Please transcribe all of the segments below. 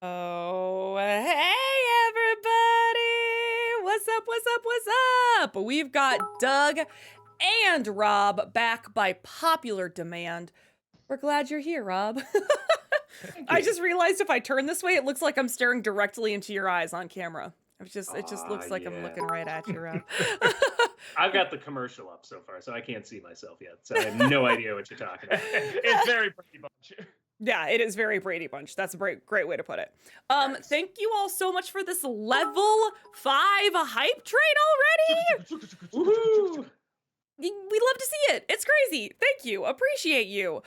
Oh, hey everybody! What's up, what's up, what's up? We've got Doug and Rob back by popular demand. We're glad you're here, Rob. Thank I you. just realized if I turn this way, it looks like I'm staring directly into your eyes on camera. It just looks like I'm Yeah. looking right at you, Rob. I've got the commercial up so far, so I can't see myself yet. So I have no idea what you're talking about. It's very Brady Bunch. Yeah, it is very Brady Bunch. That's a great way to put it. Nice. Thank you all so much for this level 5 hype train already. Woohoo! We love to see it. It's crazy. Thank you. Appreciate you.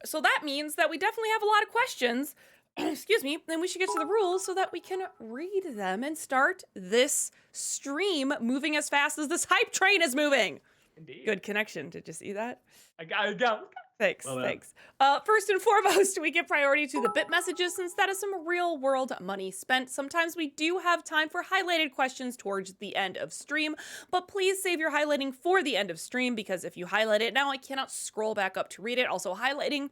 So that means that we definitely have a lot of questions. Excuse me. Then we should get to the rules so that we can read them and start this stream moving as fast as this hype train is moving. Indeed. Good connection. Did you see that? I got. Thanks, Well done. thanks. First and foremost, we give priority to the bit messages since that is some real world money spent. Sometimes we do have time for highlighted questions towards the end of stream, but please save your highlighting for the end of stream because if you highlight it now, I cannot scroll back up to read it. Also, highlighting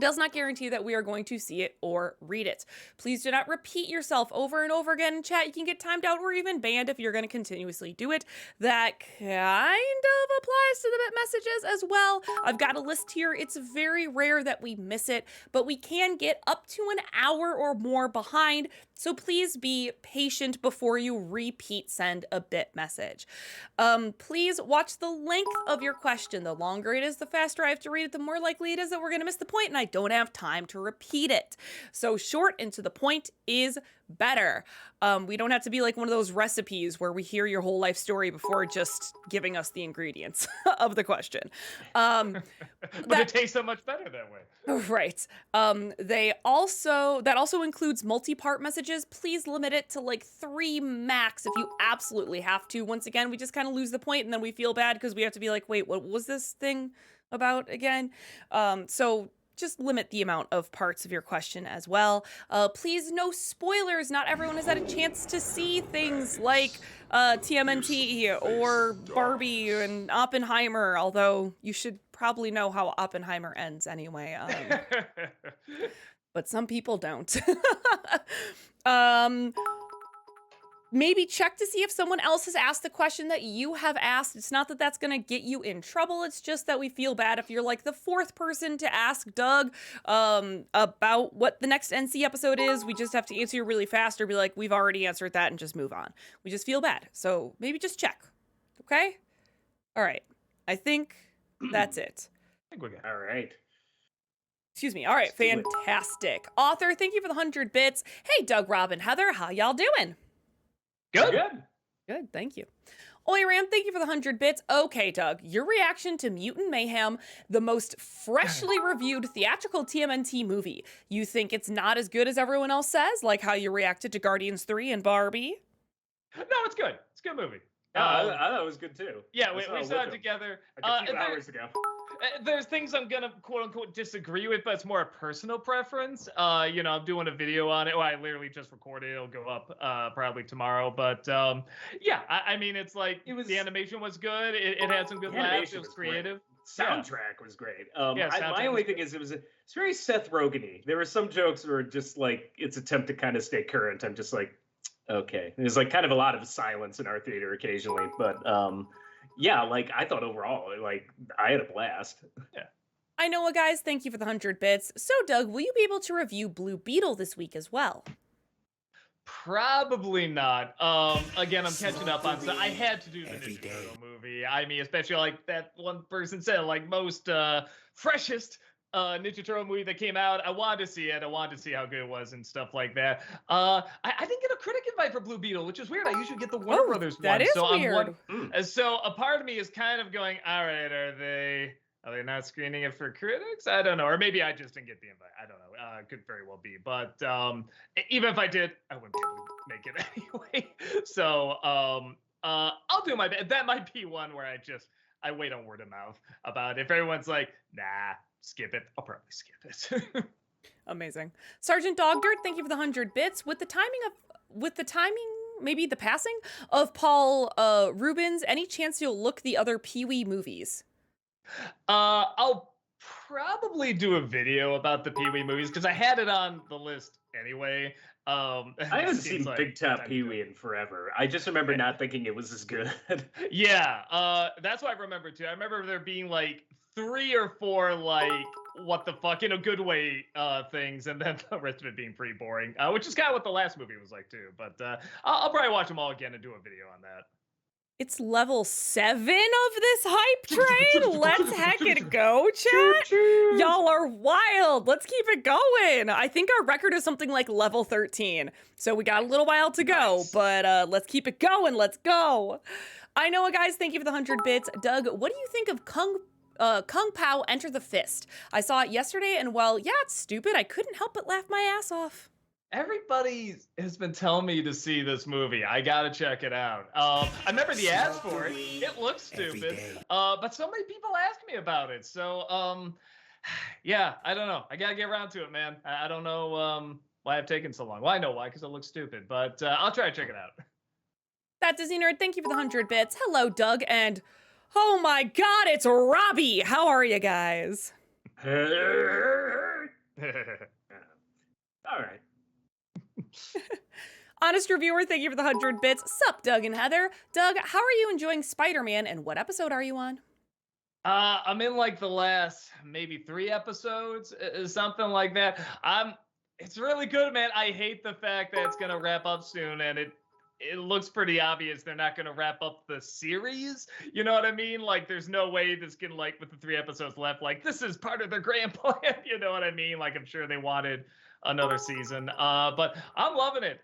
does not guarantee that we are going to see it or read it. Please do not repeat yourself over and over again in chat. You can get timed out or even banned if you're going to continuously do it. That kind of applies to the bit messages as well. I've got a list here. It's very rare that we miss it, but we can get up to an hour or more behind. So please be patient before you repeat send a bit message. Please watch the length of your question. The longer it is, the faster I have to read it, the more likely it is that we're going to miss the point and I don't have time to repeat it. So short and to the point is better. We don't have to be like one of those recipes where we hear your whole life story before just giving us the ingredients of the question. But it tastes so much better that way. Right. That also includes multi-part messages. Please limit it to like 3 max if you absolutely have to. Once again, we just kind of lose the point and then we feel bad because we have to be like, wait, what was this thing about again? So just limit the amount of parts of your question as well. Please, no spoilers. Not everyone has had a chance to see things like TMNT or Barbie and Oppenheimer, although you should probably know how Oppenheimer ends anyway. But some people don't. Maybe check to see if someone else has asked the question that you have asked. It's not that that's going to get you in trouble. It's just that we feel bad if you're like the 4th person to ask Doug about what the next NC episode is. We just have to answer you really fast or be like, we've already answered that and just move on. We just feel bad. So maybe just check. Okay? All right. I think that's it. I think we're good. All right. Excuse me. All right. Let's do it. Fantastic. Author, thank you for the 100 bits. Hey, Doug, Robin, Heather, how y'all doing? Good. Good, thank you. Oyram, thank you for the 100 bits. Okay, Doug, your reaction to Mutant Mayhem, the most freshly reviewed theatrical TMNT movie. You think it's not as good as everyone else says, like how you reacted to Guardians 3 and Barbie? No, it's good. It's a good movie. I thought it was good too. Yeah, I we saw saw it Wickham, together. like a few hours ago. There's things I'm gonna quote unquote disagree with, but it's more a personal preference. I'm doing a video on it. Well, I literally just recorded it. It'll go up probably tomorrow. But I mean, it's like the animation was good. It had some good laughs. It was creative. Soundtrack was great. Yeah, My only thing is it's very Seth Rogen-y. There were some jokes that were just like its attempt to kind of stay current. I'm just like, okay. There's like kind of a lot of silence in our theater occasionally, but yeah, like I thought overall, like I had a blast. Yeah. I know, guys, thank you for the 100 bits. So, Doug, will you be able to review Blue Beetle this week as well? Probably not. Again, I'm catching up on. So I had to do the Ninja Turtle movie. I mean, especially like that one person said, like most freshest Ninja Turtle movie that came out. I wanted to see it. I wanted to see how good it was and stuff like that. I didn't get a critic invite for Blue Beetle, which is weird. I usually get the Warner Brothers that one. is So weird. So a part of me is kind of going, all right, are they not screening it for critics? I don't know. Or maybe I just didn't get the invite. I don't know. Could very well be. But even if I did, I wouldn't be able to make it anyway. So I'll do my best. That might be one where I wait on word of mouth about it. If everyone's like, nah, skip it, I'll probably skip it. Amazing. Sergeant Dogdirt, thank you for the 100 bits. With the timing, maybe the passing of Paul Rubens, any chance you'll look the other Pee-wee movies? I'll probably do a video about the Pee-wee movies because I had it on the list anyway. I haven't it seems seen like Big good Top time to do Pee it. Wee in forever. I just remember not thinking it was as good. Yeah, that's what I remember too. I remember there being like 3 or 4 like what the fuck in a good way things, and then the rest of it being pretty boring, which is kind of what the last movie was like too. But I'll probably watch them all again and do a video on that. It's level 7 of this hype train. Let's heck it go, chat. Y'all are wild. Let's keep it going. I think our record is something like level 13. So we got a little while to go, Nice. but let's keep it going. Let's go. I know, guys. Thank you for the 100 bits. Doug, what do you think of Kung Pao Enter the Fist? I saw it yesterday, and well, yeah, it's stupid. I couldn't help but laugh my ass off. Everybody has been telling me to see this movie. I gotta check it out. I remember the ads for it. It looks stupid, but so many people ask me about it. So, yeah, I don't know. I gotta get around to it, man. I don't know why I've taken so long. Well, I know why, because it looks stupid, but I'll try to check it out. That Disney Nerd, thank you for the 100 bits. Hello, Doug, and oh my god, it's Robbie. How are you guys? All right. Honest reviewer, thank you for the 100 bits. Sup, Doug and Heather. Doug, how are you enjoying Spider-Man, and what episode are you on? I'm in like the last maybe 3 episodes, something like that. It's really good, man. I hate the fact that it's gonna wrap up soon, and it looks pretty obvious they're not gonna wrap up the series. You know what I mean? Like, there's no way this can, like, with the 3 episodes left, like, this is part of their grand plan. You know what I mean? Like, I'm sure they wanted another season. But I'm loving it.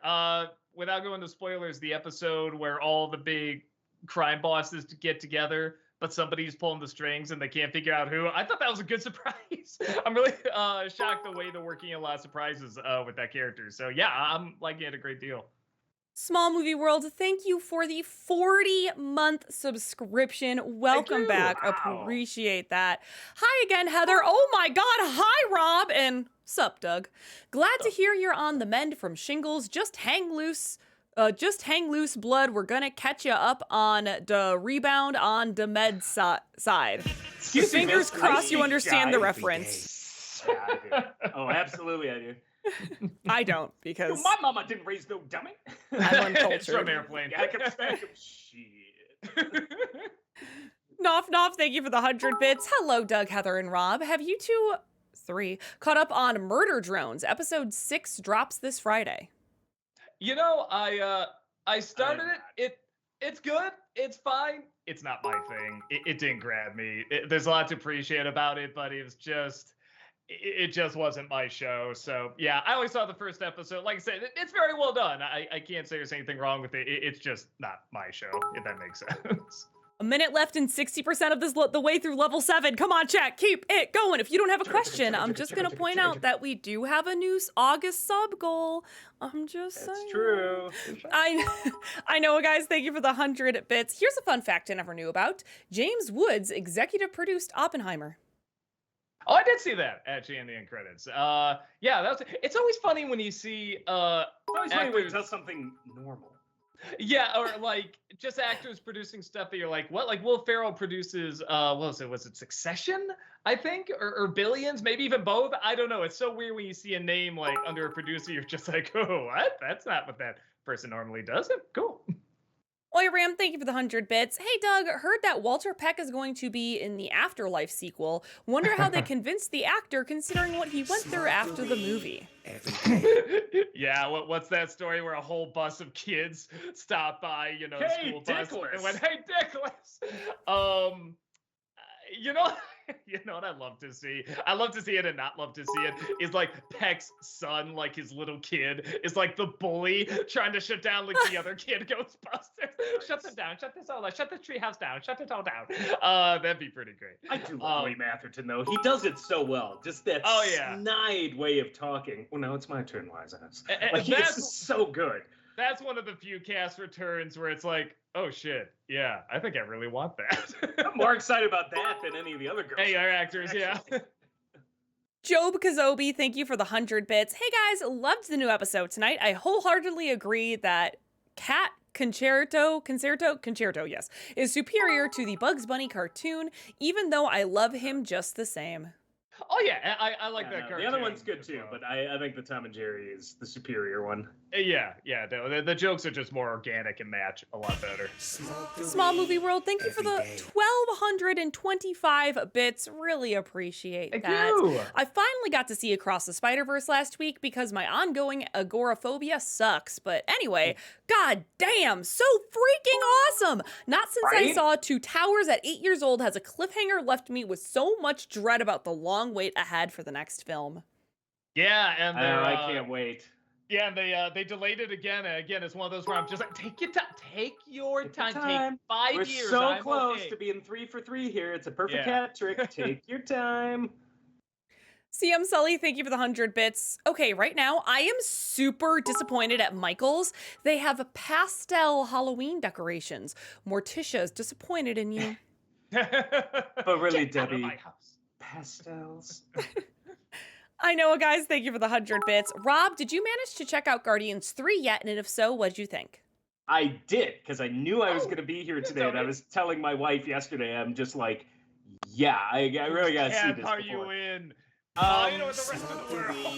Without going to spoilers, the episode where all the big crime bosses get together, but somebody's pulling the strings and they can't figure out who. I thought that was a good surprise. I'm really shocked the way they're working a lot of surprises with that character. So yeah, I'm liking it a great deal. Small Movie World, thank you for the 40-month subscription. Welcome you. back. Wow. Appreciate that. Hi again, Heather. Oh my god. Hi, Rob. And sup, Doug. Glad to hear you're on the mend from shingles. Just hang loose, blood. We're gonna catch you up on the rebound on the med side. Excuse me, Fingers miss, crossed I you understand the die reference. every day. Yeah, I do. Oh, absolutely, I do. I don't, because My mama didn't raise no dummy. I'm It's from uncultured. Airplane. I can smack him. Shit. Noff, thank you for the 100 bits. Hello, Doug, Heather, and Rob. Have you 3 caught up on Murder Drones? Episode 6 drops this Friday. You know, I started not. It's good. It's fine. It's not my thing. It didn't grab me. There's a lot to appreciate about it, but it just wasn't my show. So yeah, I only saw the first episode. Like I said, it's very well done. I can't say there's anything wrong with it. It's just not my show, if that makes sense. A minute left and 60% of this the way through level 7. Come on, chat, keep it going. If you don't have a question, I'm just gonna point out that we do have a new August sub goal. I'm just saying. That's true. I know, guys. Thank you for the 100 bits. Here's a fun fact I never knew about. James Woods executive produced Oppenheimer. Oh, I did see that actually in the end credits. Yeah, it's always funny when you see It's always funny when he actors- does something normal. Yeah, or like just actors producing stuff that you're like, what? Like Will Ferrell produces, what was it? Was it Succession? I think, or Billions? Maybe even both. I don't know. It's so weird when you see a name like under a producer. You're just like, oh, what? That's not what that person normally does. Cool. Oi Ram, thank you for the 100 bits. Hey Doug, heard that Walter Peck is going to be in the Afterlife sequel. Wonder how they convinced the actor considering what he went through after the movie. Yeah, what's that story where a whole bus of kids stopped by, the Hey, school bus Dickless. and went, "Hey, Dickless." You know, you know what I love to see? I love to see it and not love to see it. Is like Peck's son, like his little kid, is like the bully trying to shut down like the other kid Ghostbusters. Shut them down. Shut this all down. Shut the treehouse down. Shut it all down. That'd be pretty great. I do love William Atherton, though. He does it so well. Just that snide way of talking. Well, now it's my turn, wise ass. Like, he's so good. That's one of the few cast returns where it's like, oh shit, yeah, I think I really want that. I'm more excited about that than any of the other girls. Hey, our actors, yeah. Job Kazobi, thank you for the 100 bits. Hey guys, loved the new episode tonight. I wholeheartedly agree that Cat Concerto, yes, is superior to the Bugs Bunny cartoon, even though I love him just the same. Oh yeah, I like Yeah, that no, cartoon. the other one's good as too, well. but I think the Tom and Jerry is the superior one. Yeah, the jokes are just more organic and match a lot better. Small Movie World, thank you for the 1,225 bits. Really appreciate Thank that. you. I finally got to see Across the Spider-Verse last week because my ongoing agoraphobia sucks. But anyway, god damn, so freaking awesome! Not since I Right? saw Two Towers at 8 years old has a cliffhanger left me with so much dread about the long wait ahead for the next film. Yeah, and I can't wait. Yeah, and they delayed it again. And again, it's one of those where I'm just like, take your time, take your time, take 5 We're years. so I'm close okay. to being 3 for 3 here. It's a perfect Yeah. hat trick. Take your time. CM Sully, thank you for the 100 bits. Okay, right now, I am super disappointed at Michael's. They have pastel Halloween decorations. Morticia is disappointed in you. But really, Get out of Debbie, my house. pastels. I know, guys, thank you for the 100 bits. Rob, did you manage to check out Guardians 3 yet? And if so, what'd you think? I did, because I knew I was Oh, going to be here you today, tell and I me. was telling my wife yesterday, I'm just like, yeah, I really got to see Camp this are before. you in? Um, You know, with the rest of the world.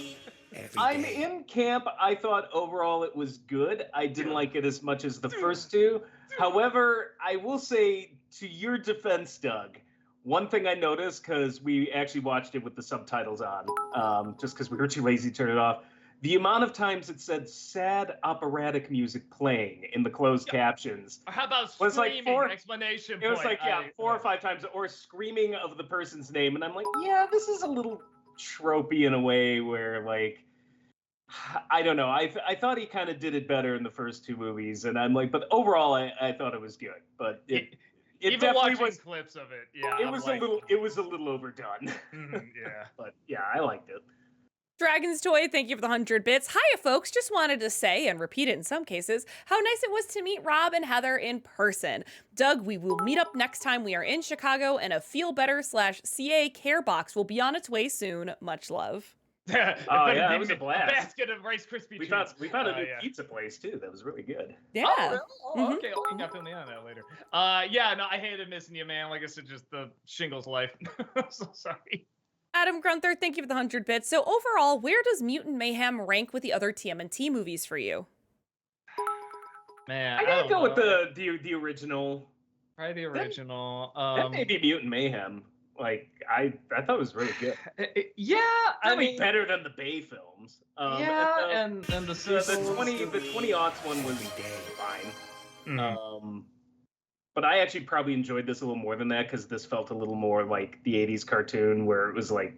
I'm in camp. I thought overall it was good. I didn't like it as much as the first two. However, I will say, to your defense, Doug, one thing I noticed, because we actually watched it with the subtitles on, just because we were too lazy to turn it off, the amount of times it said sad operatic music playing in the closed captions. How about Was like screaming? four- Exclamation It was point. like, yeah, 4 or 5 times, or screaming of the person's name. And I'm like, yeah, this is a little tropey in a way where, like, I don't know. I thought he kind of did it better in the first two movies. And I'm like, but overall, I thought it was good. But it Even definitely watching was. clips of it, yeah. It I'm was like, it was a little overdone. yeah. But yeah, I liked it. Dragon's Toy, thank you for the 100 bits. Hiya, folks. Just wanted to say, and repeat it in some cases, how nice it was to meet Rob and Heather in person. Doug, we will meet up next time we are in Chicago, and a Feel Better/CA care box will be on its way soon. Much love. Oh yeah, that was a blast. A basket of Rice Krispie We treats. found a new Yeah. pizza place too. That was really good. Yeah. Oh, really? Oh, Mhm. okay. I'll got fill me on that later. Yeah, no, I hated missing you, man. Like I said, just the shingles life. So sorry. Adam Grunther, thank you for the 100 bits. So overall, where does Mutant Mayhem rank with the other TMNT movies for you? Man, I gotta don't go with know. the original. Probably the original. That may be Mutant Mayhem. Like I thought it was really good. Yeah, I Probably mean, better than the Bay films. yeah, and the the sequels. 20-aughts one was fine. Mhm. But I actually probably enjoyed this a little more than that because this felt a little more like the 80s cartoon where it was like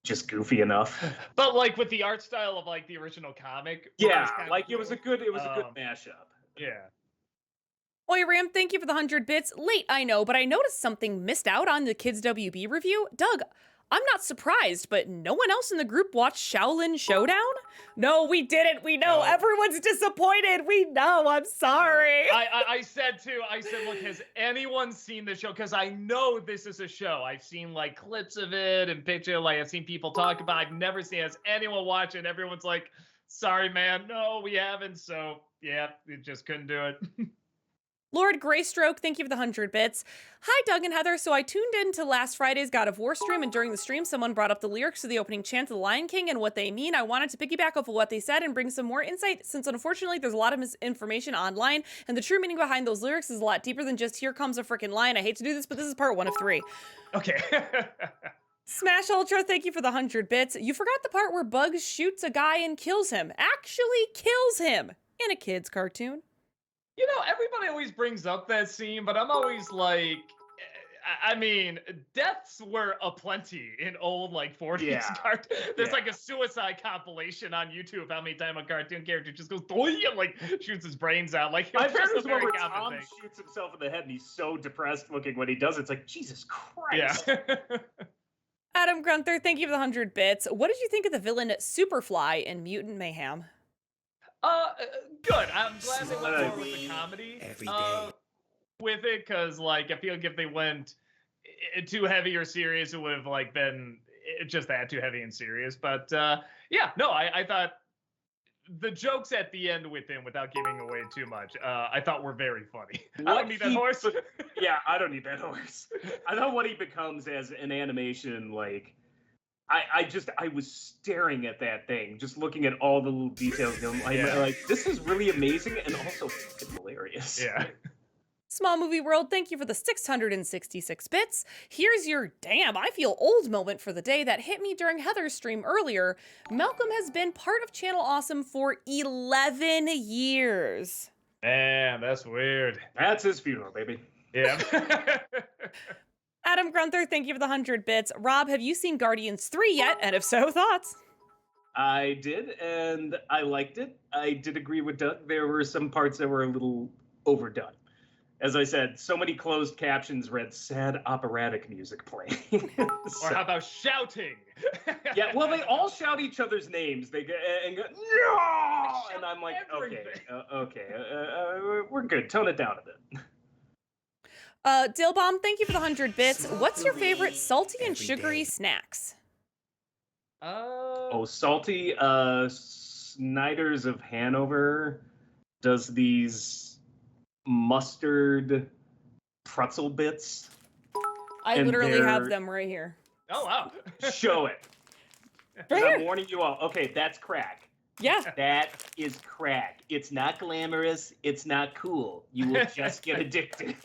just goofy enough. But like with the art style of like the original comic. where Yeah, it's kind of like it was a good Um, mashup. Yeah. Oi Ram, thank you for the 100 bits. Late, I know, but I noticed something missed out on the Kids WB review. Doug, I'm not surprised, but no one else in the group watched Shaolin Showdown? No, we didn't. We know. No. Everyone's disappointed. We know. I'm sorry. I said too. I said, look, has anyone seen the show? Because I know this is a show. I've seen like clips of it and picture. Like I've seen people talk about. I've never seen. Has anyone watch it? Everyone's like, sorry, man. No, we haven't. So yeah, we just couldn't do it. Lord Greystroke, thank you for the 100 bits. Hi, Doug and Heather. So I tuned into last Friday's God of War stream, and during the stream, someone brought up the lyrics to the opening chant of The Lion King and what they mean. I wanted to piggyback off of what they said and bring some more insight, since unfortunately there's a lot of misinformation online, and the true meaning behind those lyrics is a lot deeper than just "here comes a frickin' lion." I hate to do this, but this is part 1 of 3. Okay. Smash Ultra, thank you for the 100 bits. You forgot the part where Bugs shoots a guy and kills him. Actually kills him in a kid's cartoon. You know, everybody always brings up that scene, but I'm always like, I mean, deaths were aplenty in old like 40s Yeah. cartoons. There's Yeah. like a suicide compilation on YouTube of how many times a cartoon character just goes doy and like shoots his brains out. Like My it's just favorite a is one very where common Tom thing. shoots himself in the head and he's so depressed looking when he does it. It's like, Jesus Christ. Yeah. Adam Grunther, thank you for the 100 bits. What did you think of the villain Superfly in Mutant Mayhem? Good. I'm glad they went more with the comedy every day. with it, because like I feel like if they went too heavy or serious, it would have like been just that, too heavy and serious. But yeah, no, I thought the jokes at the end with him, without giving away too much, I thought were very funny. I What don't need that he- horse. Yeah, I don't need that horse. I thought what he becomes as an animation, like, I was staring at that thing, just looking at all the little details. And I'm like, this is really amazing and also fucking hilarious. Yeah. Small Movie World, thank you for the 666 bits. Here's your damn I feel old moment for the day that hit me during Heather's stream earlier. Malcolm has been part of Channel Awesome for 11 years. Man, that's weird. That's his funeral, baby. Yeah. Adam Grunther, thank you for the 100 bits. Rob, have you seen Guardians 3 yet? And if so, thoughts? I did, and I liked it. I did agree with Doug. There were some parts that were a little overdone. As I said, so many closed captions read sad operatic music playing. Or how about shouting? Yeah, well, they all shout each other's names. They go and go, no! And I'm like, okay, we're good. Tone it down a bit. Dillbomb, thank you for the 100 bits. What's your favorite salty and sugary snacks? Oh, salty. Snyder's of Hanover does these mustard pretzel bits. I And literally have they're- them right here. Oh, wow. Show it. Right I'm here. warning you all. Okay, that's crack. Yeah. That is crack. It's not glamorous. It's not cool. You will just get addicted.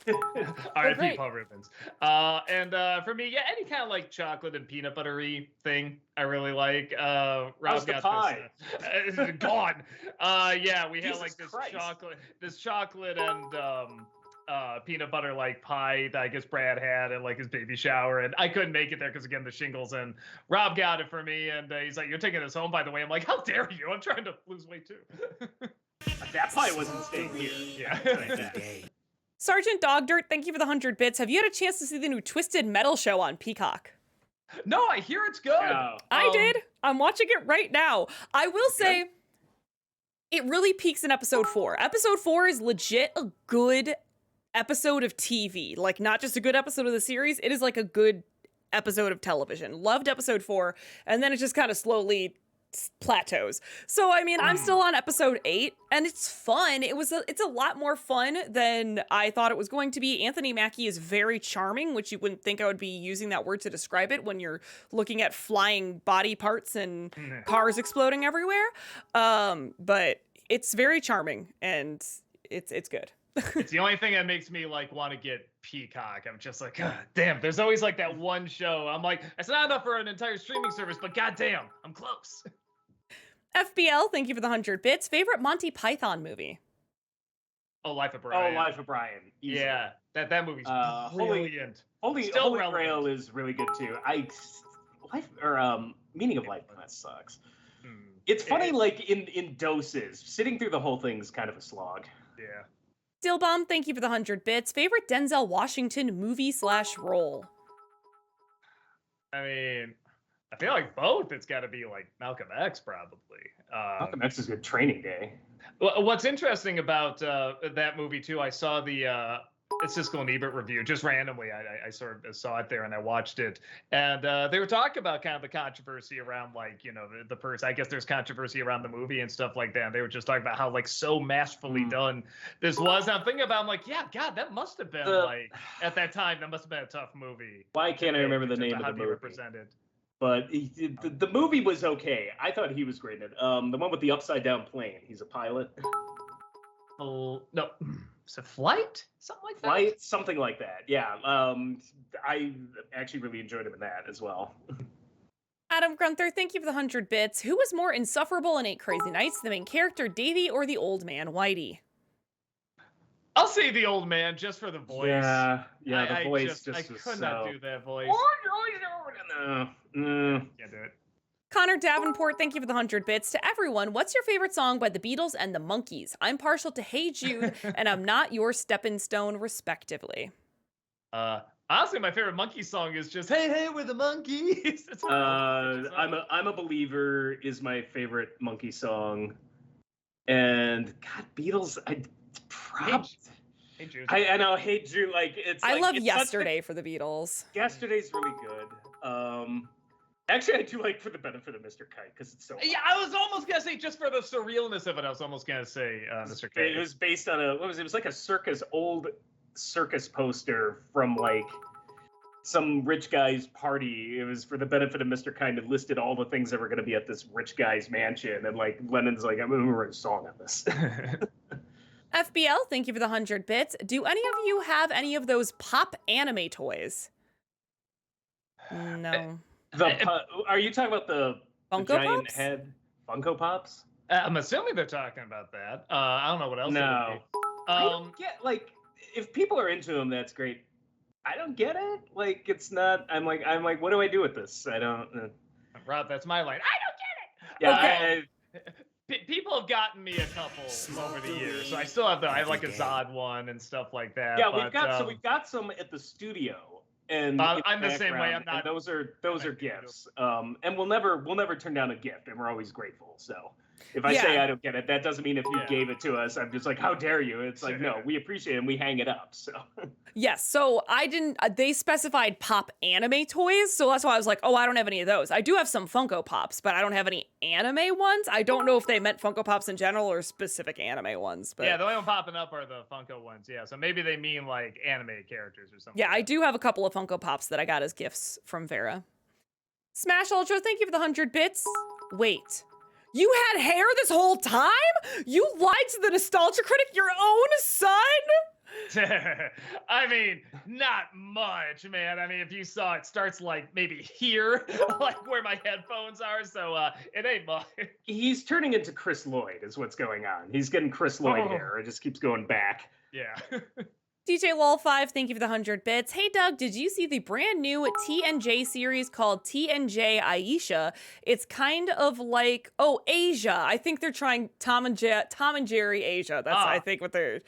R.I.P. great. Paul Rubens. And for me, yeah, any kind of like chocolate and peanut buttery thing I really like. How's Rob the got pie? this. Gone. Yeah, we had Jesus like Christ. this chocolate and peanut butter like pie that I guess Brad had at like his baby shower, and I couldn't make it there because again the shingles. And Rob got it for me, and he's like, "You're taking this home, by the way." I'm like, "How dare you? I'm trying to lose weight too." That pie wasn't staying here. Yeah. Sergeant Dogdirt, thank you for the 100 bits. Have you had a chance to see the new Twisted Metal show on Peacock? No, I hear it's good. No. I did. I'm watching it right now. I will say, it really peaks in episode 4. Episode 4 is legit a good episode of TV. Like, not just a good episode of the series, it is like a good episode of television. Loved episode 4, and then it just kind of slowly plateaus. So, I mean, I'm still on episode 8, and it's fun. It's a lot more fun than I thought it was going to be. Anthony Mackie is very charming, which you wouldn't think I would be using that word to describe it when you're looking at flying body parts and cars exploding everywhere. But it's very charming, and it's good. It's the only thing that makes me like want to get Peacock. I'm just like, God damn, there's always like that one show. I'm like, it's not enough for an entire streaming service, but goddamn, I'm close. FBL, thank you for the 100 bits. Favorite Monty Python movie? Oh, Life of Brian. Oh, Life of Brian. Easily. Yeah, that movie's brilliant. Holy Still Grail relevant. is really good too. Meaning of Life kind of sucks. Hmm. It's funny, like in doses. Sitting through the whole thing is kind of a slog. Yeah. Dillbomb, thank you for the 100 bits. Favorite Denzel Washington movie/role? I mean, I feel like both. It's got to be like Malcolm X, probably. Malcolm X is good Training Day. What's interesting about that movie too, I saw the Siskel and Ebert review just randomly. I sort of saw it there and I watched it, and they were talking about kind of the controversy around like the person. I guess there's controversy around the movie and stuff like that. And they were just talking about how like so masterfully done this was. And I'm thinking about, I'm like, yeah, God, that must have been like at that time that must have been a tough movie. Why can't I remember the name of the movie? Represented. But the movie was okay. I thought he was great in it. The one with the upside down plane. He's a pilot. Oh no, is it Flight? Something like that. Flight, something like that. Yeah. I actually really enjoyed him in that as well. Adam Grunther, thank you for the 100 bits. Who was more insufferable in 8 Crazy Nights, the main character Davy or the old man Whitey? I'll say the old man just for the voice. Yeah, the voice I was could so... not do that voice. No. Can't do it. Connor Davenport, thank you for the 100 bits. To everyone, what's your favorite song by the Beatles and the Monkees? I'm partial to Hey Jude, and I'm not your stepping stone, respectively. Honestly, my favorite monkey song is just "Hey, hey, we're the monkeys." I'm a Believer is my favorite Monkey song, and God, Beatles. Hey Jude. I know. Hey Jude, like it's. I like, love it's Yesterday for the Beatles. Yesterday's really good. Actually, I do like For the Benefit of Mr. Kite because it's so. Yeah, I was almost gonna say just for the surrealness of it. I was almost gonna say Mr. K. It was based on it was like a old circus poster from like some rich guy's party. It was for the benefit of Mr. Kind and listed all the things that were going to be at this rich guy's mansion. And like Lennon's like, I'm going to write a song on this. FBL, thank you for the 100 bits. Do any of you have any of those pop anime toys? No. Are you talking about the Funko giant Pops? head Funko Pops? I'm assuming they're talking about that. I don't know what else. No. It would be. I don't get, like, if people are into them, that's great. I don't get it. Like, it's not. I'm like, what do I do with this? I don't. Rob, that's my line. I don't get it. Yeah. Okay. People have gotten me a couple over the years, so I still have I have like a Zod one and stuff like that. Yeah, but, we've got some at the studio, and I'm the same way. I'm not. Those are gifts, and we'll never turn down a gift, and we're always grateful. So if I say I don't get it, that doesn't mean if you gave it to us, I'm just like, how dare you? It's like, no, we appreciate it, and we hang it up. So Yes, so I didn't, they specified pop anime toys, so that's why I was like, oh, I don't have any of those. I do have some Funko Pops, but I don't have any anime ones. I don't know if they meant Funko Pops in general or specific anime ones. But yeah, the only one popping up are the Funko ones. Yeah, so maybe they mean like anime characters or something. Yeah, I do have a couple of Funko Pops that I got as gifts from Vera. Smash Ultra, thank you for the 100 bits. Wait, you had hair this whole time? You lied to the Nostalgia Critic, your own son? I mean, not much, man. I mean, if you saw it starts like maybe here, like where my headphones are, so it ain't much. he's turning into Chris Lloyd, is what's going on. He's getting Chris Lloyd hair. It just keeps going back. Yeah. DJ Lol5, thank you for the 100 bits. Hey Doug, did you see the brand new TNJ series called TNJ Aisha? It's kind of like, Asia. I think they're trying Tom and Jerry Asia. That's I think what they're.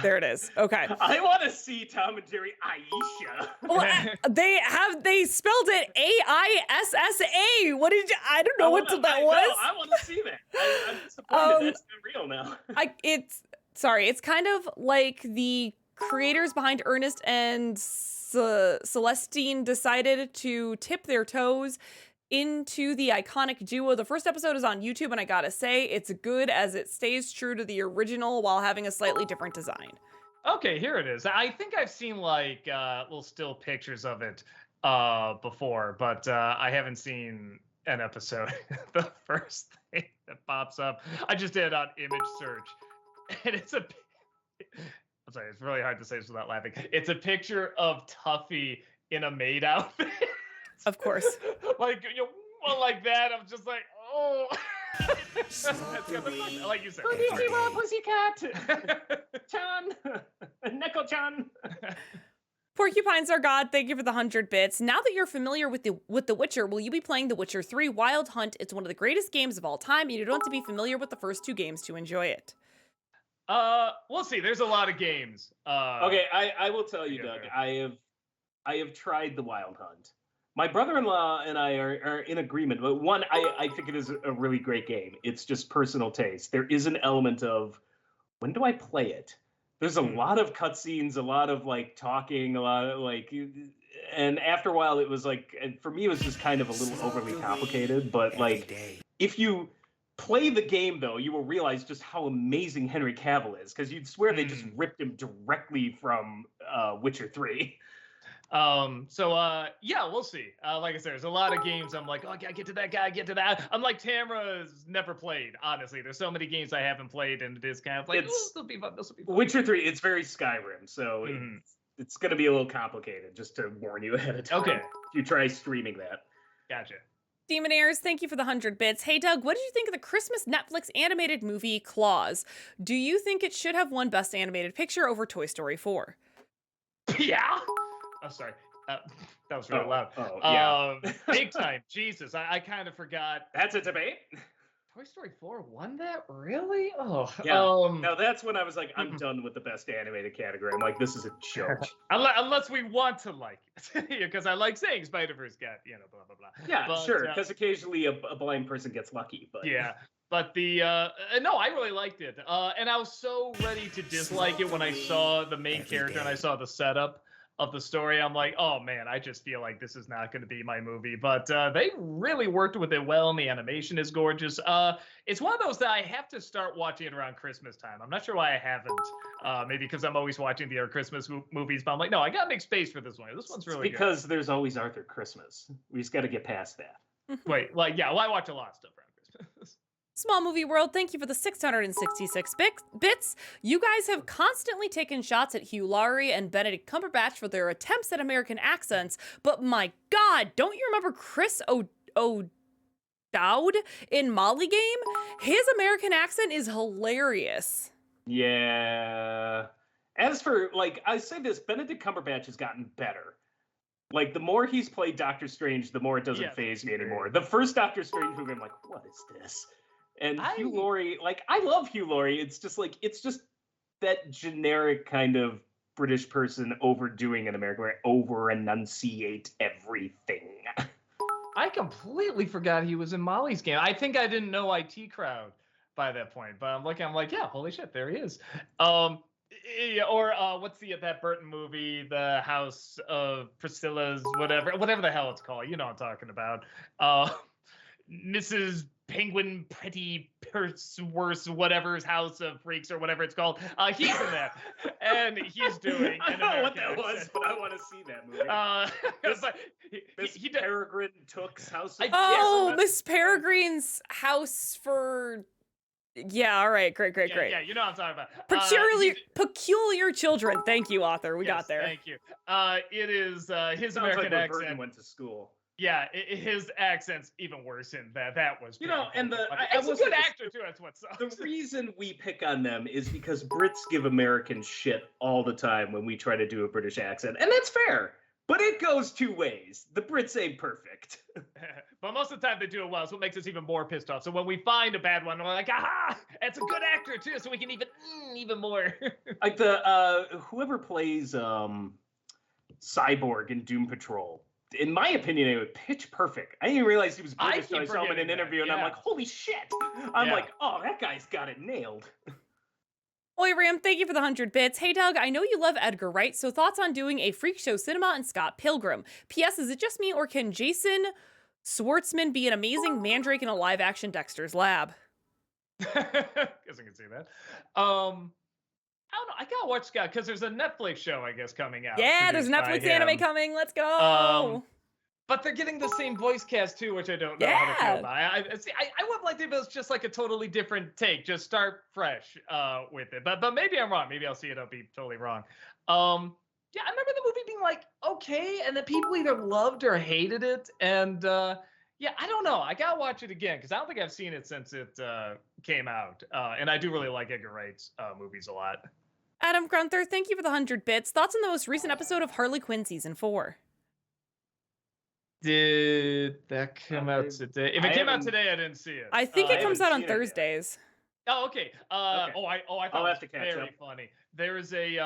There it is. Okay. I want to see Tom and Jerry Aisha. Well, they spelled it AISSA. What did you? I don't know what that was. I want to see that. I'm disappointed. That's not real now. It's kind of like the creators behind Ernest and Celestine decided to tip their toes into the iconic duo. The first episode is on YouTube, and I gotta say, it's good as it stays true to the original while having a slightly different design. Okay, here it is. I think I've seen like little still pictures of it before, but I haven't seen an episode. The first thing that pops up, I just did on image search, and it's a. I'm sorry, it's really hard to say this without laughing. It's a picture of Tuffy in a maid outfit. Of course. Like, like that. I'm just like, oh. That's like you said. Pussycat. Chan. Neko-chan. Porcupines Are God, thank you for the 100 bits. Now that you're familiar with The Witcher, will you be playing The Witcher 3 Wild Hunt? It's one of the greatest games of all time, and you don't have to be familiar with the first two games to enjoy it. We'll see. There's a lot of games. Okay, I will tell you, Doug. I have tried the Wild Hunt. My brother-in-law and I are in agreement. But one, I think it is a really great game. It's just personal taste. There is an element of, when do I play it? There's a lot of cutscenes, a lot of like talking, a lot of like, and after a while it was like, and for me it was just kind of a little overly complicated. But like, if you play the game though, you will realize just how amazing Henry Cavill is, because you'd swear they just ripped him directly from Witcher 3. Yeah, we'll see. Like I said, there's a lot of games I'm like, oh, I gotta get to that guy, get to that. I'm like, Tamra's never played, honestly. There's so many games I haven't played, and it is kind of like, this will be fun. Witcher 3, it's very Skyrim, so it's gonna be a little complicated, just to warn you ahead of time. Okay. If you try streaming that. Gotcha. Demon Airs, thank you for the 100 bits. Hey Doug, what did you think of the Christmas Netflix animated movie Claws? Do you think it should have won Best Animated Picture over Toy Story 4? Yeah? Oh, sorry. That was really loud. Yeah. Big time. Jesus, I kind of forgot. That's a debate. Toy Story 4 won that? Really? Oh. Yeah. No, that's when I was like, I'm done with the Best Animated category. I'm like, this is a joke. Unless we want to like it. Because I like saying Spider-Verse got, blah, blah, blah. Yeah, but, sure. Because occasionally a blind person gets lucky. But yeah. But no, I really liked it. And I was so ready to dislike it when I saw the main character and I saw the setup. of the story, I'm like, oh man, I just feel like this is not going to be my movie. But they really worked with it well, and the animation is gorgeous. It's one of those that I have to start watching it around Christmas time. I'm not sure why I haven't. Maybe because I'm always watching the Christmas movies, but I'm like, no, I got to make space for this one. This one's really because good. there's always Arthur Christmas. We just got to get past that. Wait, like, yeah, well, I watch a lot of stuff around Christmas. Small Movie World, thank you for the 666 bits. You guys have constantly taken shots at Hugh Laurie and Benedict Cumberbatch for their attempts at American accents, but my god, don't you remember Chris O'Dowd in Molly Game? His American accent is hilarious. Yeah. As for, like, I say this, Benedict Cumberbatch has gotten better. Like, the more he's played Doctor Strange, the more it doesn't faze me anymore. The first Doctor Strange movie, I'm like, what is this? And Hugh Laurie, like, I love Hugh Laurie. It's just that generic kind of British person overdoing an American where over-enunciate everything. I completely forgot he was in Molly's Game. I think I didn't know IT Crowd by that point, but I'm like, yeah, holy shit, there he is. Or what's that Burton movie, The House of Priscilla's, whatever the hell it's called. You know what I'm talking about. Mrs. Penguin Pretty Purse Worse whatever's House of Freaks or whatever it's called. He's in that, and he's doing. I don't know what that was, but I want to see that movie. Miss Peregrine Took's House. Miss Peregrine's House for. Yeah, all right, great. Yeah, you know what I'm talking about. Peculiar Children. Thank you, author. We got there. Thank you. It is his Sounds American like accent. Burton went to school. Yeah, his accent's even worse in that. That was, and it's a good actor too. That's what sucks. The reason we pick on them is because Brits give Americans shit all the time when we try to do a British accent, and that's fair. But it goes two ways. The Brits ain't perfect. But most of the time they do it well, so it makes us even more pissed off. So when we find a bad one, we're like, aha, it's a good actor too, so we can even more. Like whoever plays Cyborg in Doom Patrol. In my opinion, it was pitch perfect. I didn't even realize he was British until I saw him in an interview, and I'm like, holy shit. I'm like, oh, that guy's got it nailed. Oi, Ram, thank you for the 100 bits. Hey, Doug, I know you love Edgar Wright, so thoughts on doing a Freak Show Cinema and Scott Pilgrim? P.S. Is it just me, or can Jason Schwartzman be an amazing Mandrake in a live-action Dexter's Lab? Guess I can see that. I don't know. I gotta watch Scott because there's a Netflix show, I guess, coming out. Yeah, there's Netflix anime coming. Let's go. But they're getting the same voice cast too, which I don't know how to feel about. I would like to be just like a totally different take. Just start fresh with it. But maybe I'm wrong. Maybe I'll see it. I'll be totally wrong. Yeah, I remember the movie being like okay, and then people either loved or hated it. And yeah, I don't know. I gotta watch it again because I don't think I've seen it since it came out. And I do really like Edgar Wright's movies a lot. Adam Grunther, thank you for the 100 bits. Thoughts on the most recent episode of Harley Quinn season 4? Did that come out today? If it came out today, I didn't see it. I think it comes out on Thursdays. Oh, okay. I thought I'll have it to was catch very up. funny. There is a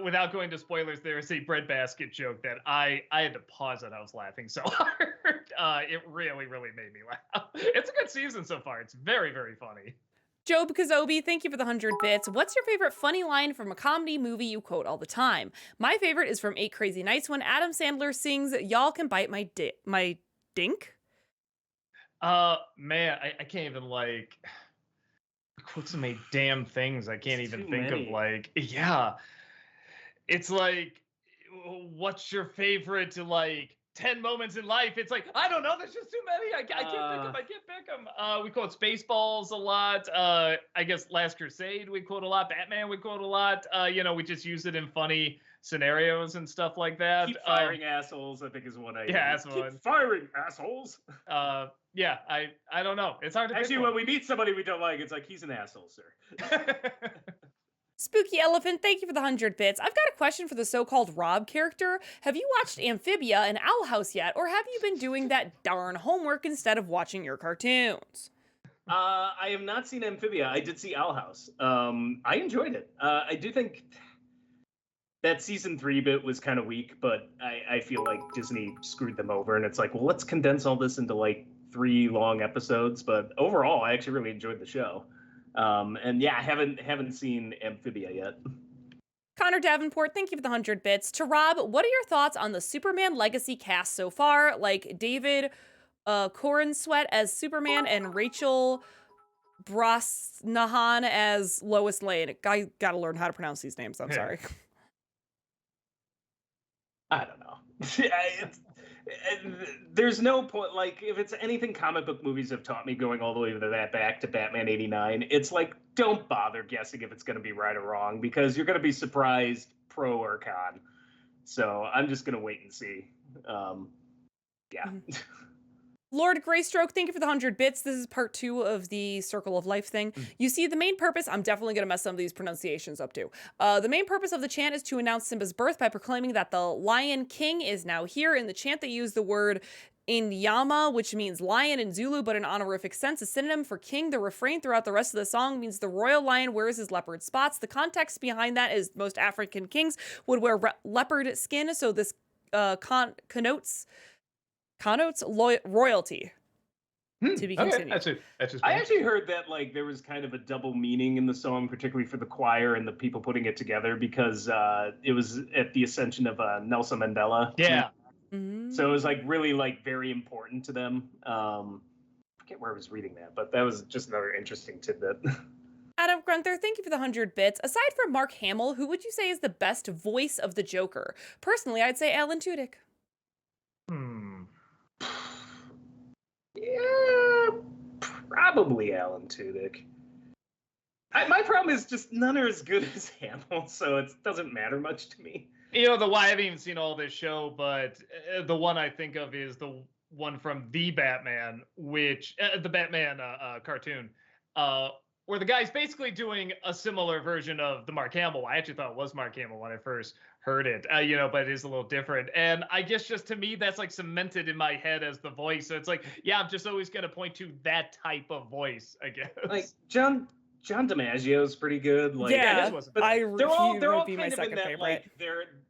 without going to spoilers, there is a breadbasket joke that I had to pause it. I was laughing so hard. It really made me laugh. It's a good season so far. It's very, very funny. Job Kazobi, thank you for the 100 bits. What's your favorite funny line from a comedy movie you quote all the time? My favorite is from 8 Crazy Nights when Adam Sandler sings, "Y'all can bite my dink." Man, I can't even like quote so many damn things. I can't even think of like, yeah. It's like, what's your favorite like 10 moments in life? It's like, I don't know. There's just too many. I can't pick them. We quote Spaceballs a lot. I guess Last Crusade we quote a lot. Batman we quote a lot. We just use it in funny scenarios and stuff like that. Keep firing assholes, I think is one I use. Yeah, that's one. Keep firing assholes. Yeah, I don't know. It's hard to actually when we meet somebody we don't like, it's like he's an asshole, sir. Spooky Elephant, thank you for the 100 bits. I've got a question for the so-called Rob character. Have you watched Amphibia and Owl House yet, or have you been doing that darn homework instead of watching your cartoons? I have not seen Amphibia. I did see Owl House. I enjoyed it. I do think that season 3 bit was kind of weak, but I feel like Disney screwed them over, and it's like, well, let's condense all this into like 3 long episodes. But overall, I actually really enjoyed the show. And yeah, I haven't seen Amphibia yet. Connor Davenport, thank you for the 100 bits. To Rob, what are your thoughts on the Superman Legacy cast so far? Like David Corn Sweat as Superman and Rachel Brosnahan as Lois Lane. I gotta learn how to pronounce these names. I'm sorry. I don't know. There's no point. Like, if it's anything comic book movies have taught me going all the way to that back to Batman '89, it's like, don't bother guessing if it's going to be right or wrong, because you're going to be surprised, pro or con. So I'm just going to wait and see. Yeah. Lord Greystroke, thank you for the 100 bits. This is part 2 of the Circle of Life thing. You see, the main purpose, I'm definitely going to mess some of these pronunciations up too. The main purpose of the chant is to announce Simba's birth by proclaiming that the Lion King is now here. In the chant, they use the word Inyama, which means lion in Zulu, but in honorific sense, a synonym for king. The refrain throughout the rest of the song means the royal lion wears his leopard spots. The context behind that is most African kings would wear leopard skin, so this connotes royalty. To be continued. That's it. That's just I actually heard that like there was kind of a double meaning in the song, particularly for the choir and the people putting it together, because it was at the ascension of Nelson Mandela. Yeah. So it was like really like very important to them. I forget where I was reading that, but that was just another interesting tidbit. Adam Grunther, thank you for the 100 bits. Aside from Mark Hamill, who would you say is the best voice of the Joker? Personally, I'd say Alan Tudyk. Yeah, probably Alan Tudyk. My problem is just none are as good as Hamill, so it doesn't matter much to me. You know, I haven't even seen all this show, but the one I think of is the one from The Batman, which the Batman cartoon, where the guy's basically doing a similar version of the Mark Hamill. I actually thought it was Mark Hamill when I first heard it, but it is a little different. And I guess just to me, that's like cemented in my head as the voice. So it's like, yeah, I'm just always going to point to that type of voice, I guess. Like John DiMaggio's pretty good. Like, yeah, his wasn't they're all be my kind of in second that favorite. like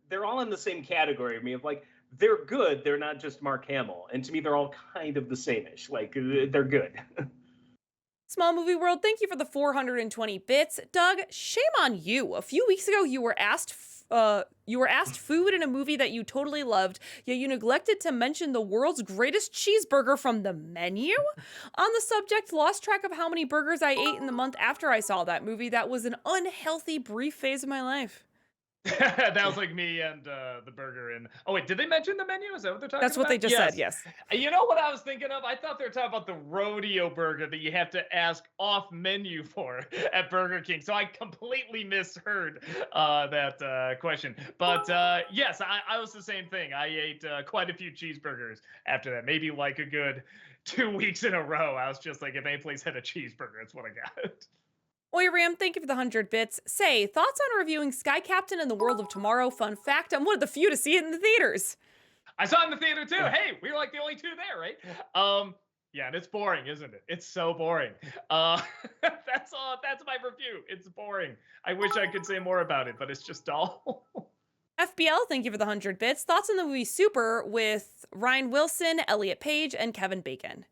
they're all in the same category of me of like they're good. They're not just Mark Hamill, and to me they're all kind of the same-ish. Like they're good. Small Movie World, thank you for the 420 bits. Doug, shame on you. A few weeks ago, you were asked food in a movie that you totally loved, yet you neglected to mention the world's greatest cheeseburger from the menu. On the subject, lost track of how many burgers I ate in the month after I saw that movie. That was an unhealthy, brief phase of my life. That was like me and the burger in. Oh wait, did they mention the menu? Is that what they're talking about? That's what they just said, yes. You know what I was thinking of? I thought they were talking about the rodeo burger that you have to ask off menu for at Burger King. So I completely misheard that question. But yes, I was the same thing. I ate quite a few cheeseburgers after that. Maybe like a good 2 weeks in a row. I was just like, if any place had a cheeseburger, that's what I got. Oi Ram, thank you for the 100 bits. Say, thoughts on reviewing Sky Captain and the World of Tomorrow? Fun fact, I'm one of the few to see it in the theaters. I saw it in the theater too. Hey, we were like the only two there, right? Yeah, and it's boring, isn't it? It's so boring. That's all. That's my review. It's boring. I wish I could say more about it, but it's just dull. FBL, thank you for the 100 bits. Thoughts on the movie Super with Ryan Wilson, Elliot Page, and Kevin Bacon?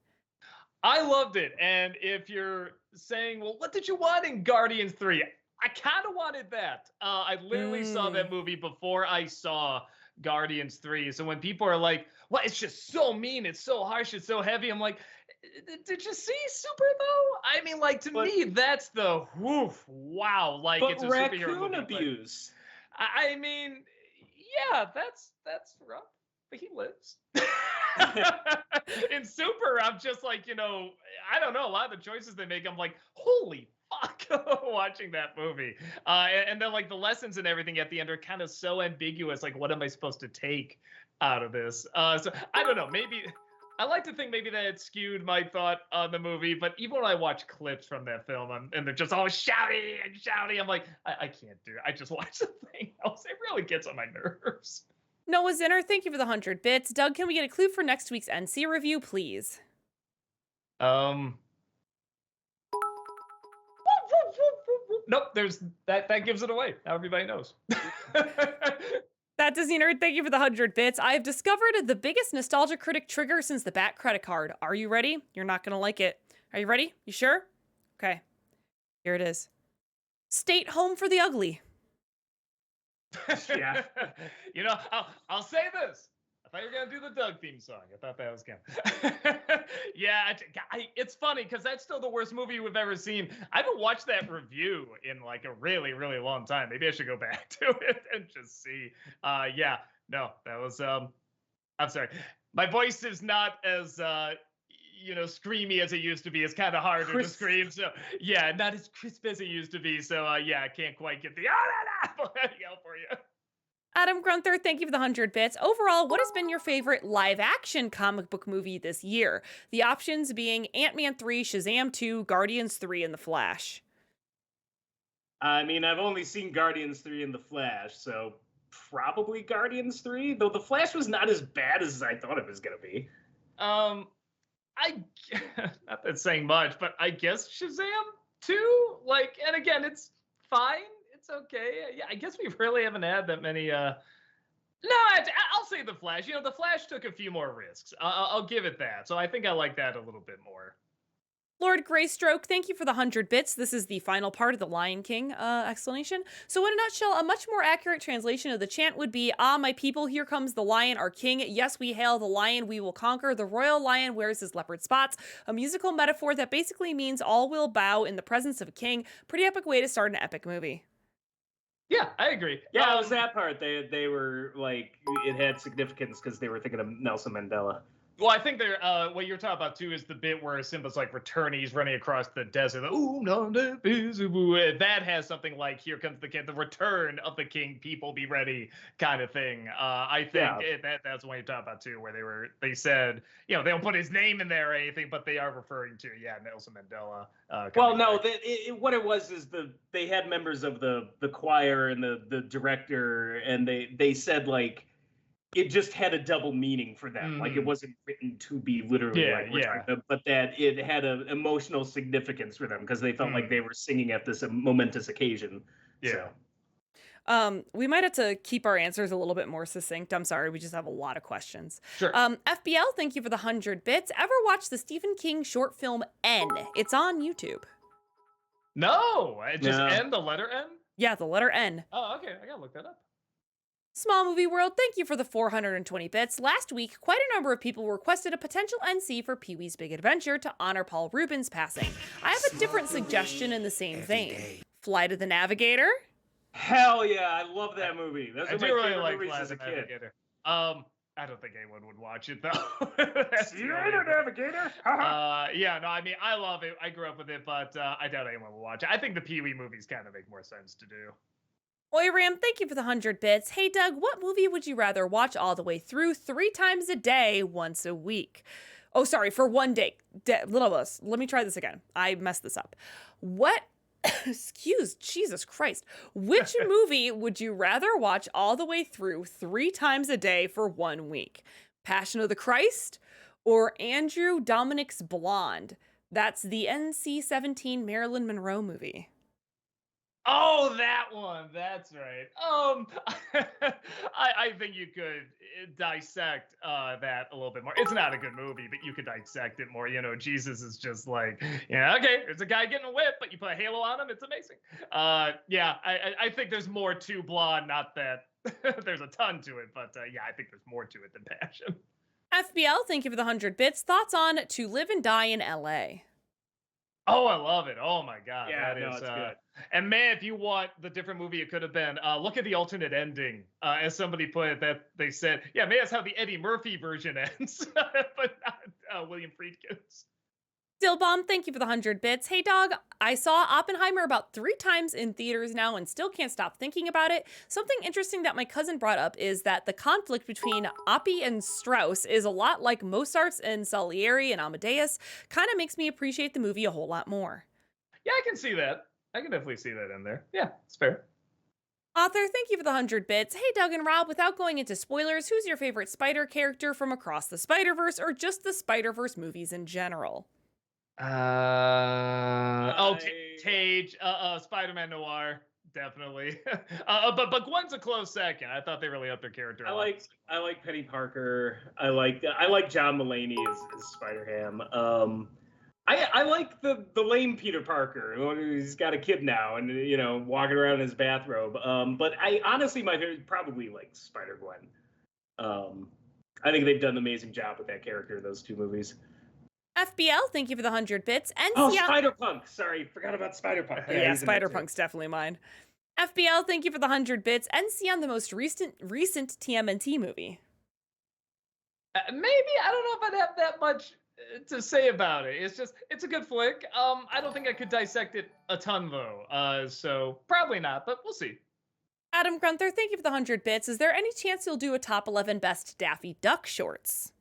I loved it. And if you're saying, well, what did you want in Guardians 3? I kind of wanted that. I literally saw that movie before I saw Guardians 3. So when people are like, well, it's just so mean, it's so harsh, it's so heavy, I'm like, did you see Super though? I mean, like, to me, that's the woof, wow. Like, it's a superhero movie. Abuse. I mean, yeah, that's rough, but he lives. In Super, I'm just like, I don't know, a lot of the choices they make, I'm like, holy fuck, watching that movie. And then like the lessons and everything at the end are kind of so ambiguous. Like, what am I supposed to take out of this? So I don't know, maybe I like to think maybe that it skewed my thought on the movie, but even when I watch clips from that film and they're just all shouty and shouty, I'm like, I can't do it. I just watch the thing else. It really gets on my nerves. Noah Zinner, thank you for the 100 bits. Doug, can we get a clue for next week's NC review, please? Nope, there's that gives it away. Now everybody knows. That Disney Nerd, thank you for the 100 bits. I have discovered the biggest nostalgia critic trigger since the Bat credit card. Are you ready? You're not going to like it. Are you ready? You sure? Okay. Here it is. State Home for the Ugly. Yeah. You know, I'll say this. I thought you were gonna do the Doug theme song. I thought that was good. Yeah, it's funny because that's still the worst movie we've ever seen. I haven't watched that review in like a really, really long time. Maybe I should go back to it and just see. Yeah, no, that was I'm sorry. My voice is not as screamy as it used to be. It's kind of harder to scream. So yeah, not as crisp as it used to be. So yeah, I can't quite get the out for you. Adam Grunther, thank you for the 100 bits. Overall, what has been your favorite live action comic book movie this year? The options being Ant-Man 3, Shazam 2, Guardians 3, and The Flash. I mean, I've only seen Guardians 3 and The Flash, so probably Guardians 3, though The Flash was not as bad as I thought it was going to be. I not that saying much, but I guess Shazam 2, like, and again, it's fine. It's okay. Yeah, I guess we really haven't had that many. No, I'll say The Flash. You know, The Flash took a few more risks. I'll give it that. So I think I like that a little bit more. Lord Greystroke, thank you for the 100 bits. This is the final part of the Lion King explanation. So in a nutshell, a much more accurate translation of the chant would be, "Ah, my people, here comes the lion, our king. Yes, we hail the lion, we will conquer. The royal lion wears his leopard spots." A musical metaphor that basically means all will bow in the presence of a king. Pretty epic way to start an epic movie. Yeah, I agree. Yeah, it was that part. They were like, it had significance because they were thinking of Nelson Mandela. Well, I think they're what you're talking about too is the bit where Simba's like returning, he's running across the desert. That has something like "Here comes the king," the return of the king. People be ready, kind of thing. I think that's what you're talking about too, where they said they don't put his name in there or anything, but they are referring to Nelson Mandela. Well, no, what it was is they had members of the choir and the director, and they said like, it just had a double meaning for them. Mm-hmm. Like it wasn't written to be literally but that it had an emotional significance for them because they felt like they were singing at this momentous occasion. Yeah. So. We might have to keep our answers a little bit more succinct. I'm sorry, we just have a lot of questions. Sure. FBL, thank you for the 100 bits. Ever watch the Stephen King short film N? It's on YouTube. No, just N, the letter N? Yeah, the letter N. Oh, okay. I gotta look that up. Small Movie World, thank you for the 420 bits. Last week, quite a number of people requested a potential NC for Pee-wee's Big Adventure to honor Paul Rubens' passing. I have a different suggestion in the same vein. Flight of the Navigator? Hell yeah, I love that movie. Those are my favorite movies Flight as a kid. I don't think anyone would watch it though. Navigator? Yeah, no, I mean, I love it. I grew up with it, but I doubt anyone will watch it. I think the Pee-wee movies kind of make more sense to do. Oiram, thank you for the 100 bits. Hey Doug, what movie would you rather watch all the way through 3 times a day, once a week? Oh, sorry, for 1 day. Let me try this again. I messed this up. Jesus Christ. Which movie would you rather watch all the way through 3 times a day for 1 week? Passion of the Christ or Andrew Dominik's Blonde? That's the NC-17 Marilyn Monroe movie. Oh, that one. That's right. I think you could dissect that a little bit more. It's not a good movie, but you could dissect it more. Jesus is just like, okay, there's a guy getting a whip, but you put a halo on him. It's amazing. I think there's more to Blonde. Not that there's a ton to it, but I think there's more to it than Passion. FBL, thank you for the 100 bits. Thoughts on To Live and Die in LA? Oh, I love it. Oh my God. Yeah, it's good. And man, if you want the different movie it could have been, look at the alternate ending. As somebody put it, that they said, maybe that's how the Eddie Murphy version ends, but not William Friedkin's. Dillbomb, thank you for the 100 bits. Hey dog, I saw Oppenheimer about 3 times in theaters now and still can't stop thinking about it. Something interesting that my cousin brought up is that the conflict between Oppie and Strauss is a lot like Mozart's and Salieri and Amadeus. Kind of makes me appreciate the movie a whole lot more. Yeah, I can see that. I can definitely see that in there. Yeah, it's fair. Author, thank you for the 100 bits. Hey Doug and Rob, without going into spoilers, who's your favorite Spider character from Across the Spider-Verse or just the Spider-Verse movies in general? Cage, Spider-Man Noir, definitely. But Gwen's a close second. I thought they really upped their character. I like Penny Parker. I like John Mulaney as Spider-Ham. I like the lame Peter Parker. He's got a kid now, and walking around in his bathrobe. But I honestly, my favorite is probably like Spider Gwen. I think they've done an amazing job with that character in those two movies. FBL, thank you for the 100 bits. Oh, NCL, Spider Punk. Sorry, forgot about Spider Punk. yeah, he's in that Spider too. Punk's definitely mine. FBL, thank you for the 100 bits. NC on the most recent TMNT movie. Maybe I don't know if I'd have that much to say about it. It's a good flick. I don't think I could dissect it a ton though. So probably not, but we'll see. Adam Grunther, thank you for the 100 bits. Is there any chance you'll do a top 11 best Daffy Duck shorts?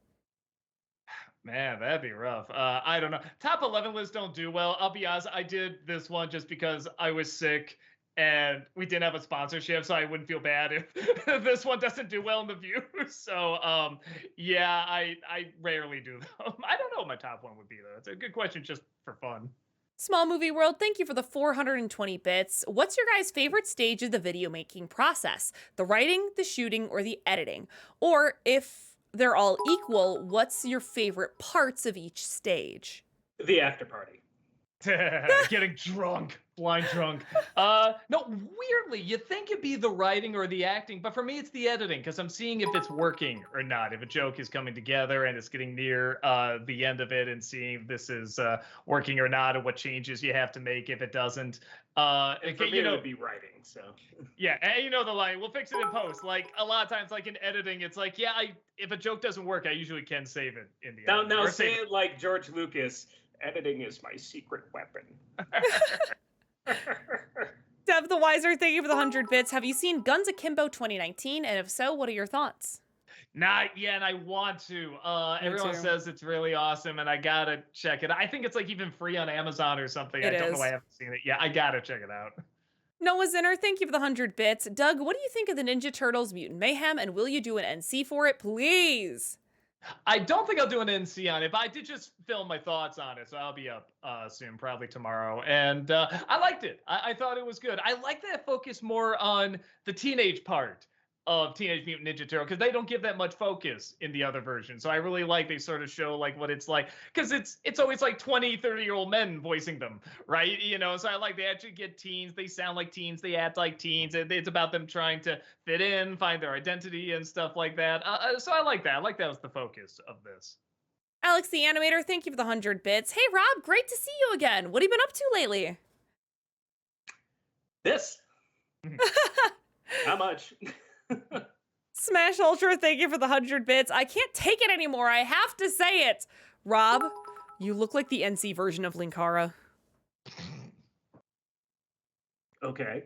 Man, that'd be rough. I don't know. Top 11 lists don't do well. I'll be honest, I did this one just because I was sick and we didn't have a sponsorship, so I wouldn't feel bad if this one doesn't do well in the views. So, yeah, I rarely do them. I don't know what my top one would be, though. It's a good question just for fun. Small Movie World, thank you for the 420 bits. What's your guys' favorite stage of the video making process? The writing, the shooting, or the editing? Or if they're all equal, what's your favorite parts of each stage? The after party. Getting drunk, blind drunk. No, weirdly, you think it'd be the writing or the acting, but for me, it's the editing because I'm seeing if it's working or not. If a joke is coming together and it's getting near the end of it, and seeing if this is working or not, and what changes you have to make if it doesn't. For me, it would be writing. So yeah, and you know the line. We'll fix it in post. Like a lot of times, like in editing, it's like, yeah, if a joke doesn't work, I usually can save it in the end. Now say it like George Lucas. Editing is my secret weapon. Dev the Wiser, thank you for the 100 bits. Have you seen Guns Akimbo 2019? And if so, what are your thoughts? Not yet. I want to. Everyone too. says it's really awesome, and I gotta check it. I think it's like even free on Amazon or something. It I don't is. know. I haven't seen it. Yeah, I gotta check it out. Noah Zinner, thank you for the 100 bits. Doug, what do you think of the Ninja Turtles Mutant Mayhem? And will you do an NC for it, please? I don't think I'll do an NC on it, but I did just film my thoughts on it, so I'll be up soon, probably tomorrow. And I liked it. I thought it was good. I like that focus more on the teenage part of Teenage Mutant Ninja Turtle because they don't give that much focus in the other version. So I really like they sort of show like what it's like because it's always like 20, 30-year-old men voicing them, right? So I like they actually get teens. They sound like teens. They act like teens. It's about them trying to fit in, find their identity and stuff like that. So I like that. I like that was the focus of this. Alex the Animator, thank you for the 100 bits. Hey, Rob, great to see you again. What have you been up to lately? This. How much? Smash Ultra, thank you for the 100 bits. I can't take it anymore. I have to say it. Rob, you look like the NC version of Linkara. Okay.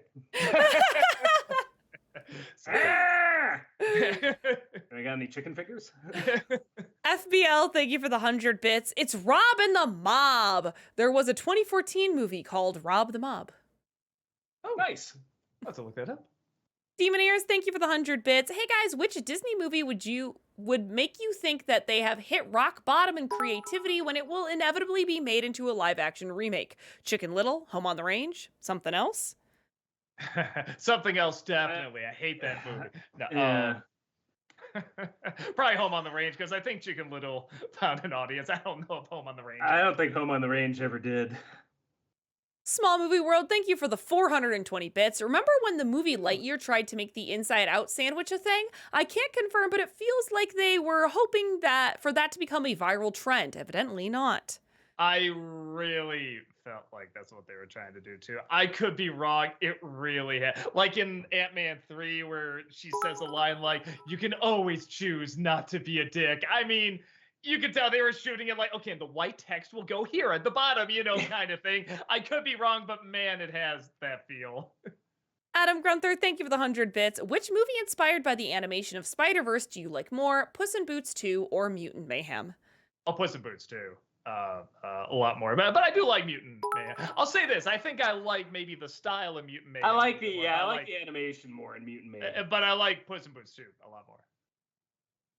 I got any chicken fingers? FBL, thank you for the 100 bits. It's Rob and the Mob. There was a 2014 movie called Rob the Mob. Oh, nice. I'll have to look that up. Demon Ears, thank you for the 100 bits. Hey guys, which Disney movie would make you think that they have hit rock bottom in creativity when it will inevitably be made into a live action remake? Chicken Little, Home on the Range, something else? Something else, definitely. I hate that movie. No, Yeah. probably Home on the Range because I think Chicken Little found an audience. I don't know if Home on the Range. I don't think Home on the Range ever did. Small Movie World, thank you for the 420 bits. Remember when the movie Lightyear tried to make the Inside Out sandwich a thing? I can't confirm, but it feels like they were hoping for that to become a viral trend. Evidently not. I really felt like that's what they were trying to do too. I could be wrong. It really had, like in Ant-Man 3 where she says a line like, "You can always choose not to be a dick." I mean, you could tell they were shooting it like, okay, the white text will go here at the bottom, kind of thing. I could be wrong, but man, it has that feel. Adam Grunther, thank you for the 100 bits. Which movie inspired by the animation of Spider-Verse do you like more, Puss in Boots 2 or Mutant Mayhem? Oh, Puss in Boots too. A lot more, but I do like Mutant Mayhem. I'll say this: I think I like maybe the style of Mutant Mayhem. I like the animation more in Mutant Mayhem. But I like Puss in Boots too a lot more.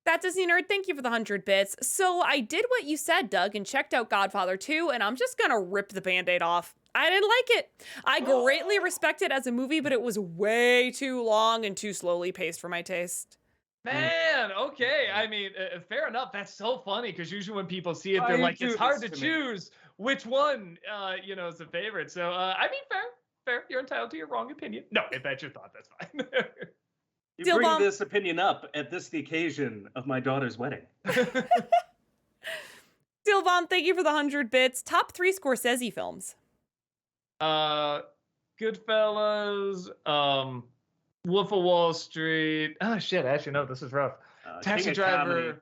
That Disney Nerd, thank you for the 100 bits. So I did what you said, Doug, and checked out Godfather 2, and I'm just gonna rip the Band-Aid off. I didn't like it. I greatly respect it as a movie, but it was way too long and too slowly paced for my taste. Man, okay. I mean, fair enough. That's so funny because usually when people see it, they're like, it's hard to choose which one, is the favorite. So, I mean, fair. You're entitled to your wrong opinion. No, if that's your thought, that's fine. You Steel bring Bomb. this opinion up at the occasion of my daughter's wedding. Steel Bomb, thank you for the 100 bits. Top 3 Scorsese films. Goodfellas, Wolf of Wall Street. Oh shit! Actually, no, this is rough. Taxi King of Driver. Comedy.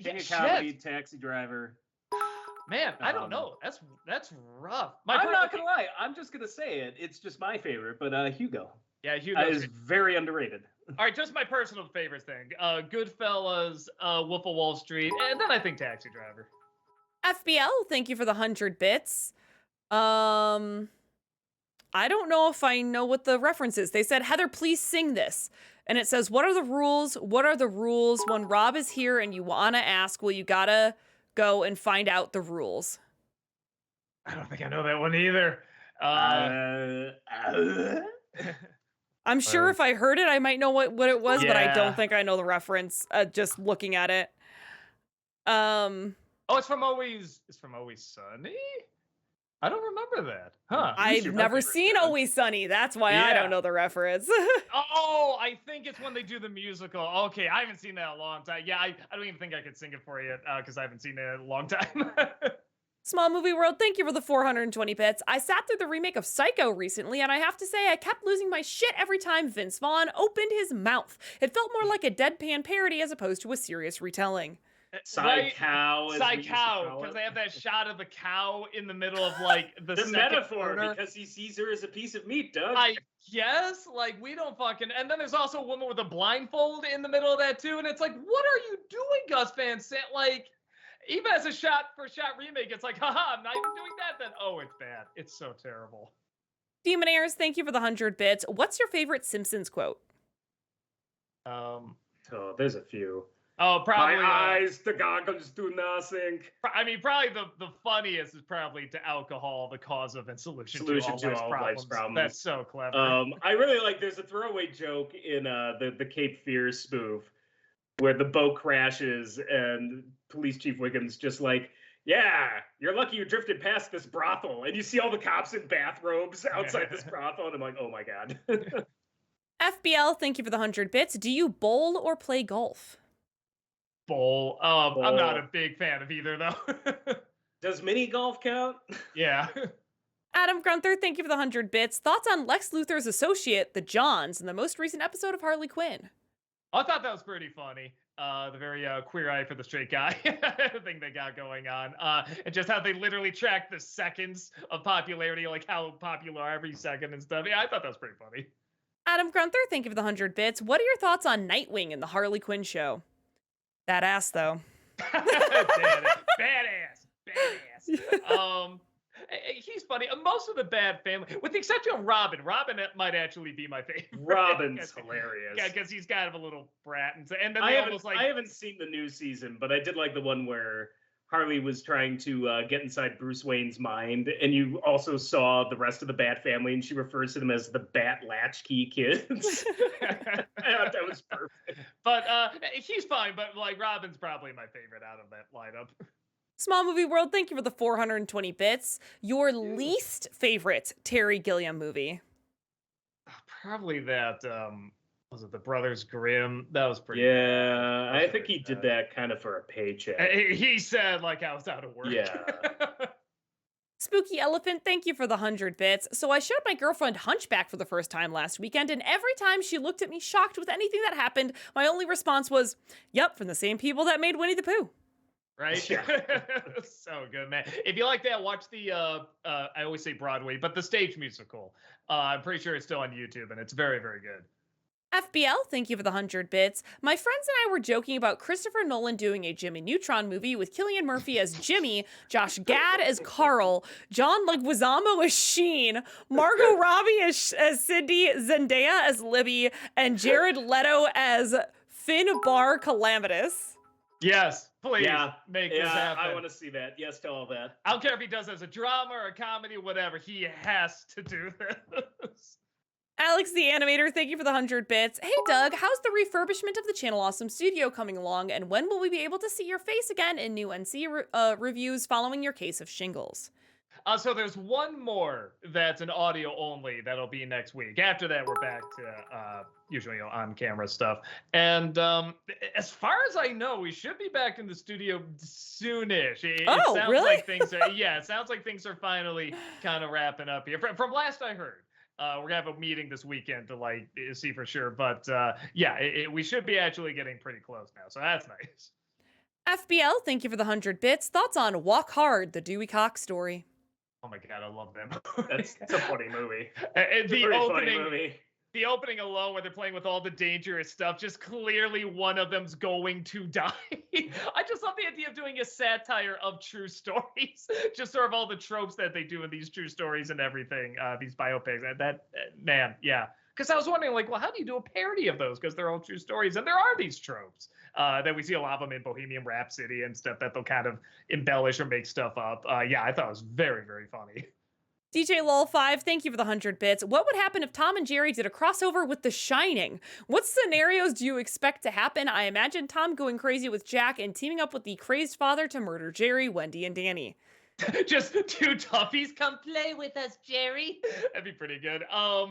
King of Comedy, Taxi Driver. Man, I don't know. That's rough. I'm not gonna lie. I'm just gonna say it. It's just my favorite, but Hugo. Yeah, Hugo is very underrated. All right, just my personal favorite thing. Goodfellas, Wolf of Wall Street, and then I think Taxi Driver. FBL, thank you for the 100 bits. I don't know if I know what the reference is. They said, Heather, please sing this. And it says, what are the rules? What are the rules when Rob is here and you want to ask? Well, you got to go and find out the rules. I don't think I know that one either. I'm sure if I heard it, I might know what it was, but I Yeah. don't think I know the reference just looking at it. Oh, it's from Always Sunny? I don't remember that. Huh. I've never seen Always Sunny. That's why I don't know the reference. Oh, I think it's when they do the musical. Okay, I haven't seen that in a long time. Yeah, I don't even think I could sing it for you because I haven't seen it in a long time. Small Movie World, thank you for the 420 bits. I sat through the remake of Psycho recently, and I have to say I kept losing my shit every time Vince Vaughn opened his mouth. It felt more like a deadpan parody as opposed to a serious retelling. Psy-cow, because they have that shot of the cow in the middle of like the metaphor corner. because he sees her as a piece of meat, Doug. I guess, like, we don't fucking. And then there's also a woman with a blindfold in the middle of that too, and it's like, what are you doing, Gus Van Sant? Like, even as a shot-for-shot remake, it's like, haha, I'm not even doing that. Then it's bad. It's so terrible. Demon Airs, thank you for the 100 bits. What's your favorite Simpsons quote? Oh, there's a few. Oh, probably. My eyes, the goggles do nothing. I mean, probably the funniest is probably to alcohol, the cause of and solution to all life's problems. That's so clever. I really like. There's a throwaway joke in the Cape Fear spoof where the boat crashes and Police Chief Wiggum's just like, yeah, you're lucky you drifted past this brothel, and you see all the cops in bathrobes outside this brothel, and I'm like, oh my god. FBL, thank you for the 100 bits. Do you bowl or play golf? Bowl. I'm not a big fan of either, though. Does mini golf count? Yeah. Adam Grunther, thank you for the 100 bits. Thoughts on Lex Luthor's associate, the Johns, in the most recent episode of Harley Quinn? I thought that was pretty funny. The very queer eye for the straight guy thing they got going on. And just how they literally track the seconds of popularity, like how popular every second and stuff. Yeah, I thought that was pretty funny. Adam Grunther, thank you for the 100 bits. What are your thoughts on Nightwing in the Harley Quinn show? That ass, though. Badass. He's funny. Most of the Bad Family, with the exception of Robin. Robin might actually be my favorite. Robin's hilarious. Yeah, because he's kind of a little brat, and then I haven't seen the new season, but I did like the one where Harley was trying to get inside Bruce Wayne's mind, and you also saw the rest of the Bat Family, and she refers to them as the Bat Latchkey Kids. I thought that was perfect. But he's fine, but like Robin's probably my favorite out of that lineup. Small Movie World, thank you for the 420 bits. Your least favorite Terry Gilliam movie? Probably that, was it The Brothers Grimm? That was pretty bad. I think he did that kind of for a paycheck. He said like I was out of work. Yeah. Spooky Elephant, thank you for the 100 bits. So I showed my girlfriend Hunchback for the first time last weekend, and every time she looked at me shocked with anything that happened, my only response was, yep, from the same people that made Winnie the Pooh. Right? Yeah. So good, man. If you like that, watch the, I always say Broadway, but the stage musical. I'm pretty sure it's still on YouTube, and it's very, very good. FBL, thank you for the 100 bits. My friends and I were joking about Christopher Nolan doing a Jimmy Neutron movie with Cillian Murphy as Jimmy, Josh Gad as Carl, John Leguizamo as Sheen, Margot Robbie as Cindy, Zendaya as Libby, and Jared Leto as Finbar Calamitous. Yes, please make this happen. I want to see that. Yes to all that. I don't care if he does it as a drama or a comedy, whatever. He has to do this. Alex the Animator, thank you for the 100 bits. Hey Doug, how's the refurbishment of the Channel Awesome studio coming along, and when will we be able to see your face again in new reviews following your case of shingles? So there's one more that's an audio only that'll be next week. After that, we're back to usually on camera stuff. And as far as I know, we should be back in the studio soonish. It sounds really? like things are it sounds like things are finally kind of wrapping up here. From last I heard. We're gonna have a meeting this weekend to like see for sure. But we should be actually getting pretty close now. So that's nice. FBL, thank you for the 100 bits. Thoughts on Walk Hard, the Dewey Cox story? Oh my god, I love them. It's a funny movie. The opening alone, where they're playing with all the dangerous stuff, just clearly one of them's going to die. I just love the idea of doing a satire of true stories, just sort of all the tropes that they do in these true stories and everything, these biopics. Man, yeah. Because I was wondering, like, well, how do you do a parody of those? Because they're all true stories, and there are these tropes that we see a lot of them in Bohemian Rhapsody and stuff that they'll kind of embellish or make stuff up. I thought it was very, very funny. DJ Lol5, thank you for the 100 bits. What would happen if Tom and Jerry did a crossover with The Shining? What scenarios do you expect to happen? I imagine Tom going crazy with Jack and teaming up with the crazed father to murder Jerry, Wendy, and Danny. Just two toughies, come play with us, Jerry. That'd be pretty good. I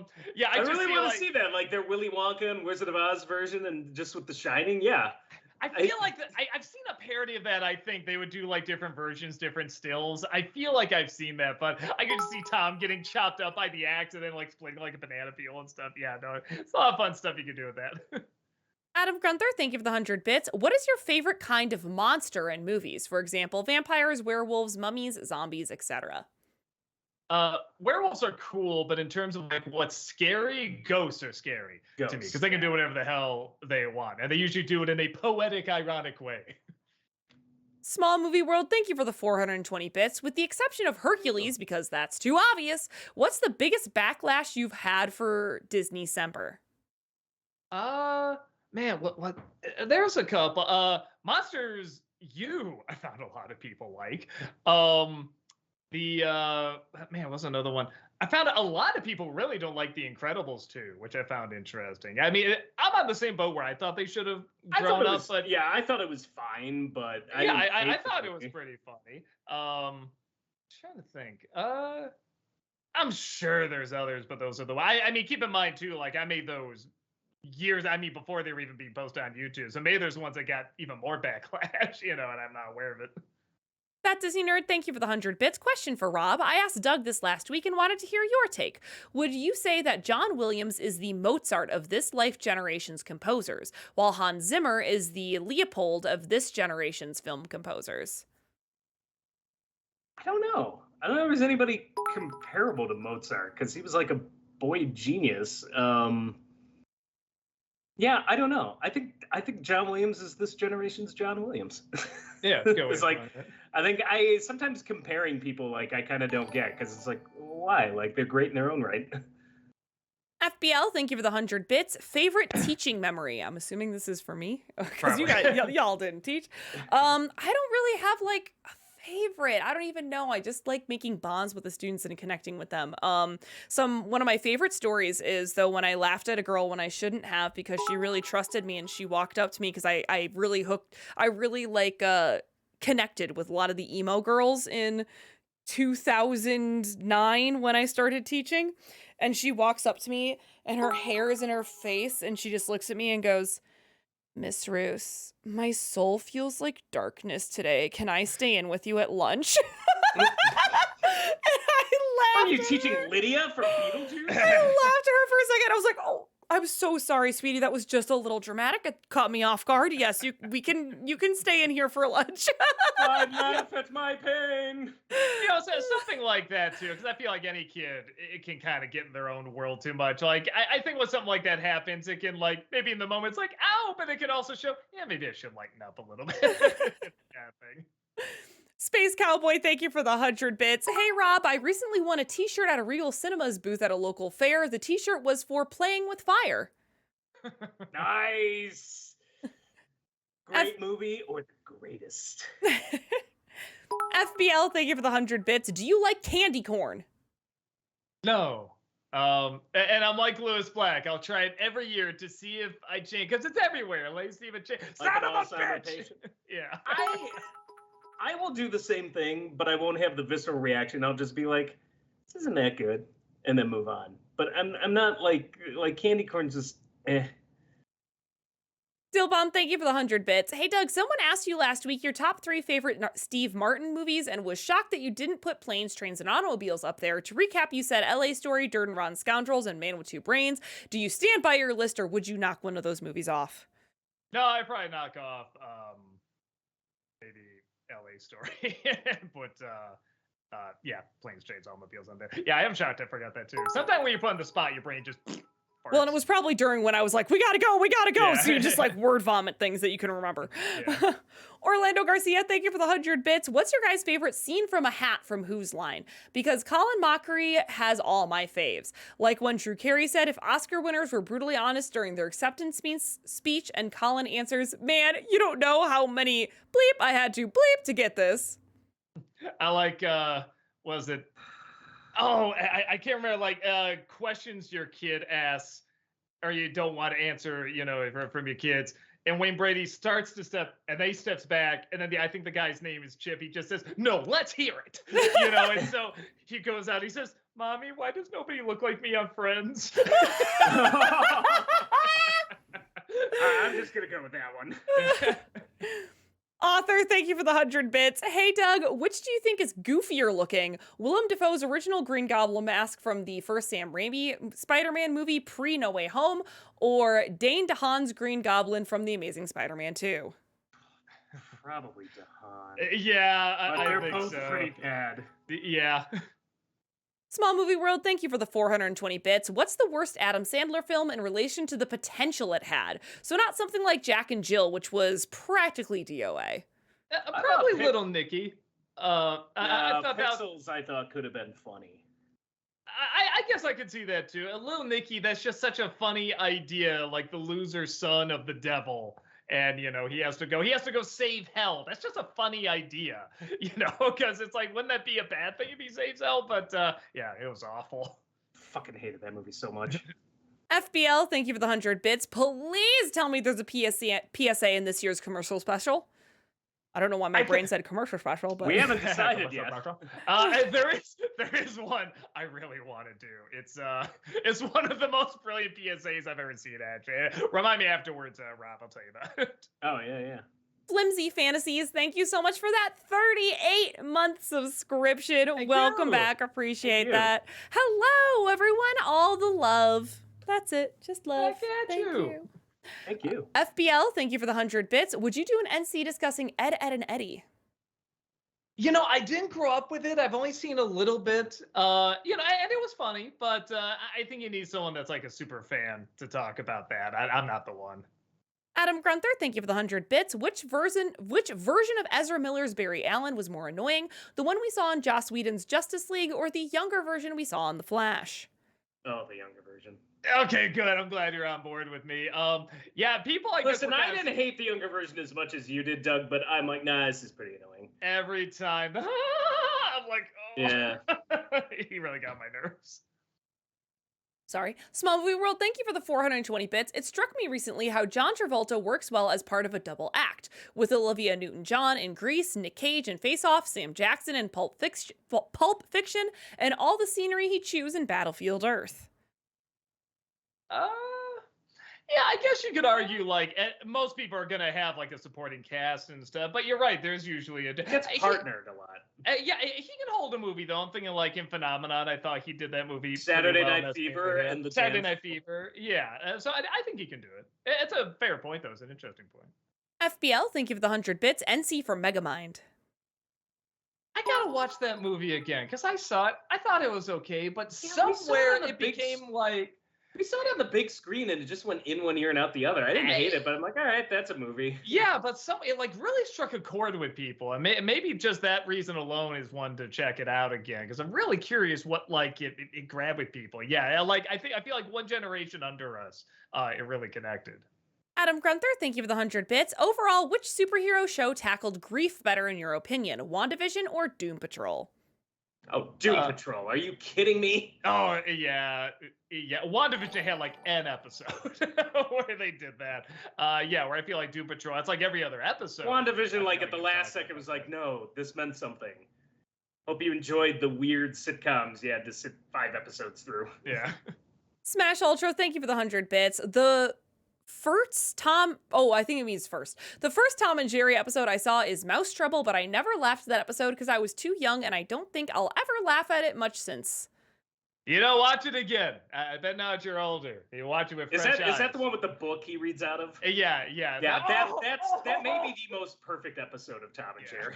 really want to see that, like their Willy Wonka and Wizard of Oz version, and just with The Shining. Yeah, I feel like I've seen a parody of that. I think they would do like different versions, different stills. I feel like I've seen that, but I could see Tom getting chopped up by the axe and then like splitting like a banana peel and stuff. Yeah, no, it's a lot of fun stuff you can do with that. Adam Gunther, thank you for the 100 bits. What is your favorite kind of monster in movies? For example, vampires, werewolves, mummies, zombies, etc. Werewolves are cool, but in terms of like what's scary, ghosts are scary to me because they can do whatever the hell they want, and they usually do it in a poetic, ironic way. Small Movie World, thank you for the 420 bits. With the exception of Hercules, because that's too obvious, what's the biggest backlash you've had for Disney Semper? Man, what? There's a couple. Monsters U, I found a lot of people like. What's another one? I found a lot of people really don't like The Incredibles 2, which I found interesting. I mean, I'm on the same boat where I thought they should have grown up, but I thought it was fine, but I thought it was pretty funny. Trying to think. I'm sure there's others, but those are the ones. I mean, keep in mind too, like I made those years, before they were even being posted on YouTube. So maybe there's ones that got even more backlash, and I'm not aware of it. That Disney Nerd, thank you for the 100 bits. Question for Rob. I asked Doug this last week and wanted to hear your take. Would you say that John Williams is the Mozart of this life generation's composers, while Hans Zimmer is the Leopold of this generation's film composers? I don't know if there's anybody comparable to Mozart, because he was like a boy genius. Yeah, I don't know. I think John Williams is this generation's John Williams. Yeah, it's like I think I sometimes comparing people like I kind of don't get, because it's like why? Like they're great in their own right. FBL, thank you for the 100 bits. Favorite teaching memory? I'm assuming this is for me because y'all didn't teach. I don't really have like a favorite. I don't even know. I just like making bonds with the students and connecting with them. One of my favorite stories is though when I laughed at a girl when I shouldn't have, because she really trusted me and she walked up to me because I really connected with a lot of the emo girls in 2009 when I started teaching, and she walks up to me and her hair is in her face and she just looks at me and goes, "Miss Roos, my soul feels like darkness today. Can I stay in with you at lunch?" And I laughed. Are you teaching Lydia from Beetlejuice? I laughed at her for a second. I was like, "Oh, I'm so sorry, sweetie. That was just a little dramatic. It caught me off guard. Yes, you can stay in here for lunch." I laugh at my pain. So something like that too, because I feel like any kid, it can kind of get in their own world too much. Like I think when something like that happens, it can like maybe in the moment it's like ow, but it can also show maybe I should lighten up a little bit. Kind of thing. Space Cowboy, thank you for the 100 bits. Hey, Rob, I recently won a t-shirt at a Regal Cinemas booth at a local fair. The t-shirt was for Playing with Fire. Nice. Great movie or the greatest? FBL, thank you for the 100 bits. Do you like candy corn? No. And I'm like Lewis Black. I'll try it every year to see if I change, because it's everywhere. Like Steven change. Like Son an of a Alzheimer's bitch. patient. Yeah. I will do the same thing, but I won't have the visceral reaction. I'll just be like, this isn't that good, and then move on. But I'm not like candy corn's just eh. Stillbomb, thank you for the 100 bits. Hey, Doug, someone asked you last week your top 3 favorite Steve Martin movies and was shocked that you didn't put Planes, Trains, and Automobiles up there. To recap, you said LA Story, Dirt and Rotten Scoundrels, and Man with Two Brains. Do you stand by your list, or would you knock one of those movies off? No, I'd probably knock off maybe LA Story. But yeah, Planes, Trains, Automobiles on there. Yeah, I am shocked I forgot that too. Sometimes when you put on the spot, your brain just Well, and it was probably during when I was like, we gotta go. Yeah. So you just like word vomit things that you can remember. Yeah. Orlando Garcia, thank you for the 100 bits. What's your guys' favorite scene from A Hat from Whose Line? Because Colin Mockery has all my faves. Like when Drew Carey said, if Oscar winners were brutally honest during their acceptance speech, and Colin answers, man, you don't know how many bleep I had to bleep to get this. I like, was it? Oh, I can't remember. Like questions your kid asks, or you don't want to answer, you know, from your kids. And Wayne Brady starts to step, and then he steps back, and then I think the guy's name is Chip. He just says, "No, let's hear it," you know. And so he goes out. He says, "Mommy, why does nobody look like me on Friends?" I'm just gonna go with that one. Author, thank you for the 100 bits. Hey, Doug, which do you think is goofier looking? Willem Dafoe's original Green Goblin mask from the first Sam Raimi Spider-Man movie pre-No Way Home, or Dane DeHaan's Green Goblin from The Amazing Spider-Man 2? Probably DeHaan. Yeah, But I they're think both so. pretty bad. Yeah. Small Movie World, thank you for the 420 bits. What's the worst Adam Sandler film in relation to the potential it had? So not something like Jack and Jill, which was practically DOA. Probably Little Nicky. I thought Pixels I thought could have been funny. I guess I could see that too. Little Nicky, that's just such a funny idea, like the loser son of the devil. And, you know, he has to go save hell. That's just a funny idea, you know, because it's like, wouldn't that be a bad thing if he saves hell? But yeah, it was awful. Fucking hated that movie so much. FBL, thank you for the 100 bits. Please tell me there's a PSA in this year's commercial special. I don't know why my brain said commercial special, but we haven't decided yet. There is one I really want to do. It's one of the most brilliant PSAs I've ever seen. Actually, remind me afterwards, Rob. I'll tell you about it. Oh yeah. Flimsy Fantasies, thank you so much for that 38-month subscription. Welcome back. Appreciate that. Hello, everyone. All the love. That's it. Just love. Thank you. Thank you. FBL, thank you for the 100 bits. Would you do an NC discussing Ed, Ed, and Eddie? You know, I didn't grow up with it. I've only seen a little bit. You know, and it was funny, but I think you need someone that's like a super fan to talk about that. I'm not the one. Adam Grunther, thank you for the 100 bits. Which version of Ezra Miller's Barry Allen was more annoying? The one we saw in Joss Whedon's Justice League, or the younger version we saw in The Flash? Oh, the younger version. Okay, good. I'm glad you're on board with me. Yeah, people like listen. I didn't hate the younger version as much as you did, Doug, but I'm like, nah, this is pretty annoying. Every time, I'm like, oh. Yeah. He really got my nerves. Sorry. Small Movie World, thank you for the 420 bits. It struck me recently how John Travolta works well as part of a double act, with Olivia Newton-John in Grease, Nick Cage in Face Off, Sam Jackson in Pulp Fiction, and all the scenery he chews in Battlefield Earth. Yeah, I guess you could argue like most people are gonna have like a supporting cast and stuff, but you're right. There's usually a gets partnered a lot. Yeah, he can hold a movie though. I'm thinking like in Phenomenon. I thought he did that movie. Saturday Night Fever and the Saturday Night Fever. Yeah, so I think he can do it. It's a fair point though. It's an interesting point. FBL, thank you for the 100 bits. NC for Megamind. I gotta watch that movie again because I saw it. I thought it was okay, but somewhere it became like. We saw it on the big screen and it just went in one ear and out the other. I didn't hate it, but I'm like, all right, that's a movie. Yeah, but it like really struck a chord with people, and maybe just that reason alone is one to check it out again because I'm really curious what like it grabbed with people. Yeah, like I feel like one generation under us, it really connected. Adam Grunther, thank you for the 100 bits. Overall, which superhero show tackled grief better in your opinion, WandaVision or Doom Patrol? Oh, Doom Patrol. Are you kidding me? Oh, yeah. WandaVision had like an episode where they did that. Yeah, where I feel like Doom Patrol, it's like every other episode. WandaVision, like at the last second, was like, no, this meant something. Hope you enjoyed the weird sitcoms you had to sit 5 episodes through. Yeah. Smash Ultra, thank you for the 100 bits. The first I think it means first. The first Tom and Jerry episode I saw is Mouse Trouble, but I never laughed at that episode because I was too young, and I don't think I'll ever laugh at it much since. You know, watch it again. I bet now that you're older, you watch it with fresh eyes. Is that the one with the book he reads out of? Yeah. That may be the most perfect episode of Tom and Jerry.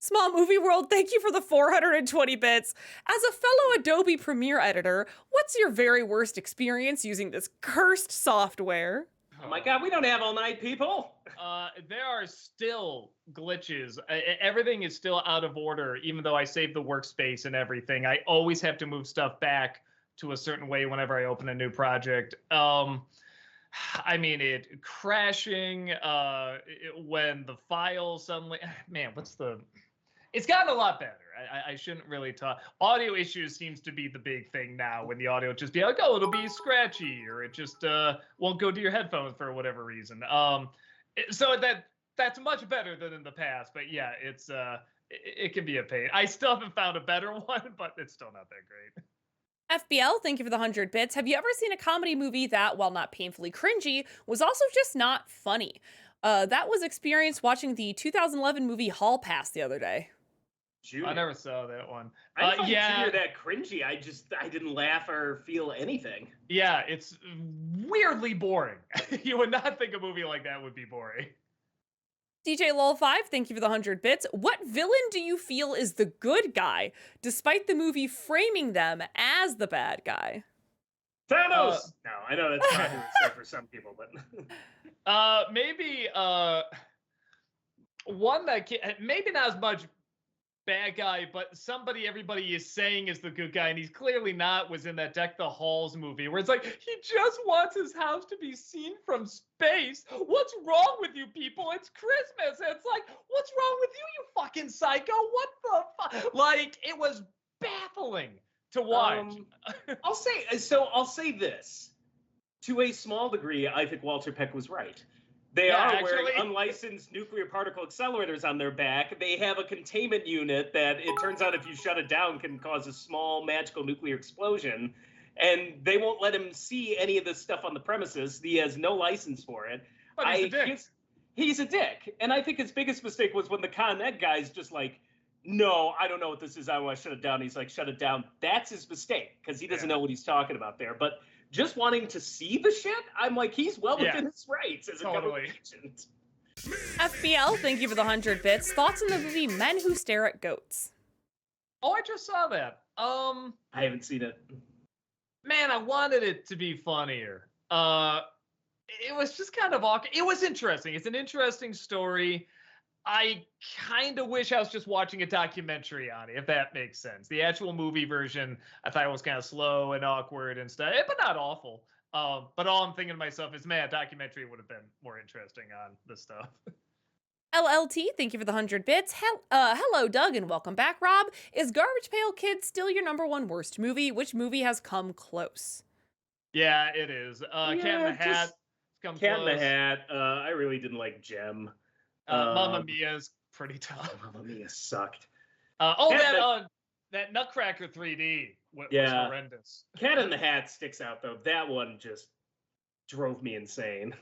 Small Movie World, thank you for the 420 bits. As a fellow Adobe Premiere editor, what's your very worst experience using this cursed software? Oh my God, we don't have all night, people. There are still glitches. Everything is still out of order, even though I saved the workspace and everything. I always have to move stuff back to a certain way whenever I open a new project. I mean, it crashing when the file suddenly, man, it's gotten a lot better. I shouldn't really talk. Audio issues seems to be the big thing now, when the audio just be like, oh, it'll be scratchy, or it just won't go to your headphones for whatever reason. So that's much better than in the past. But yeah, it can be a pain. I still haven't found a better one, but it's still not that great. FBL, thank you for the 100 bits. Have you ever seen a comedy movie that, while not painfully cringy, was also just not funny? That was experienced watching the 2011 movie Hall Pass the other day. Junior. I never saw that one. I didn't find Junior that cringy. I didn't laugh or feel anything. Yeah, it's weirdly boring. You would not think a movie like that would be boring. DJ Lol5, thank you for the 100 bits. What villain do you feel is the good guy, despite the movie framing them as the bad guy? Thanos! No, I know that's popular for some people, but... maybe one that maybe not as much bad guy, but somebody everybody is saying is the good guy, and he's clearly not, was in that Deck the Halls movie, where it's like, he just wants his house to be seen from space. What's wrong with you people? It's Christmas. And it's like, what's wrong with you, you fucking psycho? What the fuck? Like, it was baffling to watch. I'll say this. To a small degree, I think Walter Peck was right. They are wearing unlicensed nuclear particle accelerators on their back. They have a containment unit that, it turns out, if you shut it down, can cause a small magical nuclear explosion. And they won't let him see any of this stuff on the premises. He has no license for it. But he's a dick. He's a dick. And I think his biggest mistake was when the Con Ed guy's just like, no, I don't know what this is. I want to shut it down. He's like, shut it down. That's his mistake, because he doesn't know what he's talking about there. But just wanting to see the shit, I'm like, he's well within his rights as a government agent. FBL, thank you for the 100 bits. Thoughts on the movie Men Who Stare at Goats? Oh, I just saw that. I haven't seen it. Man, I wanted it to be funnier. It was just kind of awkward. It was interesting. It's an interesting story. I kind of wish I was just watching a documentary on it, if that makes sense. The actual movie version, I thought it was kind of slow and awkward and stuff, but not awful. But all I'm thinking to myself is, man, a documentary would have been more interesting on this stuff. LLT, thank you for the 100 bits. Hello, Doug, and welcome back, Rob. Is Garbage Pail Kids still your #1 worst movie? Which movie has come close? Yeah, it is. Cat in the Hat. Cat in the Hat. I really didn't like Gem. Mamma Mia's pretty tough. Mamma Mia sucked. That Nutcracker 3D was horrendous. Cat in the Hat sticks out, though. That one just drove me insane.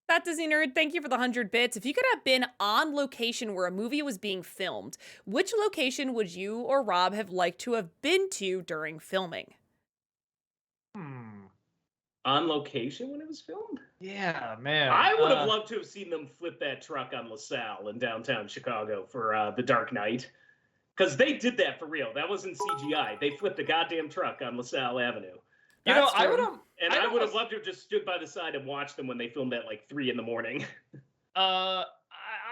That Disney Nerd, thank you for the 100 bits. If you could have been on location where a movie was being filmed, which location would you or Rob have liked to have been to during filming? On location when it was filmed? Yeah, man. I would have loved to have seen them flip that truck on LaSalle in downtown Chicago for The Dark Knight. Because they did that for real. That wasn't CGI. They flipped the goddamn truck on LaSalle Avenue. I would have... And I would have loved to have just stood by the side and watched them when they filmed at like 3 a.m.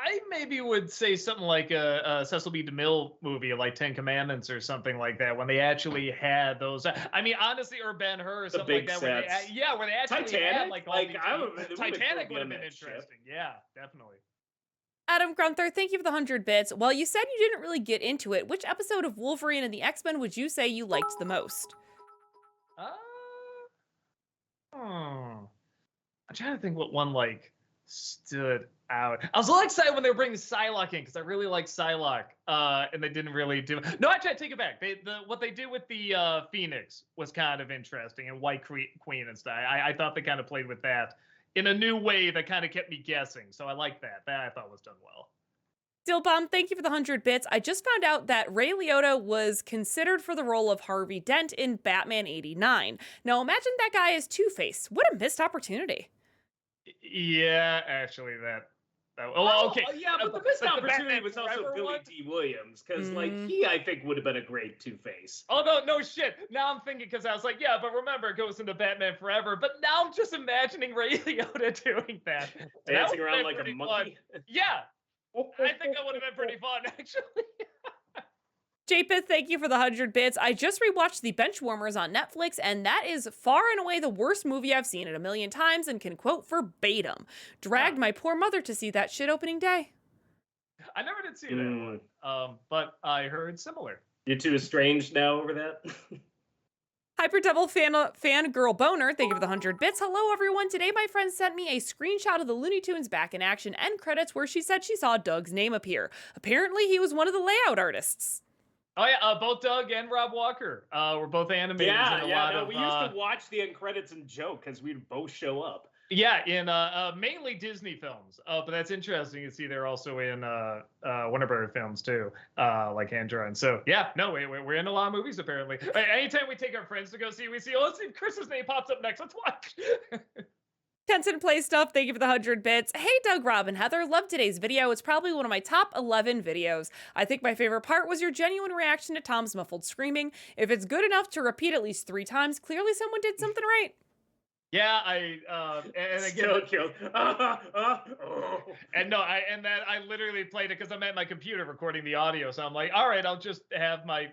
I maybe would say something like a Cecil B. DeMille movie, like 10 Commandments or something like that, when they actually had those. I mean, honestly, or Ben-Hur or something like that. Where they actually Titanic? had like all these. Titanic would have been interesting. Yeah, definitely. Adam Grunther, thank you for the 100 bits. While you said you didn't really get into it, which episode of Wolverine and the X-Men would you say you liked the most? Uh, I'm trying to think what one like stood out. I was a little excited when they were bringing Psylocke in because I really like Psylocke, and they didn't really do. No, actually, I take it back. What they did with the Phoenix was kind of interesting, and White Queen and stuff. I thought they kind of played with that in a new way that kind of kept me guessing. So I like that. That I thought was done well. Dillbomb, thank you for the 100 bits. I just found out that Ray Liotta was considered for the role of Harvey Dent in Batman 89. Now imagine that guy as Two-Face. What a missed opportunity. Yeah, actually, well, okay. Yeah, but the missed opportunity Batman was also Forever Billy one? D. Williams, because he, I think, would have been a great Two-Face. Oh, no shit. Now I'm thinking, because I was like, yeah, but remember, it goes into Batman Forever. But now I'm just imagining Ray Liotta doing that. Dancing That around would've like been a pretty monkey. fun. Yeah, I think that would have been pretty fun, actually. Japeth, thank you for the 100 bits. I just rewatched The Benchwarmers on Netflix, and that is far and away the worst movie I've seen it a million times and can quote verbatim. Dragged my poor mother to see that shit opening day. I never did see that one, but I heard similar. You're too estranged now over that? Hyper Devil Fangirl Boner, thank you for the 100 bits. Hello, everyone. Today, my friend sent me a screenshot of the Looney Tunes Back in Action end credits where she said she saw Doug's name appear. Apparently, he was one of the layout artists. Oh yeah, both Doug and Rob Walker were both animators. We used to watch the end credits and joke because we'd both show up. Yeah, in mainly Disney films. But that's interesting to see they're also in Warner Brothers films too, like Hand-Drawn. So yeah, no, we're in a lot of movies apparently. Anytime we take our friends to go see, we see, oh, let's see if Chris's name pops up next. Let's watch. Tenson Play Stuff, thank you for the 100 bits. Hey, Doug, Rob, and Heather, love today's video. It's probably one of my top 11 videos. I think my favorite part was your genuine reaction to Tom's muffled screaming. If it's good enough to repeat at least 3 times, clearly someone did something right. Yeah, and again, Still killed. And I literally played it because I'm at my computer recording the audio. So I'm like, all right, I'll just have my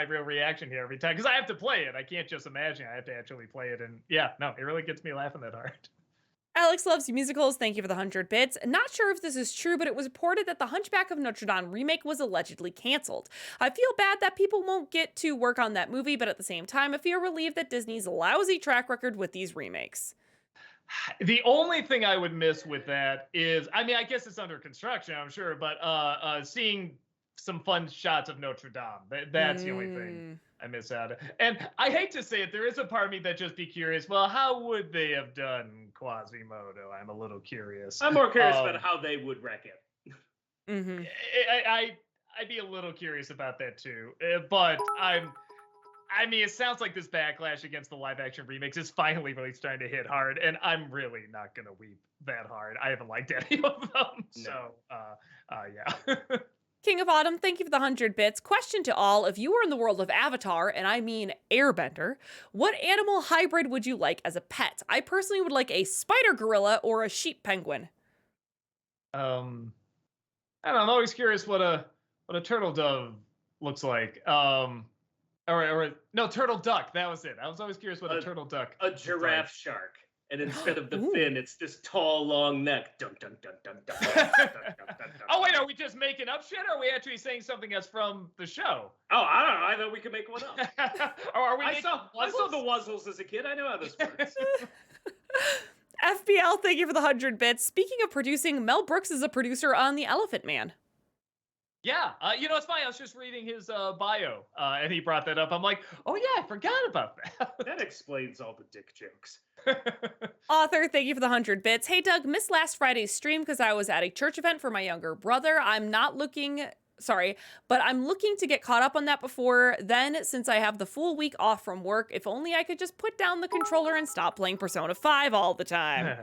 real reaction here every time because I have to play it. I can't just imagine. I have to actually play it. And yeah, no, it really gets me laughing that hard. Alex Loves Musicals, thank you for the 100 bits. Not sure if this is true, but it was reported that the Hunchback of Notre Dame remake was allegedly canceled. I feel bad that people won't get to work on that movie, but at the same time, I feel relieved that Disney's lousy track record with these remakes. The only thing I would miss with that is, I mean, I guess it's under construction, I'm sure, but seeing some fun shots of Notre Dame. That's the only thing I miss out. And I hate to say it, there is a part of me that just be curious, well, how would they have done Quasimodo? I'm a little curious. I'm more curious about how they would wreck it. I'd be a little curious about that too. But I mean, it sounds like this backlash against the live action remakes is finally really starting to hit hard, and I'm really not going to weep that hard. I haven't liked any of them. No. So, yeah. King of Autumn, thank you for the 100 bits. Question to all, if you were in the world of Avatar, and I mean Airbender, what animal hybrid would you like as a pet? I personally would like a spider gorilla or a sheep penguin. I don't know, I'm always curious what a turtle dove looks like. No, turtle duck, that was it. I was always curious what a turtle duck A giraffe shark. And instead of the fin, it's this tall, long neck. Dun, dun, dun, dun, dun, dun, dun, dun, dun, dun. Oh, wait, are we just making up shit? Or are we actually saying something that's from the show? Oh, I don't know. I thought we could make one up. Or are we I saw the Wuzzles as a kid. I know how this works. FBL, thank you for the 100 bits. Speaking of producing, Mel Brooks is a producer on The Elephant Man. Yeah, it's funny. I was just reading his bio, and he brought that up. I'm like, oh yeah, I forgot about that. That explains all the dick jokes. Author, thank you for the 100 bits. Hey Doug, missed last Friday's stream because I was at a church event for my younger brother. I'm looking to get caught up on that before then, since I have the full week off from work. If only I could just put down the controller and stop playing Persona 5 all the time.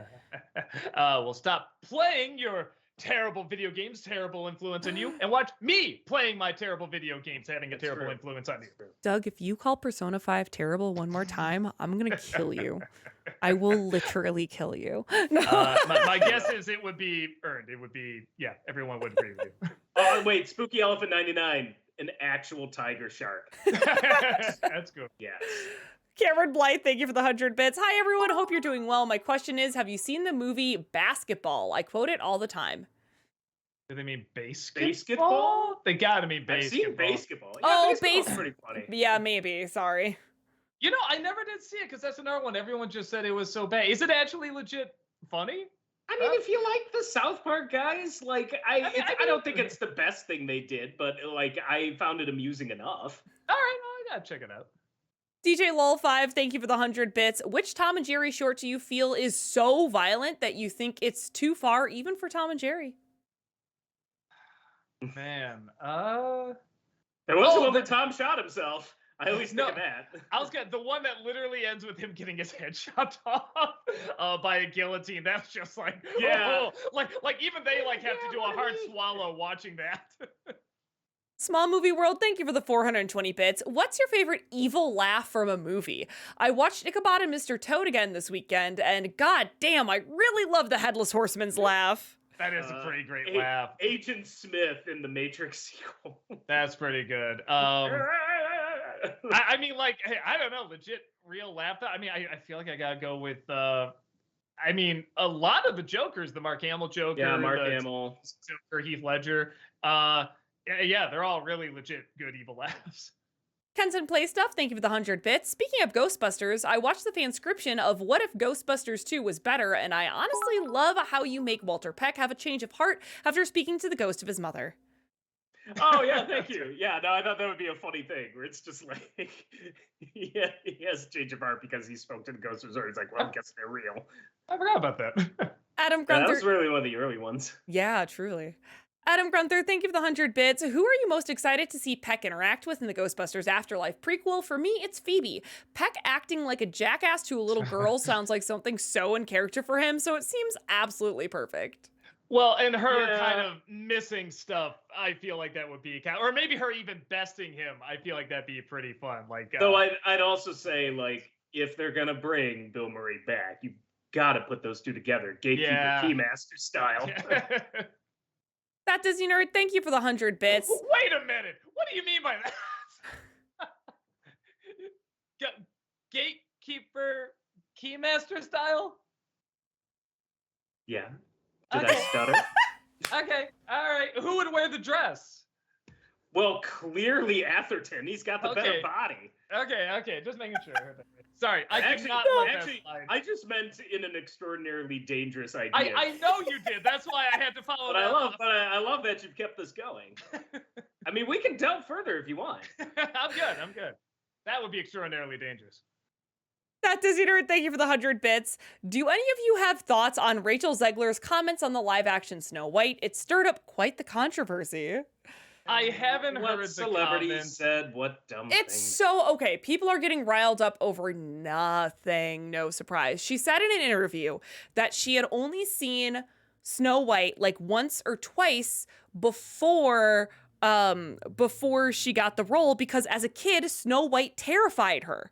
Well, stop playing your terrible video games, terrible influence on you, and watch me playing my terrible video games having a terrible influence on you. Doug, if you call Persona 5 terrible one more time, I'm gonna kill you. I will literally kill you. No. My guess is it would be earned. It would be, yeah, everyone would agree with you. Oh, wait, Spooky Elephant 99, an actual tiger shark. That's good. Yes. Cameron Blythe, thank you for the 100 bits. Hi, everyone. Hope you're doing well. My question is, have you seen the movie Basketball? I quote it all the time. Do they mean basketball? Basketball? They gotta mean I've basketball. seen basketball. Yeah, Oh, basketball's pretty funny. Yeah, maybe. Sorry. You know, I never did see it because that's another one. Everyone just said it was so bad. Is it actually legit funny? I mean, if you like the South Park guys, like I don't think it's the best thing they did, but like I found it amusing enough. All right, well, I gotta check it out. DJ Lol5, thank you for the 100 bits. Which Tom and Jerry short do you feel is so violent that you think it's too far even for Tom and Jerry? Man, There was one where Tom shot himself. I always think of that. I was the one that literally ends with him getting his head chopped off by a guillotine. That's just like, yeah, like even they like have to do a hard swallow watching that. Small Movie World, thank you for the 420 bits. What's your favorite evil laugh from a movie? I watched Ichabod and Mr. Toad again this weekend, and god damn, I really love the Headless Horseman's laugh. That is a pretty great laugh. Agent Smith in the Matrix sequel. That's pretty good. I mean, like, hey, I don't know, legit real laugh. I mean, I feel like I gotta go with. I mean, a lot of the Jokers, the Mark Hamill Joker, Mark Hamill, Joker, Heath Ledger. Yeah, they're all really legit good evil laughs. Kenton Play Stuff, thank you for the 100 bits. Speaking of Ghostbusters, I watched the fanscription of What If Ghostbusters 2 was better, and I honestly love how you make Walter Peck have a change of heart after speaking to the ghost of his mother. Oh, yeah, thank you. Yeah, no, I thought that would be a funny thing, where it's just like, he has a change of heart because he spoke to the ghost of his heart. He's like, well, I guess they're real. I forgot about that. Adam Yeah, Grunther. that was really one of the early ones. Yeah, truly. Adam Grunther, thank you for the 100 bits. Who are you most excited to see Peck interact with in the Ghostbusters Afterlife prequel? For me, it's Phoebe. Peck acting like a jackass to a little girl sounds like something so in character for him, so it seems absolutely perfect. Well, and her kind of missing stuff, I feel like that would be, or maybe her even besting him. I feel like that'd be pretty fun. Like, though I'd also say, like, if they're gonna bring Bill Murray back, you gotta put those two together, Gatekeeper Keymaster style. That Disney Nerd, thank you for the 100 bits. Wait a minute. What do you mean by that? Gatekeeper Keymaster style? Yeah. Did I stutter? Okay. All right. Who would wear the dress? Well, clearly Atherton. He's got the better body. Okay. Just making sure. Sorry, I just meant in an extraordinarily dangerous idea. I know you did. That's why I had to follow. I love that you've kept this going. I mean, we can delve further if you want. I'm good. That would be extraordinarily dangerous. That Disney Nerd, thank you for the 100 bits. Do any of you have thoughts on Rachel Zegler's comments on the live-action Snow White? It stirred up quite the controversy. I haven't heard the celebrities said what dumb It's things. so okay. People are getting riled up over nothing. No surprise. She said in an interview that she had only seen Snow White like once or twice before she got the role because as a kid, Snow White terrified her.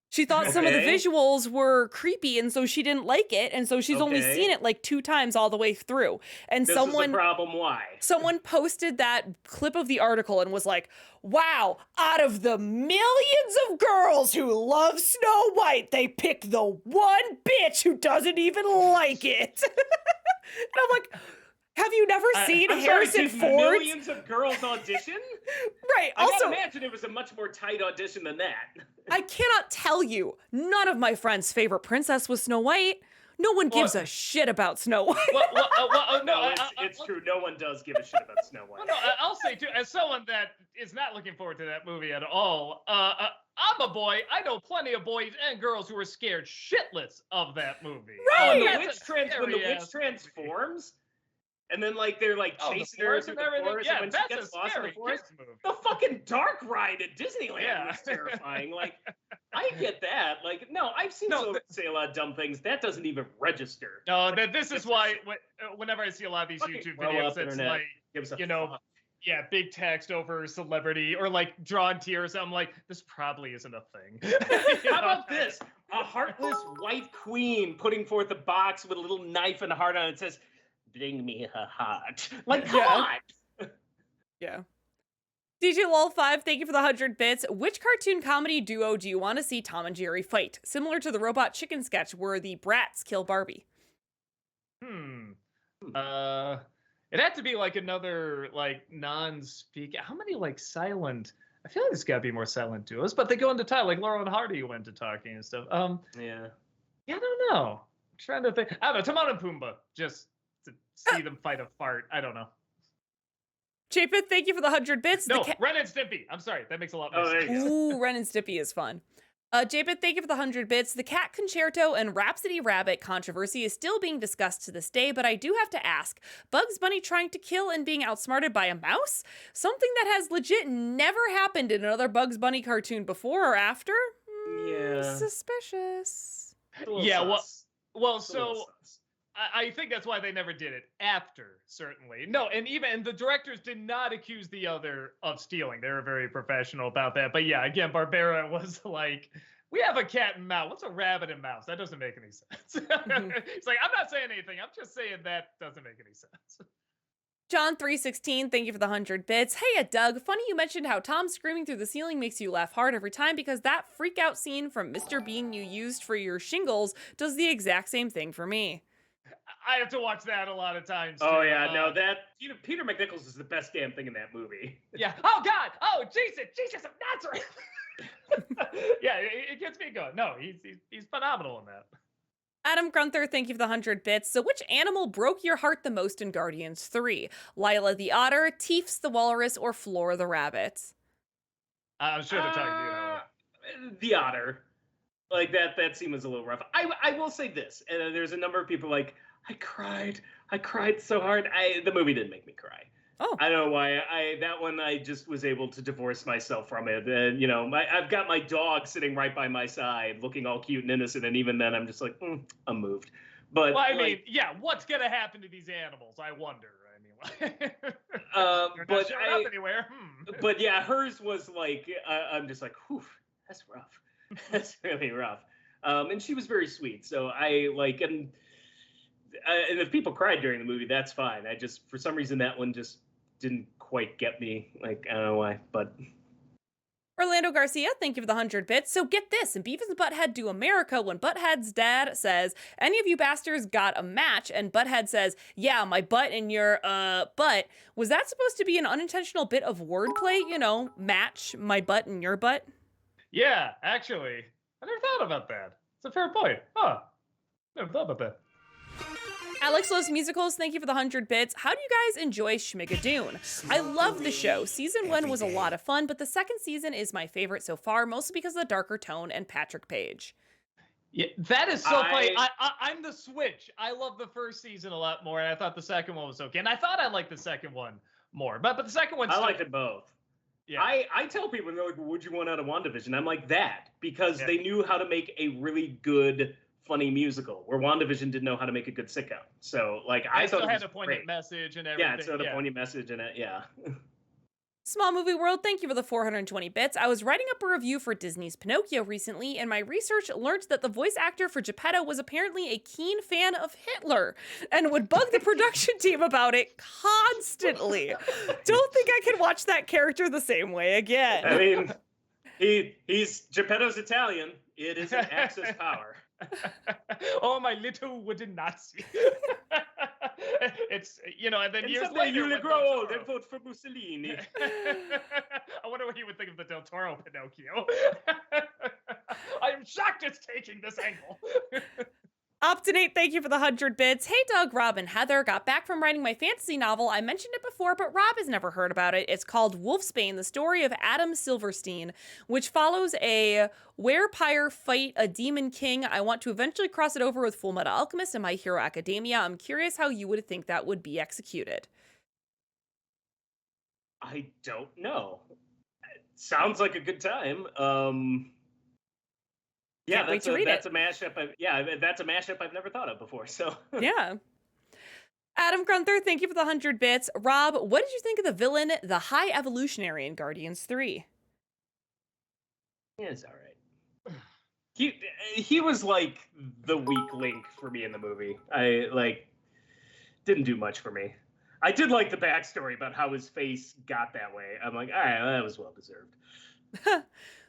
She thought some of the visuals were creepy, and so she didn't like it, and so she's only seen it like 2 times all the way through. And this is the problem. Why? Someone posted that clip of the article and was like, wow, out of the millions of girls who love Snow White, they pick the one bitch who doesn't even like it. And I'm like, have you never seen Harrison Ford? Millions of girls audition? Right. I Also, gotta imagine it was a much more tight audition than that. I cannot tell you, none of my friends' favorite princess was Snow White. No one gives a shit about Snow White. No, it's true. No one does give a shit about Snow White. Well, no, I'll say too, as someone that is not looking forward to that movie at all, I'm a boy. I know plenty of boys and girls who are scared shitless of that movie. Right. When the witch transforms. And then, like, they're, like, chasing her through the forest, and when she gets lost in the forest, the fucking dark ride at Disneyland was terrifying. Like, I get that. Like, no, I've seen say a lot of dumb things. That doesn't even register. No, this is why whenever I see a lot of these YouTube videos, it's like, you know, big text over celebrity or, like, drawn tears. I'm like, this probably isn't a thing. How about this? A heartless white queen putting forth a box with a little knife and a heart on it. It says, bring me her heart. Like, come on. Yeah. DJ Lol5, thank you for the 100 bits. Which cartoon comedy duo do you want to see Tom and Jerry fight? Similar to the Robot Chicken sketch where the brats kill Barbie. It had to be like another like non-speak. How many like silent? I feel like there's got to be more silent duos, but they go into time. Like Laurel and Hardy went to talking and stuff. Yeah. Yeah, I don't know. I'm trying to think. I don't know. Timon and Pumbaa, just to see them fight a fart. I don't know. Chapin, thank you for the 100 bits. No, Ren and Stimpy. I'm sorry. That makes a lot more sense. Ooh, Ren and Stimpy is fun. Japeth, thank you for the 100 bits. The Cat Concerto and Rhapsody Rabbit controversy is still being discussed to this day, but I do have to ask, Bugs Bunny trying to kill and being outsmarted by a mouse? Something that has legit never happened in another Bugs Bunny cartoon before or after? Yeah. Suspicious. Yeah, well, so I think that's why they never did it after, certainly. No, and the directors did not accuse the other of stealing. They were very professional about that. But yeah, again, Barbera was like, we have a cat and mouse. What's a rabbit and mouse? That doesn't make any sense. It's like, I'm not saying anything. I'm just saying that doesn't make any sense. John316, thank you for the 100 bits. Hey, Doug, funny you mentioned how Tom screaming through the ceiling makes you laugh hard every time because that freak out scene from Mr. Bean you used for your shingles does the exact same thing for me. I have to watch that a lot of times. Oh too. yeah, no, that Peter McNichols is the best damn thing in that movie. Yeah. Oh God. Oh Jesus of Nazareth. Yeah, it gets me going. No, he's phenomenal in that. Adam Grunther, thank you for the 100 bits. So which animal broke your heart the most in Guardians 3? Lila the otter, Teefs the walrus, or Flora the rabbit? I'm sure they're talking to you. The otter. Like that scene was a little rough. I will say this, and there's a number of people like, I cried so hard. The movie didn't make me cry. Oh. I don't know why. That one I just was able to divorce myself from it. And you know, I've got my dog sitting right by my side, looking all cute and innocent, and even then I'm just like, I'm moved. But well, I mean, yeah, what's gonna happen to these animals? I wonder. I mean, they're not showing up anywhere. But yeah, hers was like, I'm just like, whew, that's rough. That's really rough. And she was very sweet. So I like, and if people cried during the movie, that's fine. I just, for some reason, that one just didn't quite get me. Like, I don't know why, but. Orlando Garcia, thank you for the 100 bits. So get this, in Beavis and Butthead Do America, when Butthead's dad says, any of you bastards got a match, and Butthead says, yeah, my butt and your, butt, was that supposed to be an unintentional bit of wordplay? You know, match my butt and your butt? Yeah, actually, I never thought about that. It's a fair point. Huh. Never thought about that. Alex Loves Musicals, thank you for the 100 bits. How do you guys enjoy Schmigadoon? I love the show. Season 1 was a lot of fun, but the second season is my favorite so far, mostly because of the darker tone and Patrick Page. Yeah, that is so funny. I'm the switch. I love the first season a lot more, and I thought the second one was okay. And I thought I liked the second one more, but the second one. I liked it both. Yeah. I tell people, they're like, what'd you want out of WandaVision? I'm like, that, because they knew how to make a really good, funny musical, where WandaVision didn't know how to make a good sitcom. So, like, I thought it had a poignant message and everything. Yeah, it had a poignant message in it, yeah. Small Movie World, thank you for the 420 bits. I was writing up a review for Disney's Pinocchio recently, and my research learned that the voice actor for Geppetto was apparently a keen fan of Hitler and would bug the production team about it constantly. Don't think I can watch that character the same way again. I mean, he's Geppetto's Italian. It is an Axis power. Oh, my little wooden Nazi. It's, you know, and then years later, you will grow old and vote for Mussolini. I wonder what he would think of the Del Toro Pinocchio. I am shocked it's taking this angle. Optinate, thank you for the 100 bits. Hey, Doug, Rob, and Heather. Got back from writing my fantasy novel. I mentioned it before, but Rob has never heard about it. It's called Wolfsbane, the story of Adam Silverstein, which follows a werepire fight a demon king. I want to eventually cross it over with Full Metal Alchemist and My Hero Academia. I'm curious how you would think that would be executed. I don't know. It sounds like a good time. Yeah, that's a mashup. That's a mashup I've never thought of before. So yeah. Adam Grunther, thank you for the 100 bits. Rob, what did you think of the villain, the High Evolutionary in Guardians 3? Yeah, it's all right. He was like the weak link for me in the movie. I didn't do much for me. I did like the backstory about how his face got that way. I'm like, all right, that was well deserved.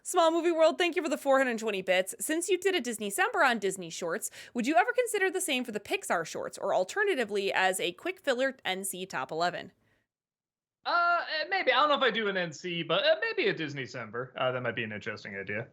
Small Movie World, thank you for the 420 bits. Since you did a Disney-cember on Disney shorts, would you ever consider the same for the Pixar shorts, or alternatively as a quick filler NC Top 11? Maybe. I don't know if I do an NC, but maybe a Disney December. That might be an interesting idea.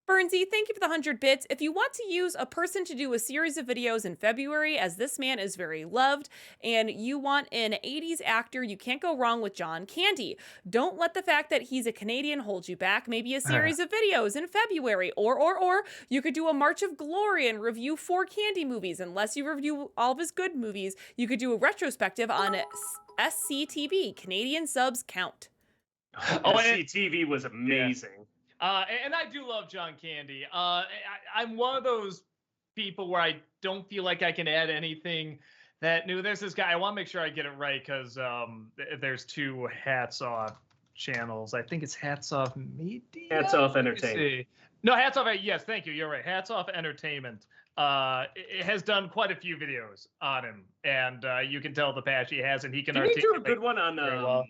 Burnsy, thank you for the 100 bits. If you want to use a person to do a series of videos in February, as this man is very loved, and you want an 80s actor, you can't go wrong with John Candy. Don't let the fact that he's a Canadian hold you back. Maybe a series of videos in February, or you could do a March of Glory and review 4 Candy movies. Unless you review all of his good movies, you could do a retrospective on SCTV, Canadian Subs Count. SCTV was amazing. Yeah. And I do love John Candy. I'm one of those people where I don't feel like I can add anything that new. There's this guy. I want to make sure I get it right because there's 2 Hats Off channels. I think it's Hats Off Media. Hats Off Entertainment. No, Hats Off. Yes, thank you. You're right. Hats Off Entertainment. It has done quite a few videos on him, and you can tell the passion he has, and he can. Did he do a good one on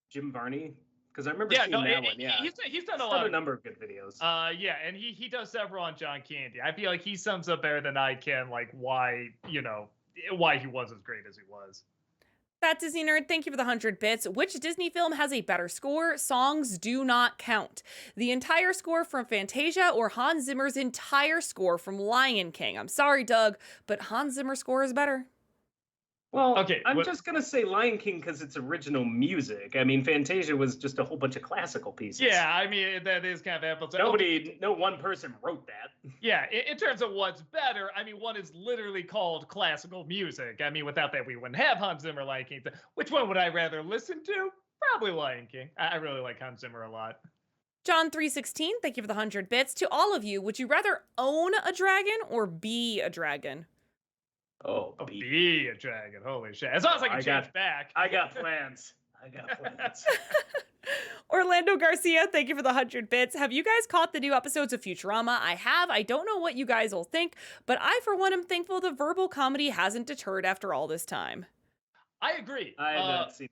Jim Varney? Because I remember seeing that one. Yeah, he's done a number of good videos. Yeah, and he does several on John Candy. I feel like he sums up better than I can, like why he was as great as he was. Fat Disney Nerd, thank you for the 100 bits. Which Disney film has a better score? Songs do not count. The entire score from Fantasia or Hans Zimmer's entire score from Lion King. I'm sorry, Doug, but Hans Zimmer's score is better. Well, okay, I'm just going to say Lion King because it's original music. I mean, Fantasia was just a whole bunch of classical pieces. Yeah, I mean, that is kind of apples. No one person wrote that. Yeah, in terms of what's better, I mean, one is literally called classical music. I mean, without that, we wouldn't have Hans Zimmer, Lion King. Which one would I rather listen to? Probably Lion King. I really like Hans Zimmer a lot. John316, thank you for the 100 bits. To all of you, would you rather own a dragon or be a dragon? Oh, be a dragon. Holy shit. As long as I can change back. I got plans. Orlando Garcia, thank you for the 100 bits. Have you guys caught the new episodes of Futurama? I have. I don't know what you guys will think, but I, for one, am thankful the verbal comedy hasn't deterred after all this time. I agree. I have not seen.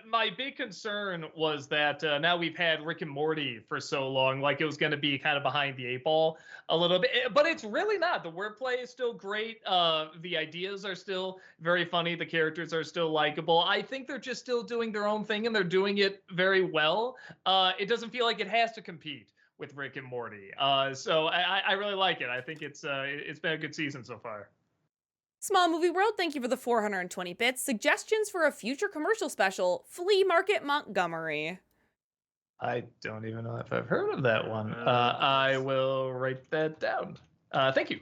My big concern was that now we've had Rick and Morty for so long, like it was going to be kind of behind the 8 ball a little bit, but it's really not. The wordplay is still great. The ideas are still very funny. The characters are still likable. I think they're just still doing their own thing, and they're doing it very well. It doesn't feel like it has to compete with Rick and Morty. So I really like it. I think it's been a good season so far. Small Movie World, thank you for the 420 bits. Suggestions for a future commercial special, Flea Market Montgomery. I don't even know if I've heard of that one. I will write that down. Thank you.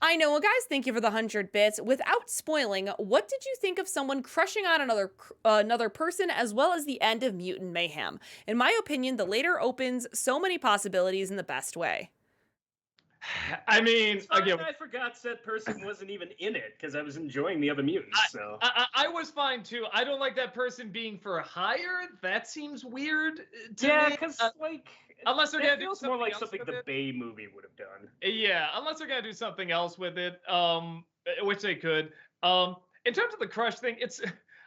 I know, guys, thank you for the 100 bits. Without spoiling, what did you think of someone crushing on another person, as well as the end of Mutant Mayhem? In my opinion, the later opens so many possibilities in the best way. I mean, again, I forgot that person wasn't even in it because I was enjoying the other mutants. So I was fine too. I don't like that person being for hire. That seems weird to me. Yeah, because unless they're gonna do something more like something the Bay movie would have done. Yeah, unless they're gonna do something else with it, which they could. In terms of the crush thing, it's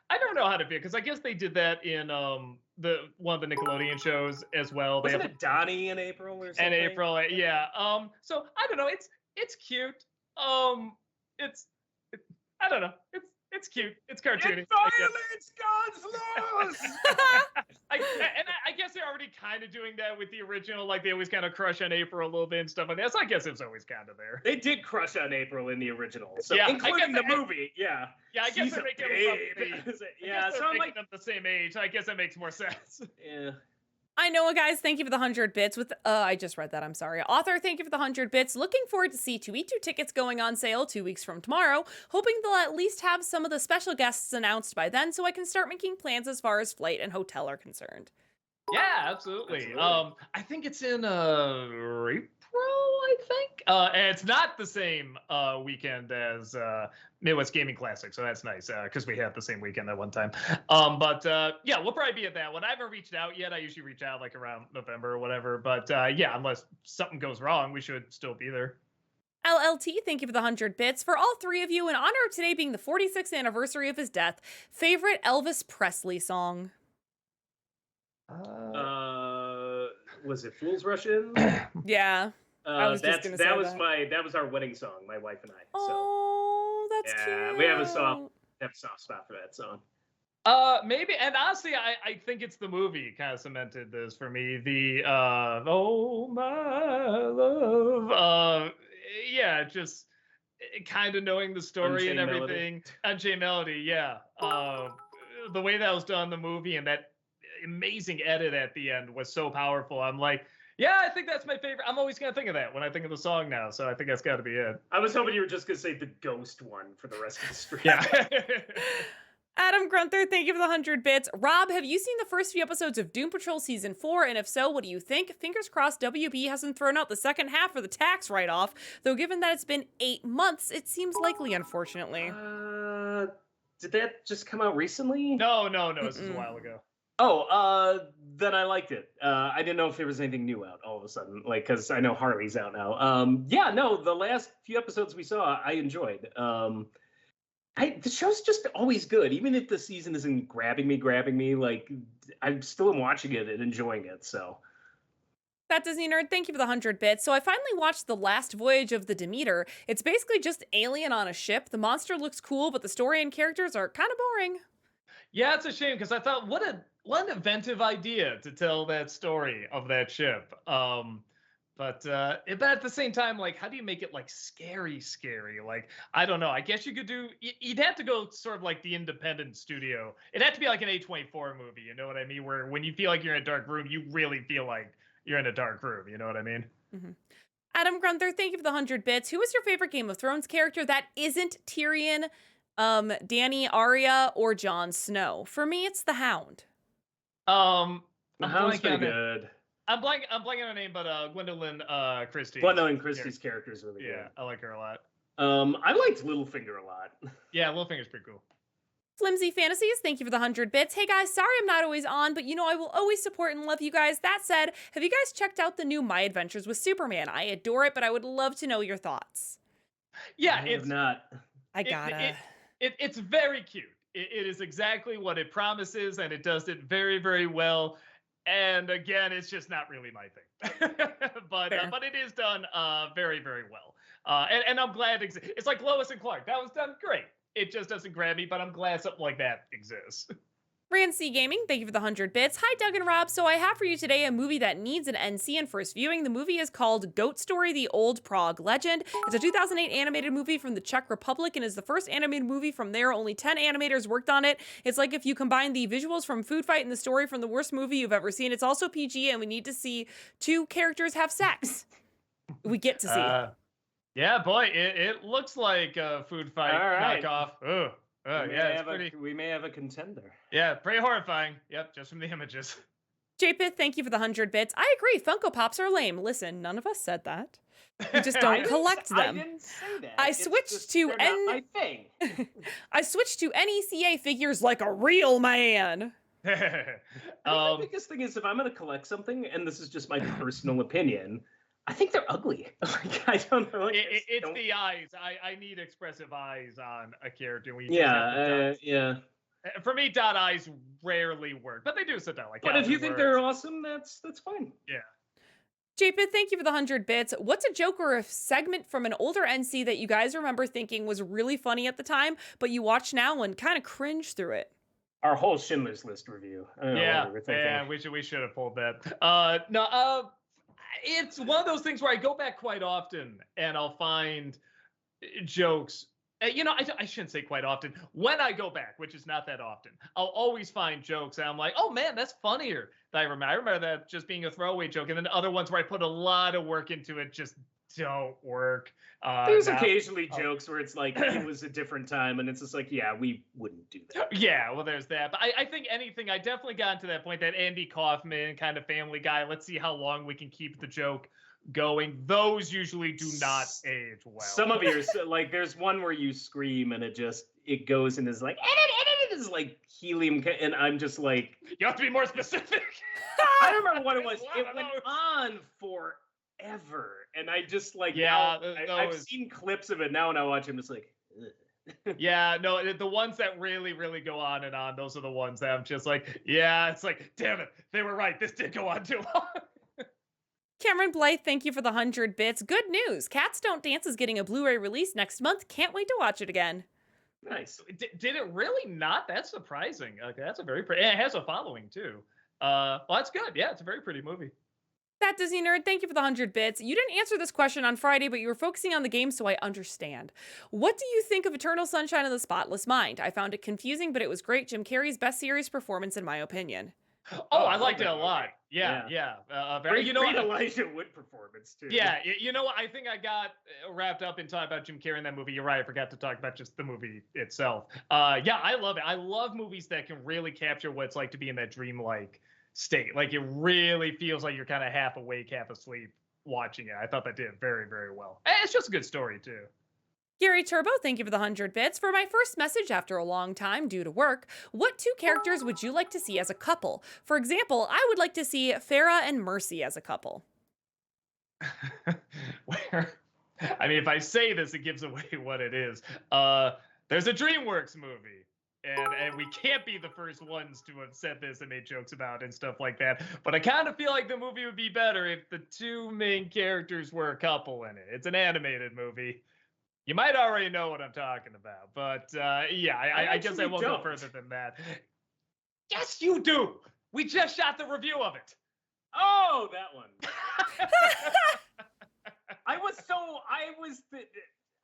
I don't know how to feel because I guess they did that in one of the Nickelodeon shows as well. Wasn't it Donnie in April or something? In April, yeah. So I don't know. It's cute. I don't know. It's cute. It's cartoony. It violates God's laws. I guess they're already kind of doing that with the original. Like they always kind of crush on April a little bit and stuff like that. So I guess it's always kind of there. They did crush on April in the original, so yeah, including the movie. Yeah. Yeah, I guess they're making them like the same age. I guess that makes more sense. Yeah. I know, guys, thank you for the 100 bits. I just read that, I'm sorry. Author, thank you for the 100 bits. Looking forward to C2E2 tickets going on sale 2 weeks from tomorrow. Hoping they'll at least have some of the special guests announced by then so I can start making plans as far as flight and hotel are concerned. Yeah, absolutely. I think it's in April, I think. And it's not the same weekend as Midwest Gaming Classic, so that's nice because we had the same weekend at one time. But yeah, we'll probably be at that one. I haven't reached out yet. I usually reach out like around November or whatever. But yeah, unless something goes wrong, we should still be there. LLT, thank you for the 100 bits. For all 3 of you, in honor of today being the 46th anniversary of his death, favorite Elvis Presley song? was it Fools Rush In? Yeah. I was just gonna say that was that. that was our wedding song, my wife and I. Oh, that's Yeah, cute. we have a soft spot for that song. Maybe, and honestly, I think it's the movie kind of cemented this for me. The oh my love, yeah, just kind of knowing the story and Unchained Melody. everything. Unchained Melody, yeah. The way that was done in the movie and that amazing edit at the end was so powerful. I'm like, yeah, I think that's my favorite. I'm always gonna think of that when I think of the song now. So I think that's got to be it. I was hoping you were just gonna say the Ghost one for the rest of the stream. Yeah. Adam Grunther, thank you for the 100 bits. Rob, have you seen the first few episodes of Doom Patrol Season 4? And if so, what do you think? Fingers crossed WB hasn't thrown out the second half for the tax write-off, though given that it's been 8 months, it seems likely, unfortunately. Did that just come out recently? No, this is a while ago. Oh, then I liked it. I didn't know if there was anything new out all of a sudden, like, because I know Harley's out now. Yeah, no, the last few episodes we saw, I enjoyed. The show's just always good, even if the season isn't grabbing me. Like, I'm still watching it and enjoying it. So. That Disney Nerd, thank you for the 100 bits. So I finally watched The Last Voyage of the Demeter. It's basically just Alien on a ship. The monster looks cool, but the story and characters are kind of boring. Yeah, it's a shame because I thought what an inventive idea to tell that story of that ship. But at the same time, like, how do you make it like scary? Like, I don't know. I guess you could do. You'd have to go sort of like the independent studio. It'd have to be like an A24 movie. You know what I mean? Where when you feel like you're in a dark room, you really feel like you're in a dark room. You know what I mean? Mm-hmm. Adam Grunther, thank you for the 100 bits. Who is your favorite Game of Thrones character that isn't Tyrion, Dany, Arya, or Jon Snow? For me, it's the Hound. The Hound's pretty good. I'm blanking on her name, but Gwendolyn Christie. Gwendolyn Christie's character is really good. Yeah, I like her a lot. I liked Littlefinger a lot. Yeah, Littlefinger's pretty cool. Flimsy Fantasies, thank you for the 100 bits. Hey guys, sorry I'm not always on, but I will always support and love you guys. That said, have you guys checked out the new My Adventures with Superman? I adore it, but I would love to know your thoughts. Yeah, it's not. I gotta. It's very cute. It is exactly what it promises, and it does it very, very well. And again, it's just not really my thing, but it is done very, very well. And I'm glad it's like Lois and Clark. That was done great. It just doesn't grab me, but I'm glad something like that exists. Rancy Gaming, thank you for the 100 bits. Hi, Doug and Rob. So I have for you today a movie that needs an NC and first viewing. The movie is called Goat Story, The Old Prague Legend. It's a 2008 animated movie from the Czech Republic and is the first animated movie from there. Only 10 animators worked on it. It's like if you combine the visuals from Food Fight and the story from the worst movie you've ever seen. It's also PG, and we need to see 2 characters have sex. We get to see. Yeah, boy, it looks like a Food Fight knockoff. Oh. We may have a contender. Yeah, pretty horrifying. Yep, just from the images. JPith, thank you for the 100 bits. I agree, Funko Pops are lame. Listen, none of us said that. We just don't collect them. I didn't say that. I switched to I switched to NECA figures like a real man. The biggest thing is if I'm going to collect something, and this is just my personal opinion, I think they're ugly. Like, I don't know. It's the eyes. I need expressive eyes on a character. Yeah. For me, dot eyes rarely work, but they do sit down. Like, but if you think they're awesome, that's fine. Yeah. JPith, thank you for the 100 bits. What's a joke or a segment from an older NC that you guys remember thinking was really funny at the time, but you watch now and kind of cringe through it? Our whole Schindler's List review. I don't know what we were thinking. Yeah, we should have pulled that. It's one of those things where I go back quite often and I'll find jokes. I shouldn't say quite often. When I go back, which is not that often, I'll always find jokes and I'm like, oh man, that's funnier than I remember. I remember that just being a throwaway joke. And then other ones where I put a lot of work into it just don't work. There's occasionally jokes where it's like it was a different time and it's just like, yeah, we wouldn't do that. Yeah, well, there's that. But I think I definitely got to that point, that Andy Kaufman kind of Family Guy, let's see how long we can keep the joke going. Those usually do not age well. Some of yours, like there's one where you scream and it goes and is like, it is like helium, and I'm just like, you have to be more specific. I don't remember what it was. It went on forever, and I just like, I've seen clips of it now, and I watch them. It's like, ugh. Yeah, no, the ones that really, really go on and on, those are the ones that I'm just like, yeah, it's like, damn it, they were right. This did go on too long. Cameron Blythe, thank you for the 100 bits. Good news. Cats Don't Dance is getting a Blu-ray release next month. Can't wait to watch it again. Nice. Did it really not? That's surprising. Okay, that's a very pretty. It has a following too. Well, that's good. Yeah, it's a very pretty movie. That Disney Nerd, thank you for the 100 bits. You didn't answer this question on Friday, but you were focusing on the game, so I understand. What do you think of Eternal Sunshine of the Spotless Mind? I found it confusing, but it was great. Jim Carrey's best series performance, in my opinion. Oh, I liked it a lot. Yeah. Great Elijah Wood performance too. Yeah, you know what? I think I got wrapped up in talking about Jim Carrey in that movie. You're right. I forgot to talk about just the movie itself. Yeah, I love it. I love movies that can really capture what it's like to be in that dreamlike state. Like it really feels like you're kind of half awake, half asleep watching it. I thought that did very, very well. And it's just a good story too. Gary Turbo, thank you for the 100 bits. For my first message after a long time due to work, what two characters would you like to see as a couple? For example, I would like to see Farrah and Mercy as a couple. I mean, if I say this, it gives away what it is. There's a DreamWorks movie. And we can't be the first ones to have said this and made jokes about and stuff like that. But I kind of feel like the movie would be better if the two main characters were a couple in it. It's an animated movie. You might already know what I'm talking about. But yeah, I guess I won't go further than that. Yes, you do. We just shot the review of it. Oh, that one.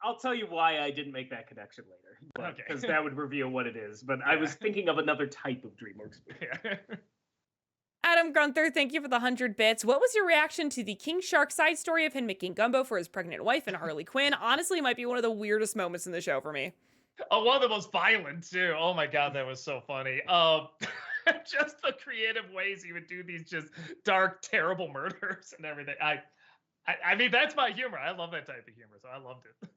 I'll tell you why I didn't make that connection later. Because that would reveal what it is. But I was thinking of another type of DreamWorks movie. Adam Grunther, thank you for the 100 bits. What was your reaction to the King Shark side story of him making gumbo for his pregnant wife and Harley Quinn? Honestly, might be one of the weirdest moments in the show for me. Oh, one of the most violent, too. Oh, my God, that was so funny. Just the creative ways he would do these just dark, terrible murders and everything. I mean, that's my humor. I love that type of humor, so I loved it.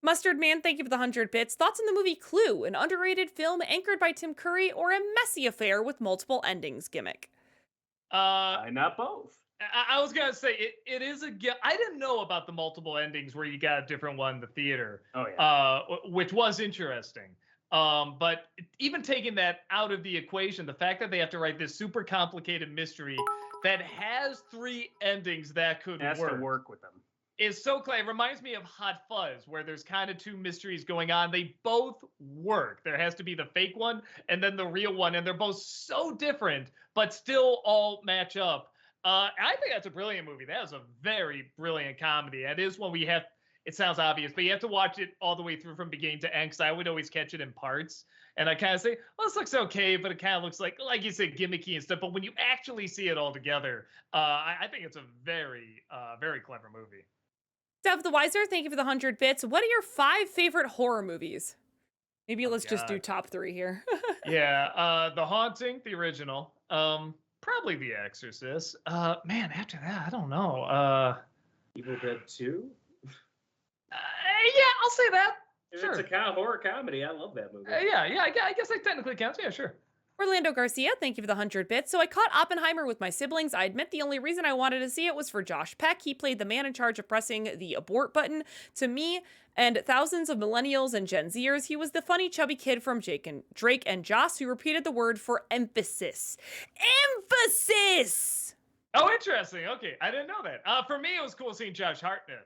Mustard Man, thank you for the 100 bits. Thoughts on the movie Clue, an underrated film anchored by Tim Curry, or a messy affair with multiple endings gimmick? Why not both? I was gonna say it is I didn't know about the multiple endings where you got a different one in the theater. Oh yeah. Which was interesting. But even taking that out of the equation, the fact that they have to write this super complicated mystery that has 3 endings that could has to work with them is so clear. It reminds me of Hot Fuzz, where there's kind of 2 mysteries going on. They both work. There has to be the fake one and then the real one, and they're both so different, but still all match up. I think that's a brilliant movie. That is a very brilliant comedy. That is one we have. It sounds obvious, but you have to watch it all the way through from beginning to end, because I would always catch it in parts. And I kind of say, well, this looks okay, but it kind of looks like you said, gimmicky and stuff. But when you actually see it all together, I think it's a very, very clever movie. Dev the Wiser, thank you for the 100 bits. What are your 5 favorite horror movies? Maybe let's just do top 3 here. Yeah, The Haunting, the original. Probably The Exorcist. Man, after that, I don't know. Evil Dead 2? Yeah, I'll say that. Sure. It's a horror comedy. I love that movie. Yeah, I guess that technically counts. Yeah, sure. Orlando Garcia, thank you for the 100 bits. So I caught Oppenheimer with my siblings. I admit the only reason I wanted to see it was for Josh Peck. He played the man in charge of pressing the abort button. To me and thousands of millennials and Gen Zers, he was the funny chubby kid from Drake and Joss who repeated the word for emphasis. Emphasis! Oh, interesting. Okay, I didn't know that. For me, it was cool seeing Josh Hartnett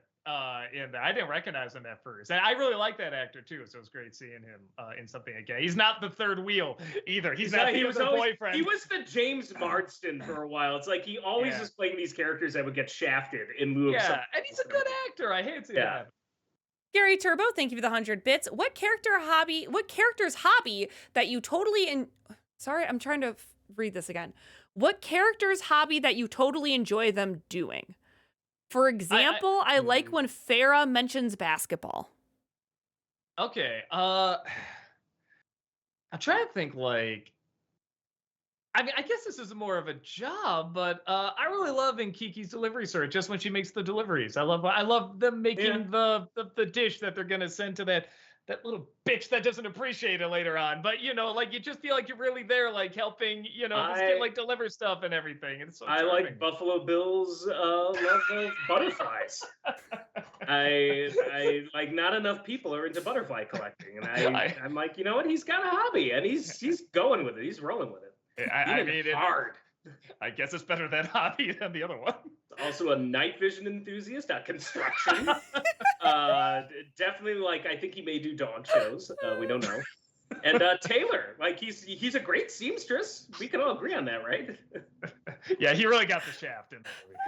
in that. I didn't recognize him at first. And I really like that actor too, so it was great seeing him in something again. He's not the third wheel either. He was the boyfriend. He was the James Marsden for a while. It's like he always was playing these characters that would get shafted in lieu of something. Yeah, and he's a good actor. I hate seeing that. Gary Turbo, thank you for the 100 bits. What character's hobby that you totally Sorry, I'm trying to read this again. What character's hobby that you totally enjoy them doing? For example, I like when Farrah mentions basketball. Okay. I'm trying to think, I mean, I guess this is more of a job, but I really love in Kiki's delivery service, just when she makes the deliveries. I love them making the dish that they're gonna send to that little bitch that doesn't appreciate it later on. But you just feel like you're really there, helping, this kid deliver stuff and everything. And it's so charming. Like Buffalo Bill's love of butterflies. I like, not enough people are into butterfly collecting, and I'm like, you know what? He's got a hobby, and he's going with it. He's rolling with it. I mean, hard. I guess it's better that hobby than the other one. Also a night vision enthusiast, construction. Definitely, like, I think he may do dog shows. We don't know. And Taylor, like, he's a great seamstress. We can all agree on that, right? Yeah, he really got the shaft in that movie.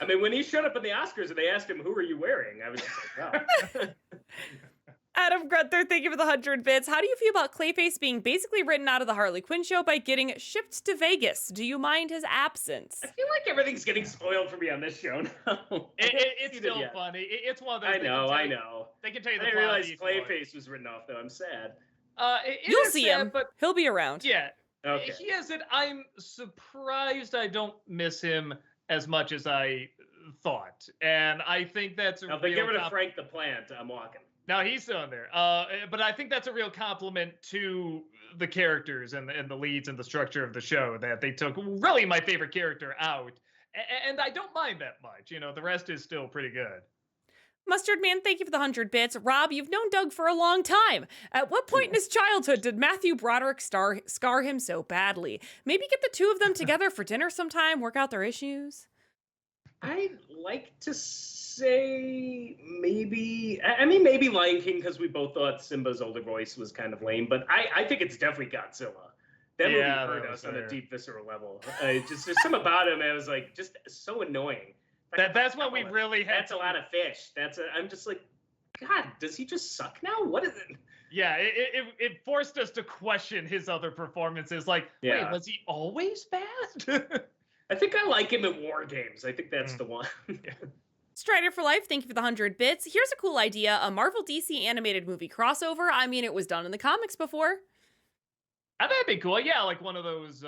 I mean, when he showed up in the Oscars and they asked him, "Who are you wearing?" I was just like, wow. Adam Grunther, thank you for the 100 bits. How do you feel about Clayface being basically written out of the Harley Quinn show by getting shipped to Vegas? Do you mind his absence? I feel like everything's getting spoiled for me on this show now. It's still funny. It's one of those. I know. They can tell you I the didn't plot realize of each one. Clayface was written off, though. I'm sad. You'll see him, but he'll be around. Yeah. Okay. He is it. I'm surprised I don't miss him as much as I thought, and I think that's a Now, if they get rid of Frank the Plant, I'm walking. No, he's still in there. But I think that's a real compliment to the characters and the leads and the structure of the show that they took really my favorite character out, and I don't mind that much. You know, the rest is still pretty good. Mustard Man, thank you for the 100 bits. Rob, you've known Doug for a long time. At what point in his childhood did Matthew Broderick scar him so badly? Maybe get the two of them together for dinner sometime, work out their issues? I'd like to say maybe, I mean, maybe Lion King, because we both thought Simba's older voice was kind of lame, but I think it's definitely Godzilla. That movie hurt us on a deep, visceral level. Just there's something about him, I was like, just so annoying. That's what we really had. That's a lot of fish. I'm just like, God, does he just suck now? What is it? Yeah, it forced us to question his other performances. Like, wait, was he always bad? I think I like him in War Games. I think that's the one. Strider for Life, thank you for the 100 bits. Here's a cool idea, a Marvel DC animated movie crossover. I mean, it was done in the comics before. That'd be cool. Yeah, like one of those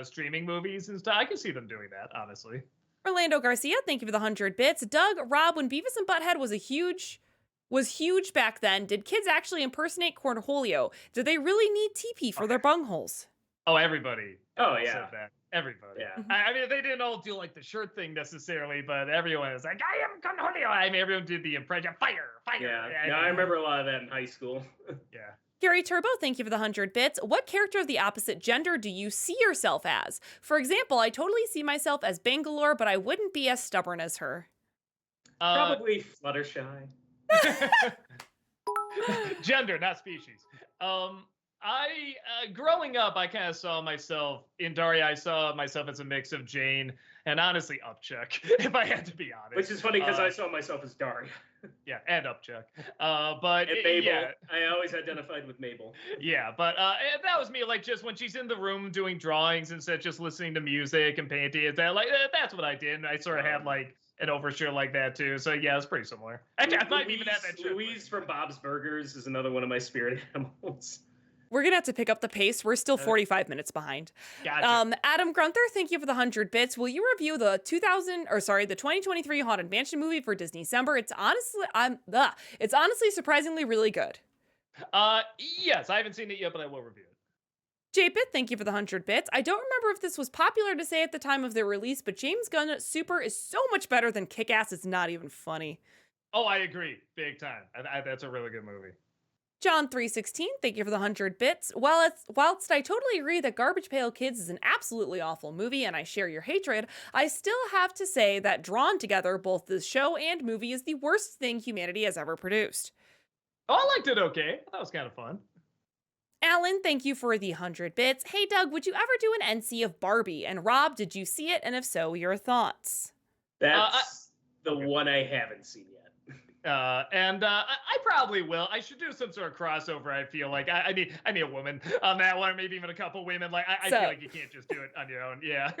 streaming movies and stuff. I can see them doing that, honestly. Orlando Garcia, thank you for the 100 bits. Doug, Rob, when Beavis and Butthead was huge back then, did kids actually impersonate Cornholio? Did they really need TP for their bungholes? Oh, everybody. Oh, yeah. Said that. Everybody. Yeah. I mean, they didn't all do like the shirt thing necessarily, but everyone was like, I am Cornholio. I mean, everyone did the impression. Fire. Yeah, I remember a lot of that in high school. Yeah. Gary Turbo, thank you for the 100 bits. What character of the opposite gender do you see yourself as? For example, I totally see myself as Bangalore, but I wouldn't be as stubborn as her. Probably Fluttershy. Gender, not species. Growing up, I kind of saw myself in Daria. I saw myself as a mix of Jane and honestly Upchuck, if I had to be honest. Which is funny because I saw myself as Daria. Yeah, and Upchuck. But and Mabel. Yeah. I always identified with Mabel. Yeah, but that was me. Like, just when she's in the room doing drawings instead of just listening to music and painting, that's what I did. And I sort of had like an overshirt like that too. So yeah, it's pretty similar. Actually, I might even have that shirt. Louise from Bob's Burgers is another one of my spirit animals. We're going to have to pick up the pace. We're still 45 minutes behind. Gotcha. Adam Grunther, thank you for the 100 bits. Will you review the 2023 Haunted Mansion movie for Disney December? It's honestly surprisingly really good. Yes, I haven't seen it yet, but I will review it. JPit, thank you for the 100 bits. I don't remember if this was popular to say at the time of their release, but James Gunn Super is so much better than Kick-Ass. It's not even funny. Oh, I agree. Big time. That's a really good movie. John316, thank you for the 100 bits. Whilst I totally agree that Garbage Pail Kids is an absolutely awful movie and I share your hatred, I still have to say that drawn together, both the show and movie is the worst thing humanity has ever produced. Oh, I liked it okay. That was kind of fun. Alan, thank you for the 100 bits. Hey Doug, would you ever do an NC of Barbie? And Rob, did you see it? And if so, your thoughts? That's the one I haven't seen yet. I probably will. I should do some sort of crossover. I feel like I need a woman on that one, or maybe even a couple women. Like I feel like you can't just do it on your own. Yeah,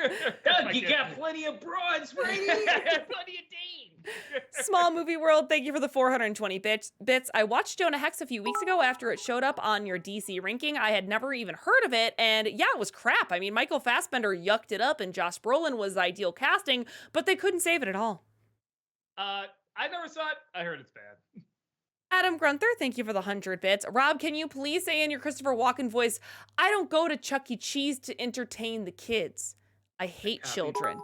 Doug, you got plenty of broads right here. Plenty of Dean. Small Movie World, thank you for the 420 bits. I watched Jonah Hex a few weeks ago after it showed up on your DC ranking. I had never even heard of it, and yeah, it was crap. I mean, Michael Fassbender yucked it up, and Josh Brolin was ideal casting, but they couldn't save it at all. I never saw it. I heard it's bad. Adam Grunther, thank you for the 100 bits. Rob, can you please say in your Christopher Walken voice, I don't go to Chuck E. Cheese to entertain the kids. I hate children.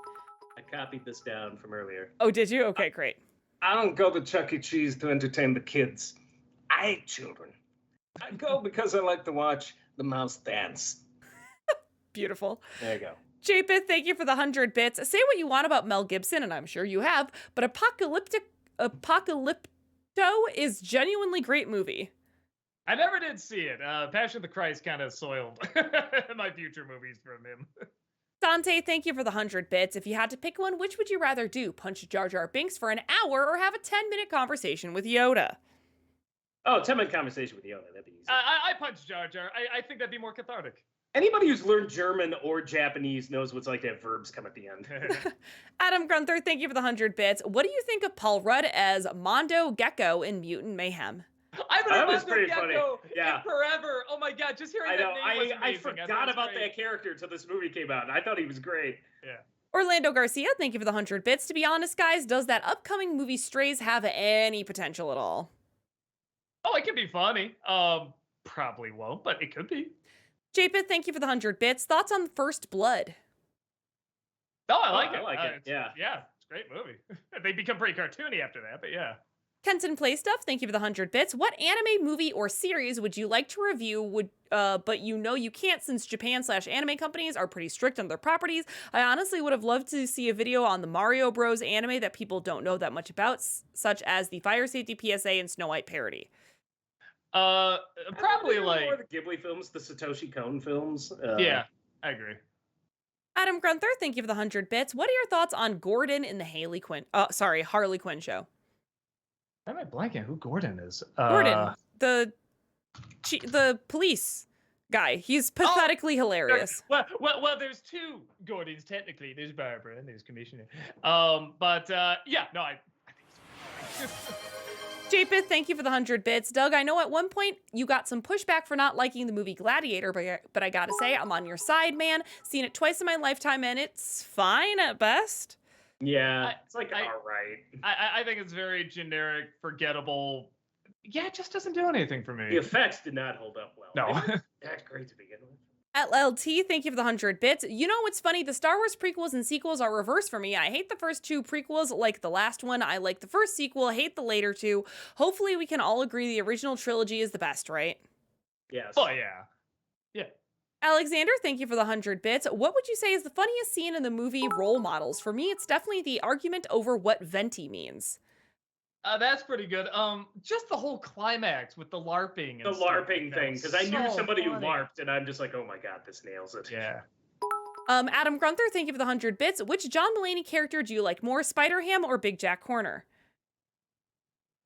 I copied this down from earlier. Oh, did you? Okay, great. I don't go to Chuck E. Cheese to entertain the kids. I hate children. I go because I like to watch the mouse dance. Beautiful. There you go. Japeth, thank you for the 100 bits. Say what you want about Mel Gibson, and I'm sure you have, but Apocalypto is genuinely great movie. I never did see it. Passion of the Christ kind of soiled my future movies from him. Dante, thank you for the 100 bits. If you had to pick one, which would you rather do? Punch Jar Jar Binks for an hour or have a 10-minute conversation with Yoda? Oh, 10-minute conversation with Yoda. That'd be easy. I punch Jar Jar. I think that'd be more cathartic. Anybody who's learned German or Japanese knows what's like to have verbs come at the end. Adam Grunther, thank you for the 100 bits. What do you think of Paul Rudd as Mondo Gecko in Mutant Mayhem? I've been That a was Mondo pretty Gecko funny. Yeah. in forever. Oh my god, just hearing I know. that name was I amazing. forgot about that character until this movie came out. And I thought he was great. Yeah. Orlando Garcia, thank you for the 100 bits. To be honest, guys, does that upcoming movie Strays have any potential at all? Oh, it could be funny. Probably won't, but it could be. Japeth, thank you for the 100 bits. Thoughts on First Blood? Oh, I like it. I like it. Yeah. Yeah, it's a great movie. They become pretty cartoony after that, but yeah. Kenton Play Stuff, thank you for the 100 bits. What anime, movie, or series would you like to review? But you know you can't since Japan/anime companies are pretty strict on their properties. I honestly would have loved to see a video on the Mario Bros. Anime that people don't know that much about, such as the Fire Safety PSA and Snow White parody. Probably like more the Ghibli films, the Satoshi Kon films. yeah, I agree. Adam Grunther, thank you for the 100 bits. What are your thoughts on Gordon in the Harley Quinn show? Why am I blanking who Gordon is? Gordon, the police guy. He's pathetically hilarious. Well, there's two Gordons technically. There's Barbara and there's Commissioner. Yeah, no, I think so. Japeth, thank you for the 100 bits. Doug, I know at one point you got some pushback for not liking the movie Gladiator, but I gotta say, I'm on your side, man. Seen it twice in my lifetime, and it's fine at best. Yeah, it's like, all right. I think it's very generic, forgettable. Yeah, it just doesn't do anything for me. The effects did not hold up well. No. That's great to begin with. LLT, thank you for the 100 bits. You know what's funny? The Star Wars prequels and sequels are reversed for me. I hate the first two prequels, like the last one. I like the first sequel, hate the later two. Hopefully we can all agree the original trilogy is the best, right? Yes. Oh, yeah. Yeah. Alexander, thank you for the 100 bits. What would you say is the funniest scene in the movie Role Models? For me, it's definitely the argument over what venti means. That's pretty good. Just the whole climax with the LARPing. The LARPing thing, because I knew somebody funny. who LARPed, and I'm just like, oh my god, this nails it. Yeah. Adam Grunther, thank you for the 100 bits. Which John Mulaney character do you like more, Spider-Ham or Big Jack Horner?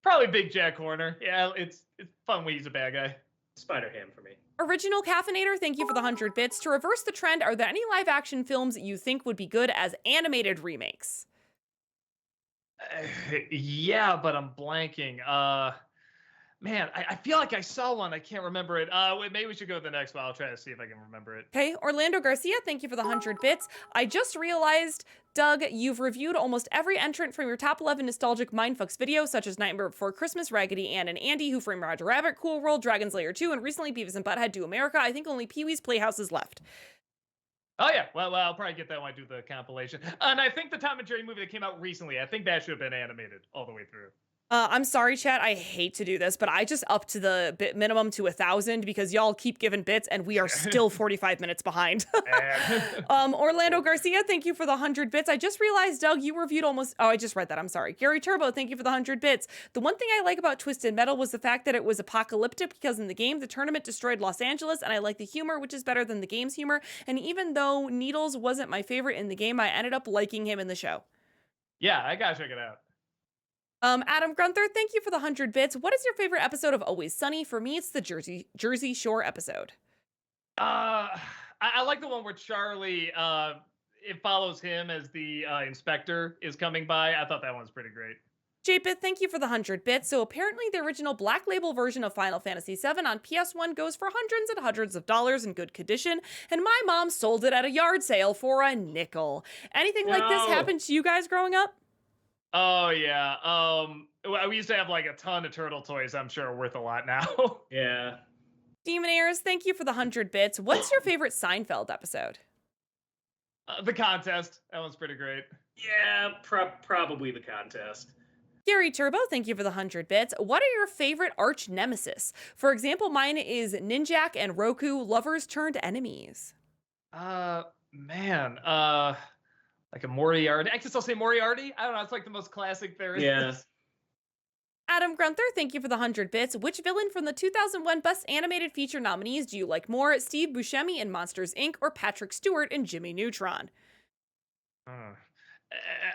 Probably Big Jack Horner. Yeah, it's fun when he's a bad guy. Spider-Ham for me. Original Caffeinator, thank you for the 100 bits. To reverse the trend, are there any live-action films you think would be good as animated remakes? Yeah, but I'm blanking. Man, I feel like I saw one. I can't remember it. Wait, maybe we should go to the next one. I'll try to see if I can remember it. Okay, Orlando Garcia, thank you for the 100 bits. I just realized, Doug, you've reviewed almost every entrant from your top 11 nostalgic mindfucks videos, such as Nightmare Before Christmas, Raggedy Ann and Andy, Who Framed Roger Rabbit, Cool World, Dragon's Lair 2, and recently Beavis and Butthead Do America. I think only Pee-wee's Playhouse is left. Oh, yeah. Well, I'll probably get that when I do the compilation. And I think the Tom and Jerry movie that came out recently, I think that should have been animated all the way through. I'm sorry, chat. I hate to do this, but I just upped the bit minimum to 1,000 because y'all keep giving bits and we are still 45 minutes behind. Orlando Garcia, thank you for the 100 bits. I just realized, Doug, you reviewed almost... Oh, I just read that. I'm sorry. Gary Turbo, thank you for the 100 bits. The one thing I like about Twisted Metal was the fact that it was apocalyptic because in the game, the tournament destroyed Los Angeles, and I like the humor, which is better than the game's humor. And even though Needles wasn't my favorite in the game, I ended up liking him in the show. Yeah, I gotta check it out. Adam Grunther, thank you for the 100 bits. What is your favorite episode of Always Sunny? For me, it's the Jersey Shore episode. I like the one where Charlie, it follows him as the inspector is coming by. I thought that one was pretty great. Japeth, thank you for the 100 bits. So apparently the original Black Label version of Final Fantasy VII on PS1 goes for hundreds and hundreds of dollars in good condition, and my mom sold it at a yard sale for a nickel. Anything like this happened to you guys growing up? Oh, yeah. We used to have like a ton of turtle toys, I'm sure, worth a lot now. Yeah. Demon Ears, thank you for the 100 bits. What's your favorite Seinfeld episode? The contest. That one's pretty great. Yeah, probably the contest. Gary Turbo, thank you for the 100 bits. What are your favorite arch nemesis? For example, mine is Ninjak and Roku, lovers turned enemies. Man, like a Moriarty. I guess I'll say Moriarty. I don't know. It's like the most classic there is. Yeah. Adam Grunther, thank you for the 100 bits. Which villain from the 2001 Best Animated Feature nominees do you like more? Steve Buscemi in Monsters, Inc. or Patrick Stewart in Jimmy Neutron?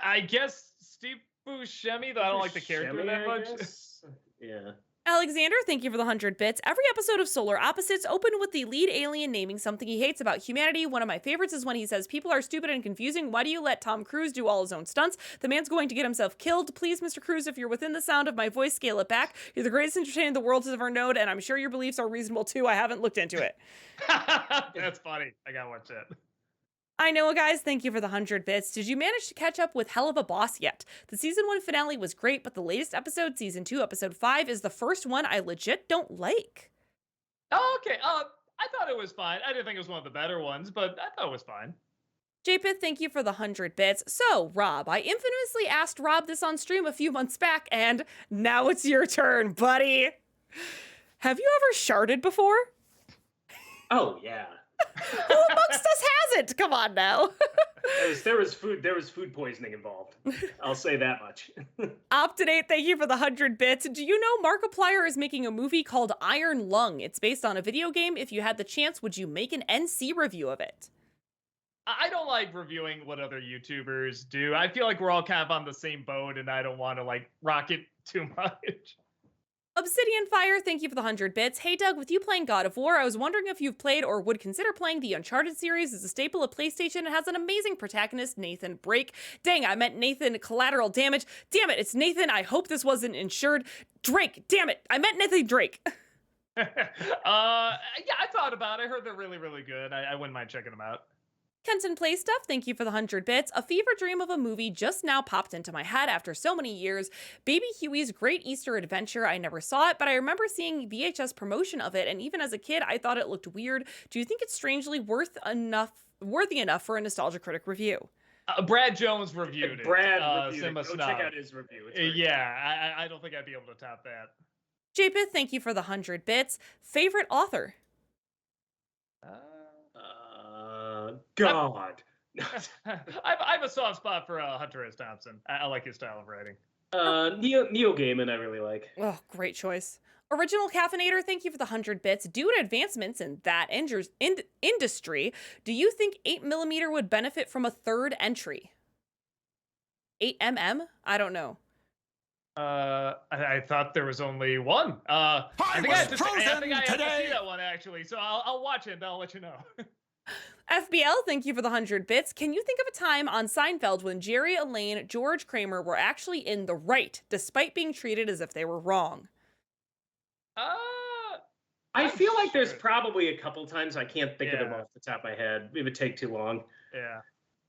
I guess Steve Buscemi, though I don't like the character Buscemi, that I much. guess? Yeah. Alexander, thank you for the 100 bits. Every episode of Solar Opposites opened with the lead alien naming something he hates about humanity. One of my favorites is when he says, people are stupid and confusing. Why do you let Tom Cruise do all his own stunts? The man's going to get himself killed. Please, Mr. Cruise, if you're within the sound of my voice, scale it back. You're the greatest entertainer the world has ever known, and I'm sure your beliefs are reasonable too. I haven't looked into it. That's funny. I gotta watch that. I know, guys. Thank you for the 100 bits. Did you manage to catch up with Hell of a Boss yet? The season 1 finale was great, but the latest episode, season 2, episode 5, is the first one I legit don't like. Oh, okay. I thought it was fine. I didn't think it was one of the better ones, but I thought it was fine. JPith, thank you for the 100 bits. So, Rob, I infamously asked Rob this on stream a few months back, and now it's your turn, buddy. Have you ever sharted before? Oh yeah. Who amongst us hasn't? Come on now. There was food poisoning involved. I'll say that much. Optinate, thank you for the 100 bits. Do you know Markiplier is making a movie called Iron Lung? It's based on a video game. If you had the chance, would you make an NC review of it? I don't like reviewing what other YouTubers do. I feel like we're all kind of on the same boat, and I don't want to like rock it too much. Obsidian Fire, thank you for the 100 bits. Hey Doug, with you playing God of War, I was wondering if you've played or would consider playing the Uncharted series. It's a staple of PlayStation and has an amazing protagonist, Nathan Drake. Dang, I meant Nathan Collateral Damage. Damn it, it's Nathan. I hope this wasn't insured. Drake, damn it, I meant Nathan Drake. Yeah, I thought about it. I heard they're really, really good. I wouldn't mind checking them out. Kenton Play Stuff, thank you for the 100 bits. A fever dream of a movie just now popped into my head after so many years. Baby Huey's Great Easter Adventure. I never saw it, but I remember seeing VHS promotion of it, and even as a kid, I thought it looked weird. Do you think it's strangely worthy enough for a Nostalgia Critic review? Brad Jones reviewed it. Brad reviewed Cinema it. Go Snob. check out his review. It's very Yeah, I don't think I'd be able to top that. JPith, thank you for the 100 bits. Favorite author? God. I have a soft spot for Hunter S. Thompson. I like his style of writing. Neil Gaiman, I really like. Oh, great choice. Original Caffeinator, thank you for the 100 bits. Due to advancements in that industry, do you think 8mm would benefit from a third entry? 8mm? I don't know. I thought there was only one. I think I have to see that one, actually. So I'll watch it and I'll let you know. FBL, thank you for the 100 bits. Can you think of a time on Seinfeld when Jerry, Elaine, George, Kramer were actually in the right, despite being treated as if they were wrong? I feel like there's probably a couple times. I can't think of them off the top of my head. It would take too long. Yeah.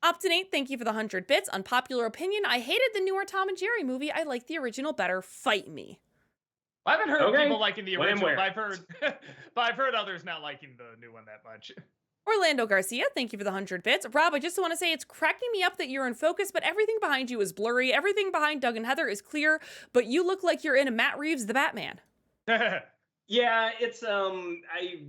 Optinate, thank you for the 100 bits. Unpopular opinion, I hated the newer Tom and Jerry movie. I like the original better. Fight me. I haven't heard people liking the When and original, where? but I've heard others not liking the new one that much. Orlando Garcia, thank you for the 100 bits. Rob, I just want to say it's cracking me up that you're in focus, but everything behind you is blurry. Everything behind Doug and Heather is clear, but you look like you're in a Matt Reeves' The Batman. Yeah, it's I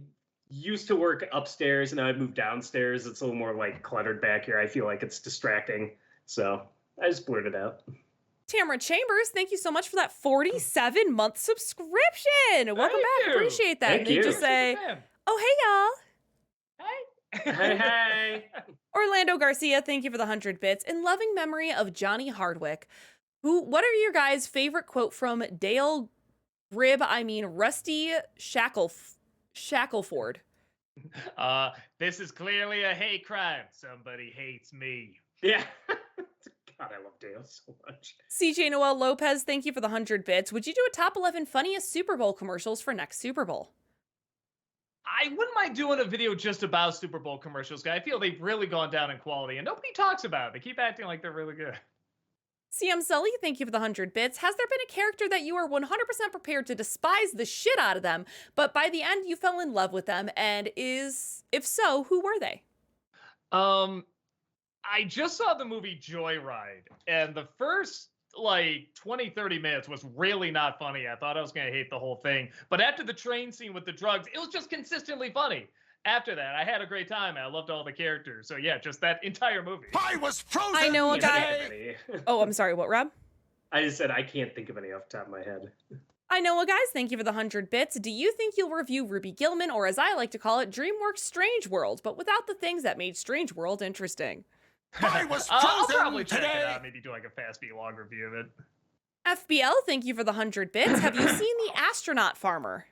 used to work upstairs and now I've moved downstairs. It's a little more like cluttered back here. I feel like it's distracting. So I just blurred it out. Tamara Chambers, thank you so much for that 47-month subscription. Welcome back. you. Appreciate that. Thank And you. just say, oh, hey, y'all. Hey. Orlando Garcia, thank you for the 100 bits. In loving memory of Johnny Hardwick, what are your guys' favorite quote from Rusty Shackleford? This is clearly a hate crime. Somebody hates me. Yeah. God, I love Dale so much. CJ Noel Lopez, thank you for the 100 bits. Would you do a top 11 funniest Super Bowl commercials for next Super Bowl? I wouldn't mind doing a video just about Super Bowl commercials, guys. I feel they've really gone down in quality, and nobody talks about it. They keep acting like they're really good. CM Sully, thank you for the 100 bits. Has there been a character that you are 100% prepared to despise the shit out of them, but by the end you fell in love with them, and if so, who were they? I just saw the movie Joyride, and the first 20-30 minutes was really not funny. I thought I was going to hate the whole thing, but after the train scene with the drugs, it was just consistently funny. after that, I had a great time. I loved all the characters. So yeah, just that entire movie. I was frozen I know a Can't guy. think of any. Oh, I'm sorry. What, Rob? I just said I can't think of any off the top of my head. I know a guys. Thank you for the 100 bits. Do you think you'll review Ruby Gillman, or as I like to call it, DreamWorks Strange World, but without the things that made Strange World interesting? I was I'll frozen probably check it today. out. Maybe do like a fast beat long review of it. FBL, thank you for the 100 bits. Have you seen The Astronaut Farmer?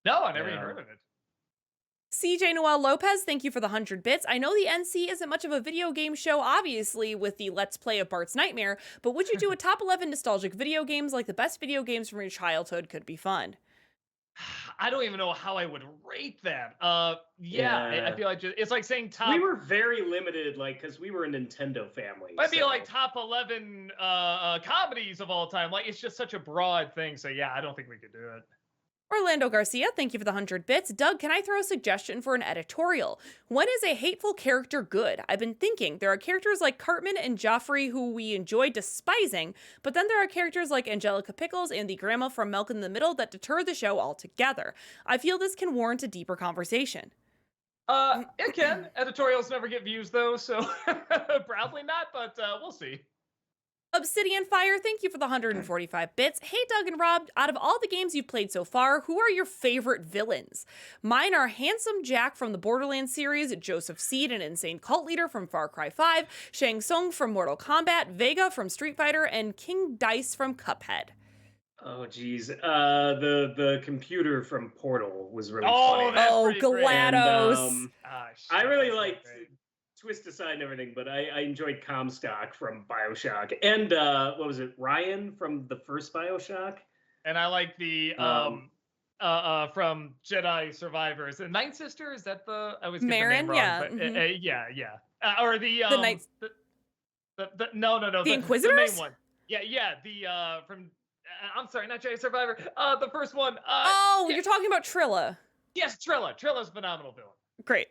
No, I never even Yeah. heard of it. CJ Noel Lopez, thank you for the 100 bits. I know the NC isn't much of a video game show, obviously, with the Let's Play of Bart's Nightmare, but would you do a top 11 nostalgic video games like the best video games from your childhood could be fun? I don't even know how I would rate that. I Yeah. feel like it's like saying top. We were very limited, like, because we were a Nintendo family. Might be so- like top 11 comedies of all time. Like it's just such a broad thing. So yeah, I don't think we could do it. Orlando Garcia, thank you for the 100 bits. Doug, can I throw a suggestion for an editorial? When is a hateful character good? I've been thinking there are characters like Cartman and Joffrey who we enjoy despising, but then there are characters like Angelica Pickles and the grandma from Malcolm in the Middle that deter the show altogether. I feel this can warrant a deeper conversation. It can. Editorials never get views though, so probably not. But we'll see. Obsidian Fire, thank you for the 145 bits. Hey, Doug and Rob, out of all the games you've played so far, who are your favorite villains? Mine are Handsome Jack from the Borderlands series, Joseph Seed, an insane cult leader from Far Cry 5, Shang Tsung from Mortal Kombat, Vega from Street Fighter, and King Dice from Cuphead. Oh, geez. The computer from Portal was really Oh, funny. that's Oh, pretty great. GLaDOS. And, Ah, shit, I really that's so liked great. Twist Aside and everything, but I enjoyed Comstock from Bioshock. And what was it, Ryan from the first Bioshock? And I like the Um, from Jedi Survivors. The Night Sister, is that the I always get the Marin? name wrong, Yeah, but mhm. yeah. Or the Knights- no, The Inquisitors? main one. Yeah, the from I'm sorry, not Jedi Survivor. The first one. Oh, yeah. you're talking about Trilla. Yes, Trilla. Trilla's a phenomenal villain. Great.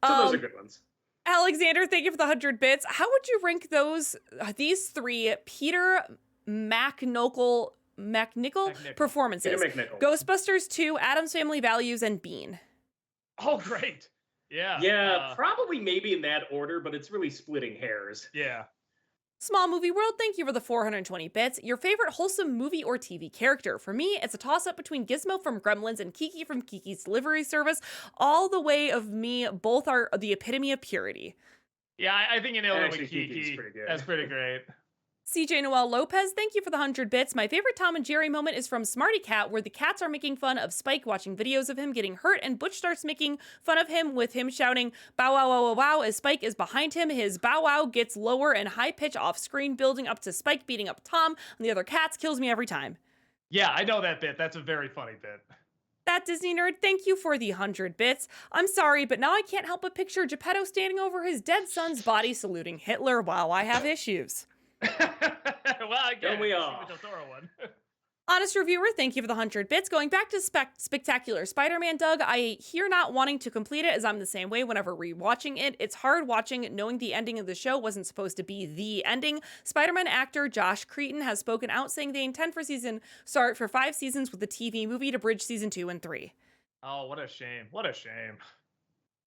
So those are good ones. Alexander, thank you for the 100 bits. How would you rank these three Peter McNichol McNichol. performances? Peter McNichol. Ghostbusters 2, Adam's Family Values, and Bean. Oh, great. Yeah. Yeah, probably maybe in that order, but it's really splitting hairs. Yeah. Small Movie World, thank you for the 420 bits. Your favorite wholesome movie or TV character? For me, it's a toss-up between Gizmo from Gremlins and Kiki from Kiki's Delivery Service. All the way of me, both are the epitome of purity. Yeah, I think you nailed it Actually, with Kiki's Kiki. pretty good. That's pretty great. CJ Noel Lopez, thank you for the 100 bits. My favorite Tom and Jerry moment is from Smarty Cat, where the cats are making fun of Spike watching videos of him getting hurt, and Butch starts making fun of him with him shouting, bow wow wow wow wow, as Spike is behind him. His bow wow gets lower and high pitch off screen, building up to Spike beating up Tom and the other cats. Kills me every time. Yeah, I know that bit. That's a very funny bit. That Disney nerd, thank you for the 100 bits. I'm sorry, but now I can't help but picture Geppetto standing over his dead son's body saluting Hitler. Wow, I have issues. Well, again, Don't we you see all? the Del Toro one. Honest reviewer, thank you for the 100 bits. Going back to Spectacular Spider-Man, Doug, I hear not wanting to complete it as I'm the same way whenever rewatching it. It's hard watching knowing the ending of the show wasn't supposed to be the ending. Spider-Man actor Josh Cretin has spoken out saying they intend for 5 seasons with the TV movie to bridge season 2 and 3. Oh, what a shame. What a shame.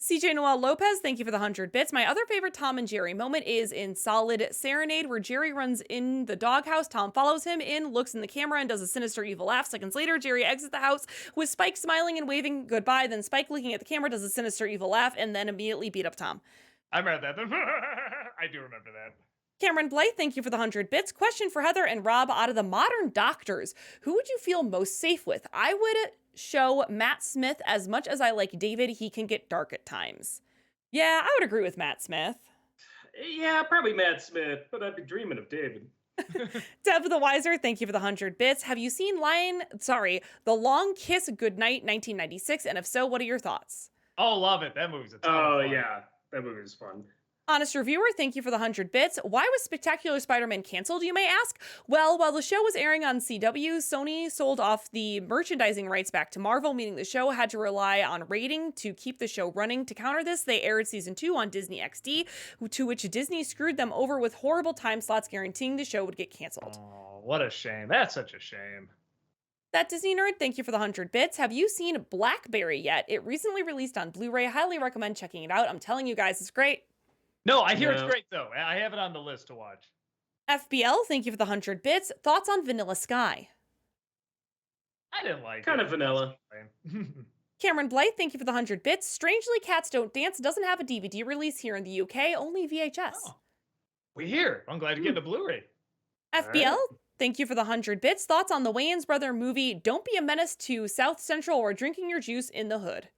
CJ Noel Lopez, thank you for the 100 bits. My other favorite Tom and Jerry moment is in Solid Serenade, where Jerry runs in the doghouse. Tom follows him in, looks in the camera, and does a sinister evil laugh. Seconds later, Jerry exits the house with Spike smiling and waving goodbye. Then Spike, looking at the camera, does a sinister evil laugh and then immediately beat up Tom. I remember that. I do remember that. Cameron Blythe, thank you for the 100 bits. Question for Heather and Rob. Out of the modern doctors, who would you feel most safe with? I would show Matt Smith. As much as I like David, he can get dark at times. Yeah, I would agree with Matt Smith. Yeah, probably Matt Smith, but I'd be dreaming of David. Dev the Wiser, thank you for the 100 bits. Have you seen The Long Kiss Goodnight 1996? And if so, what are your thoughts? Oh, love it. That movie's a ton Oh, of fun. yeah. That movie was fun. Honest reviewer, thank you for the 100 bits. Why was Spectacular Spider-Man canceled, you may ask? Well, while the show was airing on CW, Sony sold off the merchandising rights back to Marvel, meaning the show had to rely on rating to keep the show running. To counter this, they aired season 2 on Disney XD, to which Disney screwed them over with horrible time slots, guaranteeing the show would get canceled. Oh, what a shame. That's such a shame. That Disney Nerd, thank you for the 100 bits. Have you seen Blackberry yet? It recently released on Blu-ray. Highly recommend checking it out. I'm telling you guys, it's great. No, I hear it's No. great though. I have it on the list to watch. FBL, thank you for the 100 bits. Thoughts on Vanilla Sky? I didn't like it. Kind of vanilla. Cameron Blythe, thank you for the 100 bits. Strangely, Cats Don't Dance doesn't have a DVD release here in the UK, only VHS. Oh, we here. I'm glad you're getting a Blu-ray. FBL, thank you for the 100 bits. Thoughts on the Wayans brother movie Don't Be a Menace to South Central or Drinking Your Juice in the Hood?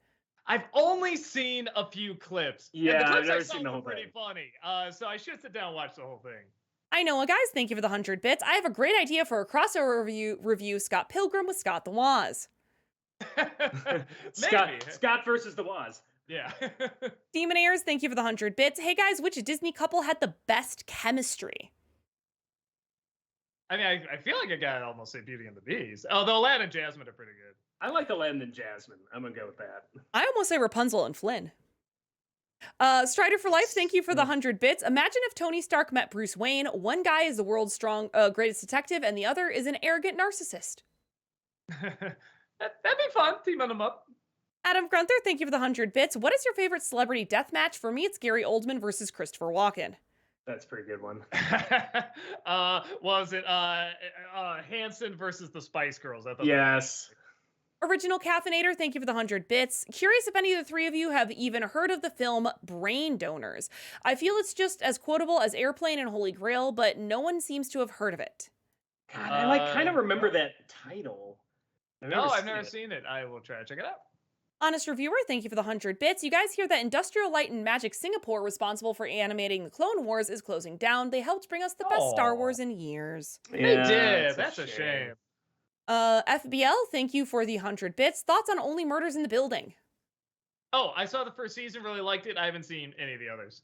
I've only seen a few clips. And Yeah, the clips I've never I saw seen the were whole pretty thing. funny. So I should sit down and watch the whole thing. I know, guys, thank you for the 100 bits. I have a great idea for a crossover review Scott Pilgrim with Scott the Woz. Scott versus the Woz. Yeah. Demon Airs, thank you for the 100 bits. Hey guys, which Disney couple had the best chemistry? I mean, I feel like I got to almost say Beauty and the Beast. Although Aladdin and Jasmine are pretty good. I like Aladdin and Jasmine. I'm gonna go with that. I almost say Rapunzel and Flynn. Strider for Life, thank you for the 100 bits. Imagine if Tony Stark met Bruce Wayne. One guy is the world's greatest detective, and the other is an arrogant narcissist. That'd be fun, teaming them up. Adam Grunther, thank you for the 100 bits. What is your favorite celebrity death match? For me, it's Gary Oldman versus Christopher Walken. That's a pretty good one. Was it Hanson versus the Spice Girls? I thought Yes. Original Caffeinator, thank you for the 100 bits. Curious if any of the three of you have even heard of the film Brain Donors. I feel it's just as quotable as Airplane and Holy Grail, but no one seems to have heard of it. God, I like kind of remember that title. I've never seen it. I will try to check it out. Honest Reviewer, thank you for the 100 bits. You guys hear that Industrial Light and Magic Singapore, responsible for animating the Clone Wars, is closing down. They helped bring us the best Star Wars in years. They did. That's a shame. FBL, thank you for the 100 bits. Thoughts on Only Murders in the Building? Oh, I saw the first season, really liked it. I haven't seen any of the others.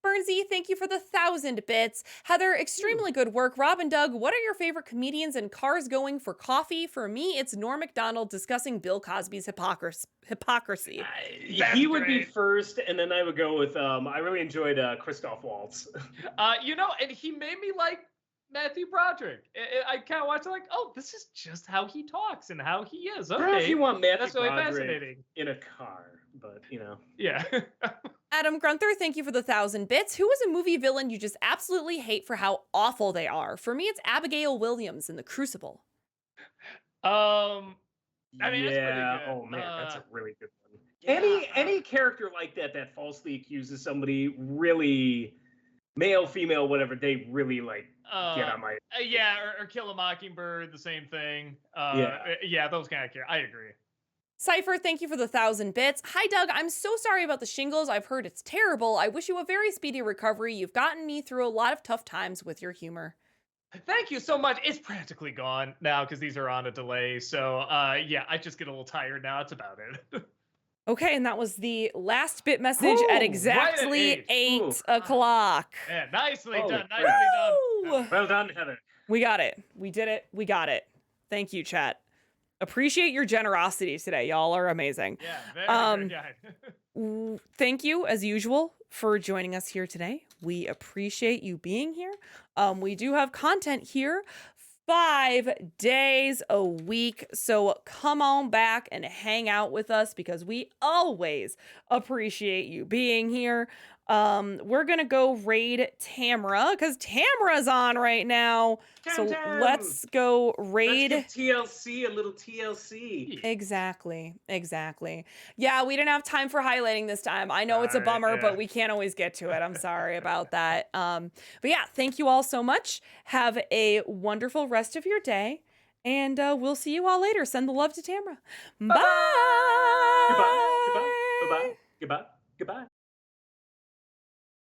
Bernsey, thank you for the 1,000 bits. Heather, extremely good work. Rob and Doug, what are your favorite comedians and cars going for coffee? For me, it's Norm Macdonald discussing Bill Cosby's hypocrisy. He would be first, and then I would go with, I really enjoyed Christoph Waltz. And he made me like Matthew Broderick. I kind of watched it like, oh, this is just how he talks and how he is. Okay, If you want Matthew that's really Broderick fascinating. in a car, but Yeah. Adam Grunther, thank you for the 1,000 bits. Who is a movie villain you just absolutely hate for how awful they are? For me, it's Abigail Williams in The Crucible. I mean, it's pretty good. Oh man, that's a really good one. Any character like that falsely accuses somebody, really male, female, whatever, they really like get on my. Or Kill a Mockingbird, the same thing. Those kind of characters. I agree. Cypher, thank you for the 1,000 bits. Hi, Doug. I'm so sorry about the shingles. I've heard it's terrible. I wish you a very speedy recovery. You've gotten me through a lot of tough times with your humor. Thank you so much. It's practically gone now because these are on a delay. So, I just get a little tired now. That's about it. Okay, and that was the last bit message at exactly right at 8 o'clock. Yeah, nicely Holy done. crap. Nicely done. Well done, Heather. We got it. We did it. We got it. Thank you, chat. Appreciate your generosity today. Y'all are amazing. Yeah, very good. Thank you, as usual, for joining us here today. We appreciate you being here. We do have content here 5 days a week. So come on back and hang out with us because we always appreciate you being here. We're going to go raid Tamara because Tamara's on right now. So let's go raid. Let's give TLC a little TLC. Exactly. Yeah, we didn't have time for highlighting this time. I know it's a bummer, but we can't always get to it. I'm sorry about that. But yeah, thank you all so much. Have a wonderful rest of your day. And we'll see you all later. Send the love to Tamara. Bye. Goodbye. Goodbye.